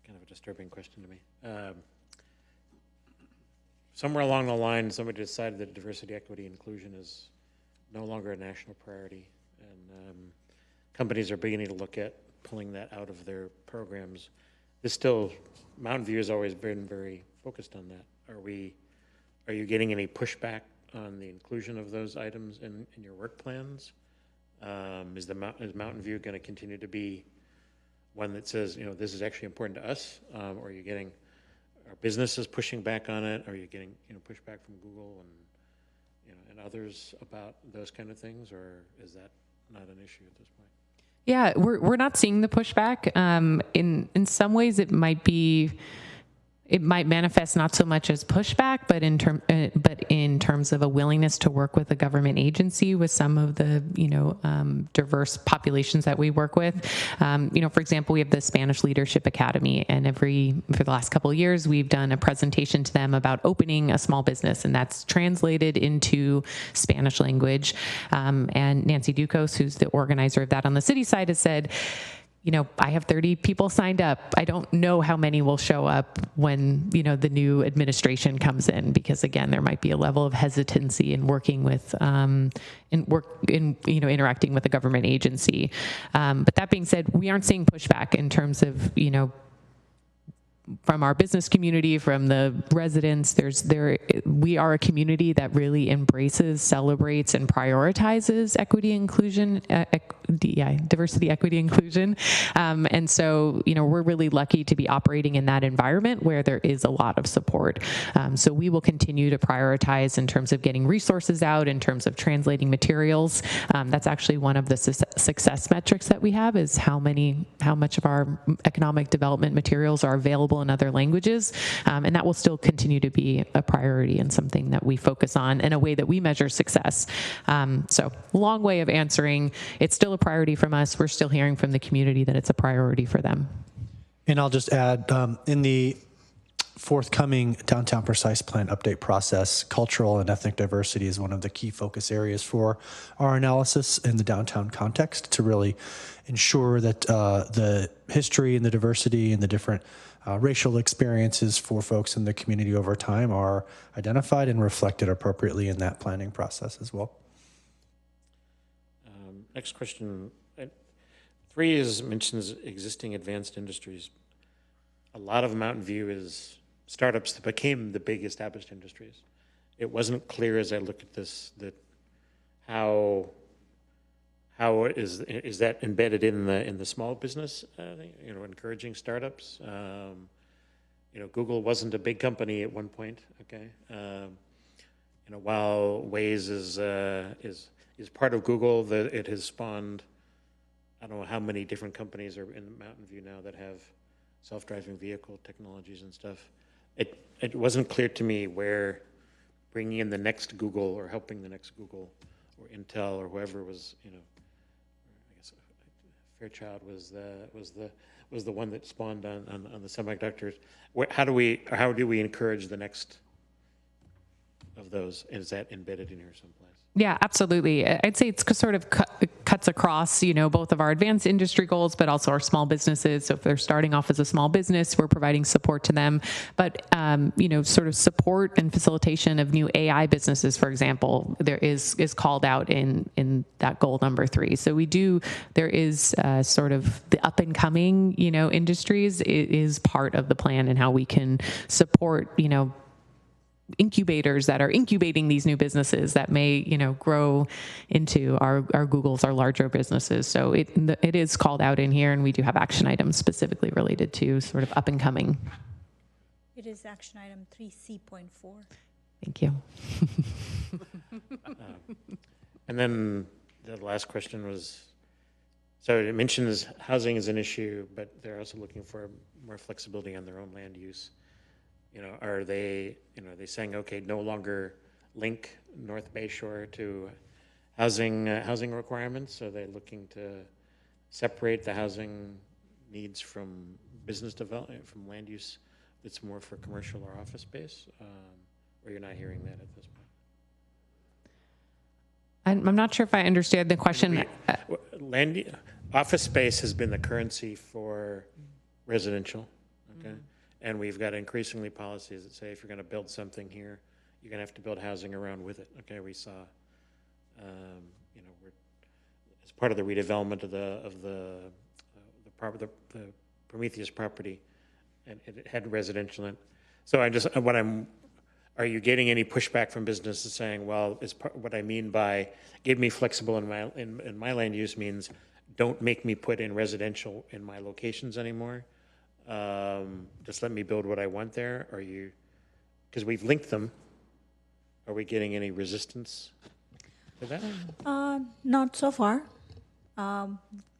kind of a disturbing question to me. Somewhere along the line, somebody decided that diversity, equity, inclusion is no longer a national priority, and companies are beginning to look at pulling that out of their programs. Mountain View has always been very focused on that. Are you getting any pushback on the inclusion of those items in your work plans? Is Mountain View going to continue to be one that says, this is actually important to us? Or are you getting, are businesses pushing back on it? Are you getting, pushback from Google and others about those kind of things? Or is that not an issue at this point? Yeah, we're not seeing the pushback. In some ways, it might be it might manifest not so much as pushback, but in terms of a willingness to work with a government agency with some of the diverse populations that we work with. For example, we have the Spanish Leadership Academy, and for the last couple of years, we've done a presentation to them about opening a small business, and that's translated into Spanish language. And Nancy Ducos, who's the organizer of that on the city side, has said, I have 30 people signed up. I don't know how many will show up when, the new administration comes in, because again, there might be a level of hesitancy in working with, interacting with a government agency. But that being said, we aren't seeing pushback in terms of, from our business community, from the residents. We are a community that really embraces, celebrates, and prioritizes equity, inclusion, diversity, equity, inclusion. And so, we're really lucky to be operating in that environment where there is a lot of support. So we will continue to prioritize in terms of getting resources out, in terms of translating materials. That's actually one of the success metrics that we have, is how much of our economic development materials are available in other languages. And that will still continue to be a priority and something that we focus on in a way that we measure success. So long way of answering. It's still a priority from us. We're still hearing from the community that it's a priority for them. And I'll just add, in the forthcoming downtown precise plan update process, cultural and ethnic diversity is one of the key focus areas for our analysis in the downtown context, to really ensure that the history and the diversity and the different racial experiences for folks in the community over time are identified and reflected appropriately in that planning process as well. Next question. 3 mentions existing advanced industries. A lot of Mountain View is startups that became the big established industries. It wasn't clear as I looked at this that how is that embedded in the small business thing, encouraging startups. Google wasn't a big company at one point. Okay, while Waze is part of Google, it has spawned, I don't know how many different companies are in Mountain View now that have self-driving vehicle technologies and stuff. It wasn't clear to me where bringing in the next Google or helping the next Google or Intel or whoever was, I guess Fairchild was the one that spawned on the semiconductors. How do we encourage the next of those? Is that embedded in here someplace? Yeah, absolutely. I'd say it's sort of cuts across, both of our advanced industry goals, but also our small businesses. So if they're starting off as a small business, we're providing support to them. But, sort of support and facilitation of new AI businesses, for example, there is called out in that goal number 3. So there is sort of the up and coming, industries is part of the plan, and how we can support, incubators that are incubating these new businesses that may, grow into our Googles, our larger businesses. So it is called out in here, and we do have action items specifically related to sort of up and coming. It is action item 3C.4. Thank you. And then the last question was, so it mentions housing is an issue, but they're also looking for more flexibility on their own land use. Are they saying, okay, no longer link North Bayshore to housing requirements? Are they looking to separate the housing needs from business development, from land use that's more for commercial or office space? Or you're not hearing that at this point? I'm not sure if I understand the question. Office space has been the currency for residential, okay? And we've got increasingly policies that say if you're going to build something here, you're going to have to build housing around with it. Okay, we saw, we're, as part of the redevelopment of the Prometheus property, and it had residential in it. So are you getting any pushback from businesses saying, well, what I mean by give me flexible in my land use means don't make me put in residential in my locations anymore? Just let me build what I want there? Because we've linked them, are we getting any resistance to that? Not so far.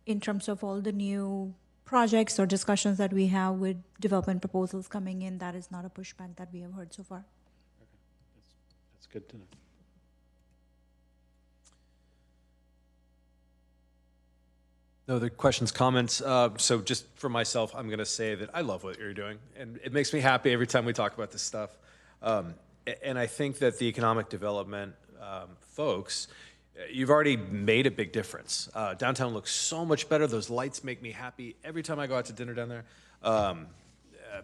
In terms of all the new projects or discussions that we have with development proposals coming in, that is not a pushback that we have heard so far. That's good to know. No other questions, comments? So just for myself, I'm going to say that I love what you're doing, and it makes me happy every time we talk about this stuff. And I think that the economic development folks, you've already made a big difference. Downtown looks so much better. Those lights make me happy every time I go out to dinner down there.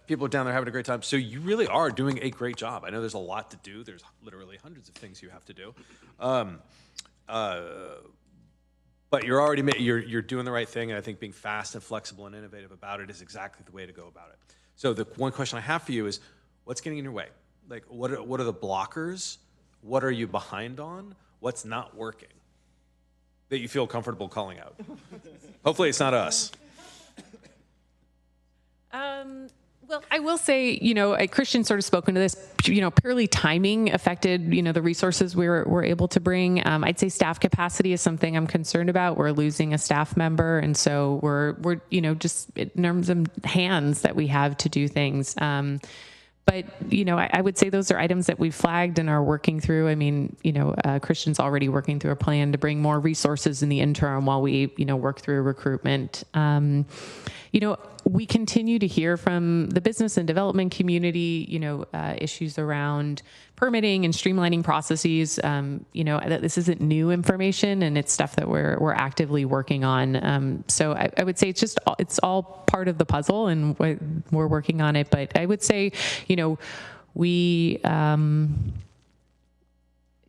People down there having a great time. So you really are doing a great job. I know there's a lot to do. There's literally hundreds of things you have to do. But you're already you're doing the right thing, and I think being fast and flexible and innovative about it is exactly the way to go about it. So the one question I have for you is, what's getting in your way? Like, what are the blockers? What are you behind on? What's not working that you feel comfortable calling out? Hopefully it's not us. Well, I will say, Christian sort of spoken to this, purely timing affected, the resources we're able to bring. I'd say staff capacity is something I'm concerned about. We're losing a staff member. And so we're just in terms of hands that we have to do things. But, I would say those are items that we've flagged and are working through. I mean, Christian's already working through a plan to bring more resources in the interim while we, work through recruitment. We continue to hear from the business and development community, issues around permitting and streamlining processes. That this isn't new information, and it's stuff that we're actively working on. So I would say it's all part of the puzzle, and we're working on it. But I would say, we.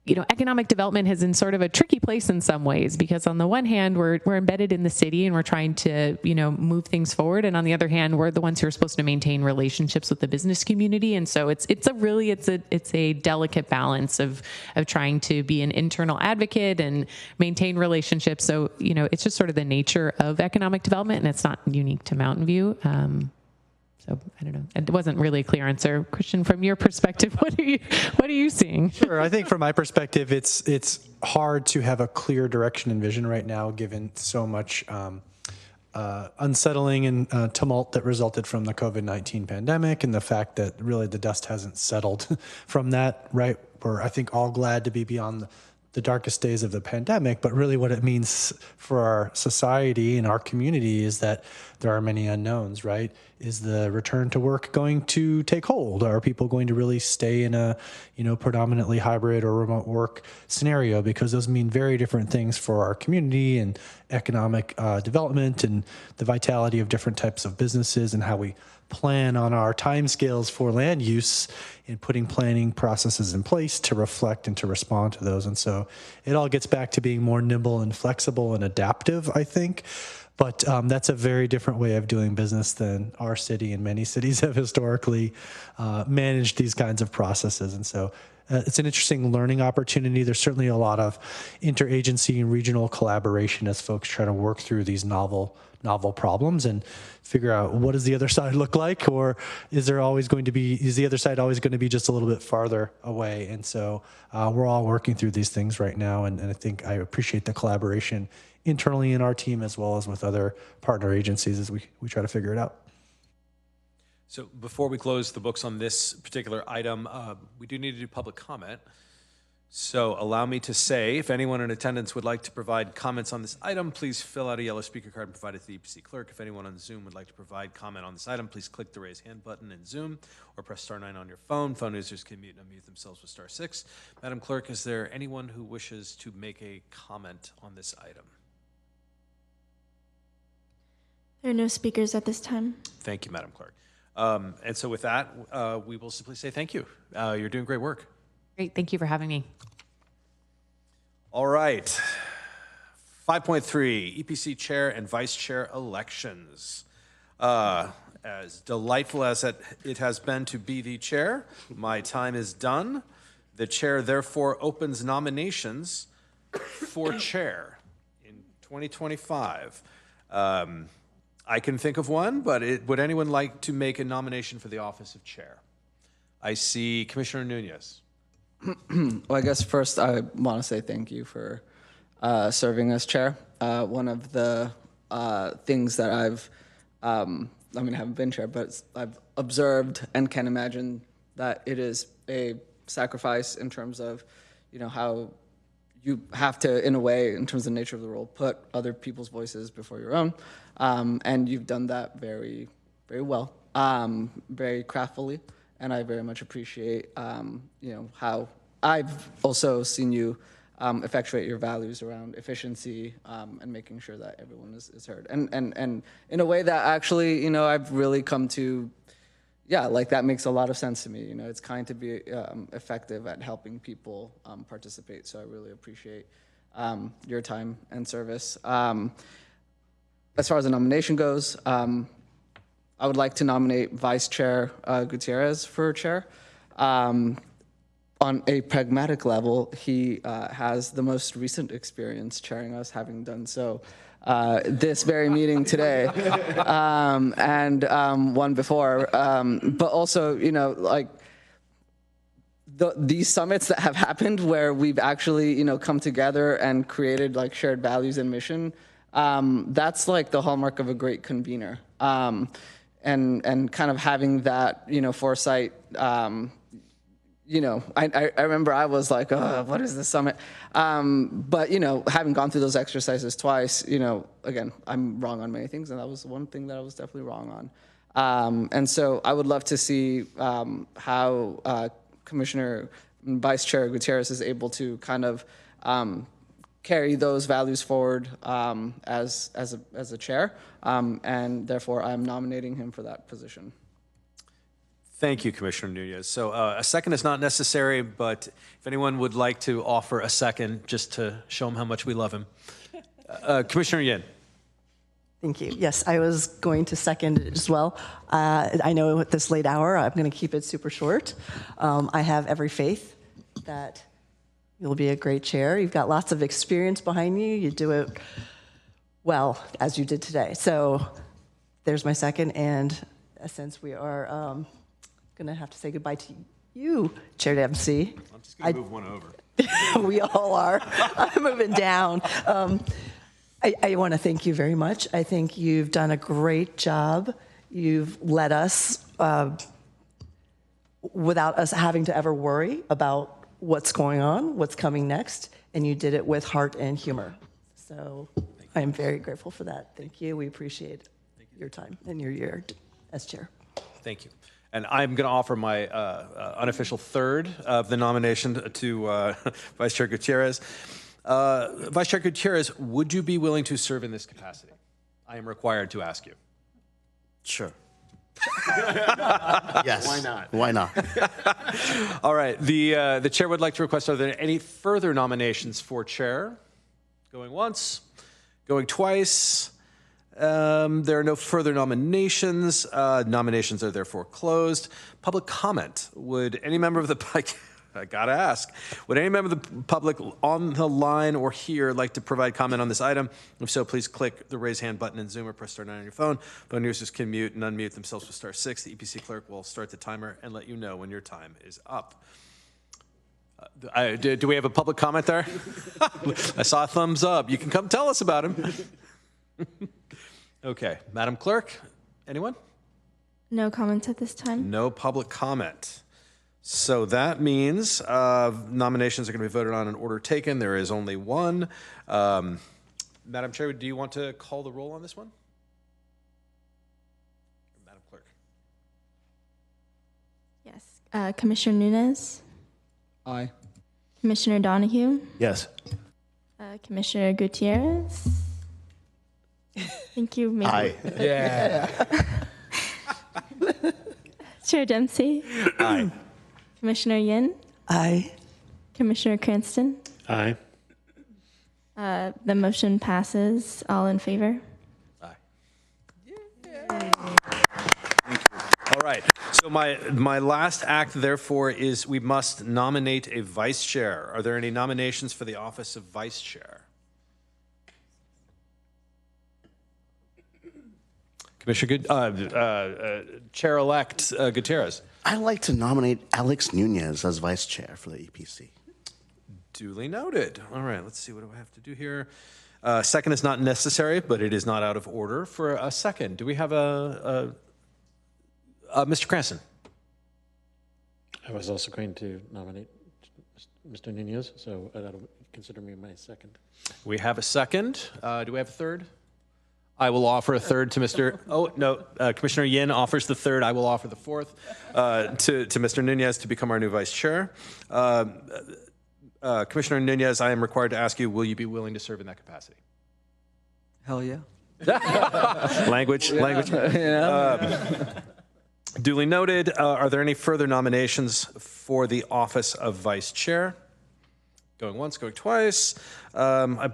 Economic development is in sort of a tricky place in some ways, because on the one hand, we're embedded in the city and we're trying to, move things forward. And on the other hand, we're the ones who are supposed to maintain relationships with the business community. And so it's a delicate balance of trying to be an internal advocate and maintain relationships. So, it's just sort of the nature of economic development, and it's not unique to Mountain View. So I don't know. It wasn't really a clear answer. Christian, from your perspective, what are you seeing? Sure. I think from my perspective, it's hard to have a clear direction and vision right now, given so much unsettling and tumult that resulted from the COVID-19 pandemic, and the fact that really the dust hasn't settled from that. Right, we're I think all glad to be beyond the darkest days of the pandemic, but really what it means for our society and our community is that there are many unknowns, right? Is the return to work going to take hold? Are people going to really stay in a, predominantly hybrid or remote work scenario? Because those mean very different things for our community and economic development and the vitality of different types of businesses, and how we plan on our timescales for land use and putting planning processes in place to reflect and to respond to those. And so it all gets back to being more nimble and flexible and adaptive, I think. But that's a very different way of doing business than our city and many cities have historically managed these kinds of processes. And so it's an interesting learning opportunity. There's certainly a lot of interagency and regional collaboration as folks try to work through these novel problems and figure out, what does the other side look like, or is the other side always going to be just a little bit farther away? And so we're all working through these things right now, and I think I appreciate the collaboration internally in our team as well as with other partner agencies as we try to figure it out. So before we close the books on this particular item, we do need to do public comment. So allow me to say, if anyone in attendance would like to provide comments on this item, please fill out a yellow speaker card and provide it to the EPC clerk. If anyone on Zoom would like to provide comment on this item, please click the raise hand button in Zoom or press star 9 on your phone. Phone users can mute and unmute themselves with star 6. Madam Clerk, is there anyone who wishes to make a comment on this item? There are no speakers at this time. Thank you, Madam Clerk. And so with that, we will simply say thank you. You're doing great work. Great. Thank you for having me. All right. 5.3, EPC chair and vice chair elections. As delightful as it has been to be the chair, my time is done. The chair therefore opens nominations for chair in 2025. I can think of one, but would anyone like to make a nomination for the office of chair? I see Commissioner Nunez. Well, I guess first I want to say thank you for serving as chair. One of the things that I've I mean, I haven't been chair, but I've observed and can imagine that it is a sacrifice in terms of, how you have to, in a way, in terms of the nature of the role, put other people's voices before your own. And you've done that very, very well, very craftfully. And I very much appreciate, how I've also seen you effectuate your values around efficiency and making sure that everyone is heard. And in a way that actually, I've really come to, that makes a lot of sense to me. It's kind to be effective at helping people participate. So I really appreciate your time and service. As far as the nomination goes, I would like to nominate Vice Chair Gutierrez for chair. On a pragmatic level, he has the most recent experience chairing us, having done so this very meeting today, and one before. But also, these summits that have happened where we've actually, come together and created shared values and mission, that's the hallmark of a great convener. And kind of having that, foresight, I remember I was like, oh, what is this summit? But, having gone through those exercises twice, again, I'm wrong on many things, and that was one thing that I was definitely wrong on. And so I would love to see how Commissioner Vice Chair Gutierrez is able to kind of carry those values forward as a chair, and therefore I'm nominating him for that position. Thank you, Commissioner Nunez. So a second is not necessary, but if anyone would like to offer a second just to show him how much we love him. Commissioner Yin. Thank you. Yes, I was going to second it as well. I know at this late hour, I'm going to keep it super short. I have every faith that you'll be a great chair. You've got lots of experience behind you. You do it well, as you did today. So there's my second. And since we are going to have to say goodbye to you, Chair Dempsey. I'm just going to move one over. We all are. I'm moving down. I want to thank you very much. I think you've done a great job. You've led us without us having to ever worry about what's going on, what's coming next, and you did it with heart and humor. So I'm very grateful for that. Thank you. We appreciate your time and your year as chair. Thank you. And I'm going to offer my unofficial third of the nomination to Vice Chair Gutierrez. Vice Chair Gutierrez, would you be willing to serve in this capacity? I am required to ask you. Sure. Yes. Why not? Why not? All right. The chair would like to request, are there any further nominations for chair? Going once, going twice. There are no further nominations. Nominations are therefore closed. Public comment. Would any member of the public, I gotta ask, would any member of the public on the line or here like to provide comment on this item? If so, please click the raise hand button in Zoom or press star 9 on your phone. Phone users can mute and unmute themselves with star 6. The EPC clerk will start the timer and let you know when your time is up. Do we have a public comment there? I saw a thumbs up. You can come tell us about him. Okay, Madam Clerk, anyone? No comments at this time. No public comment. So that means nominations are going to be voted on in order taken. There is only one. Madam Chair, do you want to call the roll on this one? Madam Clerk. Yes. Commissioner Nunez? Aye. Commissioner Donahue? Yes. Commissioner Gutierrez? Thank you. Maybe. Aye. Yeah. Chair Dempsey? Aye. Commissioner Yin? Aye. Commissioner Cranston? Aye. The motion passes. All in favor? Aye. All right. So my last act, therefore, is we must nominate a vice chair. Are there any nominations for the office of vice chair? Commissioner Chair-elect Gutierrez. I'd like to nominate Alex Nunez as vice chair for the EPC. Duly noted. All right, let's see. What do I have to do here? Second is not necessary, but it is not out of order for a second. Do we have Mr. Cranston? I was also going to nominate Mr. Nunez, so that'll consider me my second. We have a second. Do we have a third? I will offer a third to Mr. Oh, no. Commissioner Yin offers the third. I will offer the fourth to Mr. Nunez to become our new vice chair. Commissioner Nunez, I am required to ask you, will you be willing to serve in that capacity? Hell yeah. Language. Duly noted. Are there any further nominations for the office of vice chair? Going once, going twice. I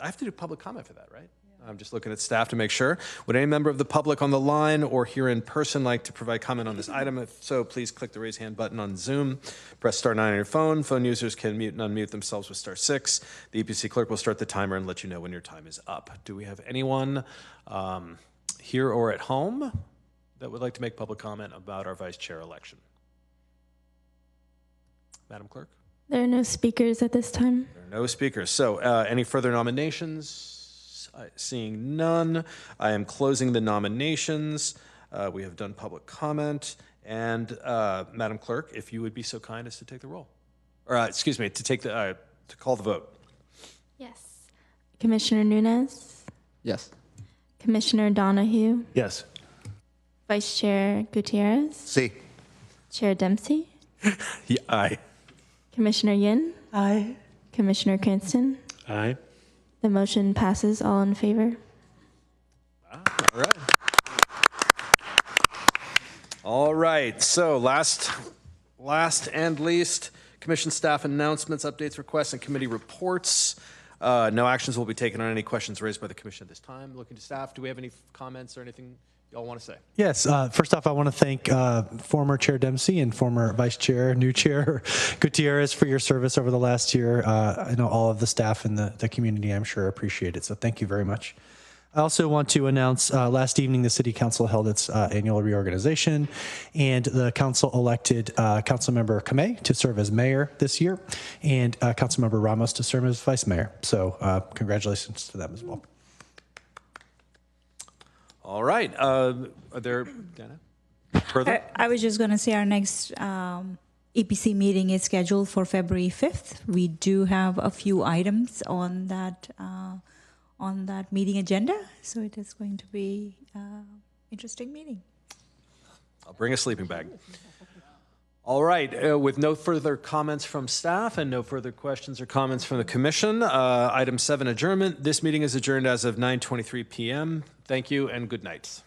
have to do public comment for that, right? I'm just looking at staff to make sure. Would any member of the public on the line or here in person like to provide comment on this item? If so, please click the raise hand button on Zoom. Press *9 on your phone. Phone users can mute and unmute themselves with *6. The EPC clerk will start the timer and let you know when your time is up. Do we have anyone here or at home that would like to make public comment about our vice chair election? Madam Clerk? There are no speakers at this time. There are no speakers. So any further nominations? Seeing none, I am closing the nominations. We have done public comment. And Madam Clerk, if you would be so kind as to take the roll. Or excuse me, to call the vote. Yes. Commissioner Nunez? Yes. Commissioner Donahue? Yes. Vice Chair Gutierrez? See. Chair Dempsey? Yeah, aye. Commissioner Yin? Aye. Commissioner Cranston? Aye. The motion passes. All in favor? All right. All right. So last and least, commission staff announcements, updates, requests, and committee reports. No actions will be taken on any questions raised by the commission at this time. Looking to staff, do we have any comments or anything y'all want to say? Yes. First off, I want to thank former Chair Dempsey and former Vice Chair, new Chair Gutierrez for your service over the last year. I know all of the staff in the community, I'm sure, appreciate it. So thank you very much. I also want to announce last evening the City Council held its annual reorganization, and the Council elected Councilmember Kamei to serve as mayor this year, and Councilmember Ramos to serve as vice mayor. So congratulations to them as well. All right. Are there, Dana? Further? I was just going to say our next EPC meeting is scheduled for February 5th. We do have a few items on that meeting agenda, so it is going to be an interesting meeting. I'll bring a sleeping bag. All right. With no further comments from staff and no further questions or comments from the commission, item 7, adjournment. This meeting is adjourned as of 9:23 p.m. Thank you and good night.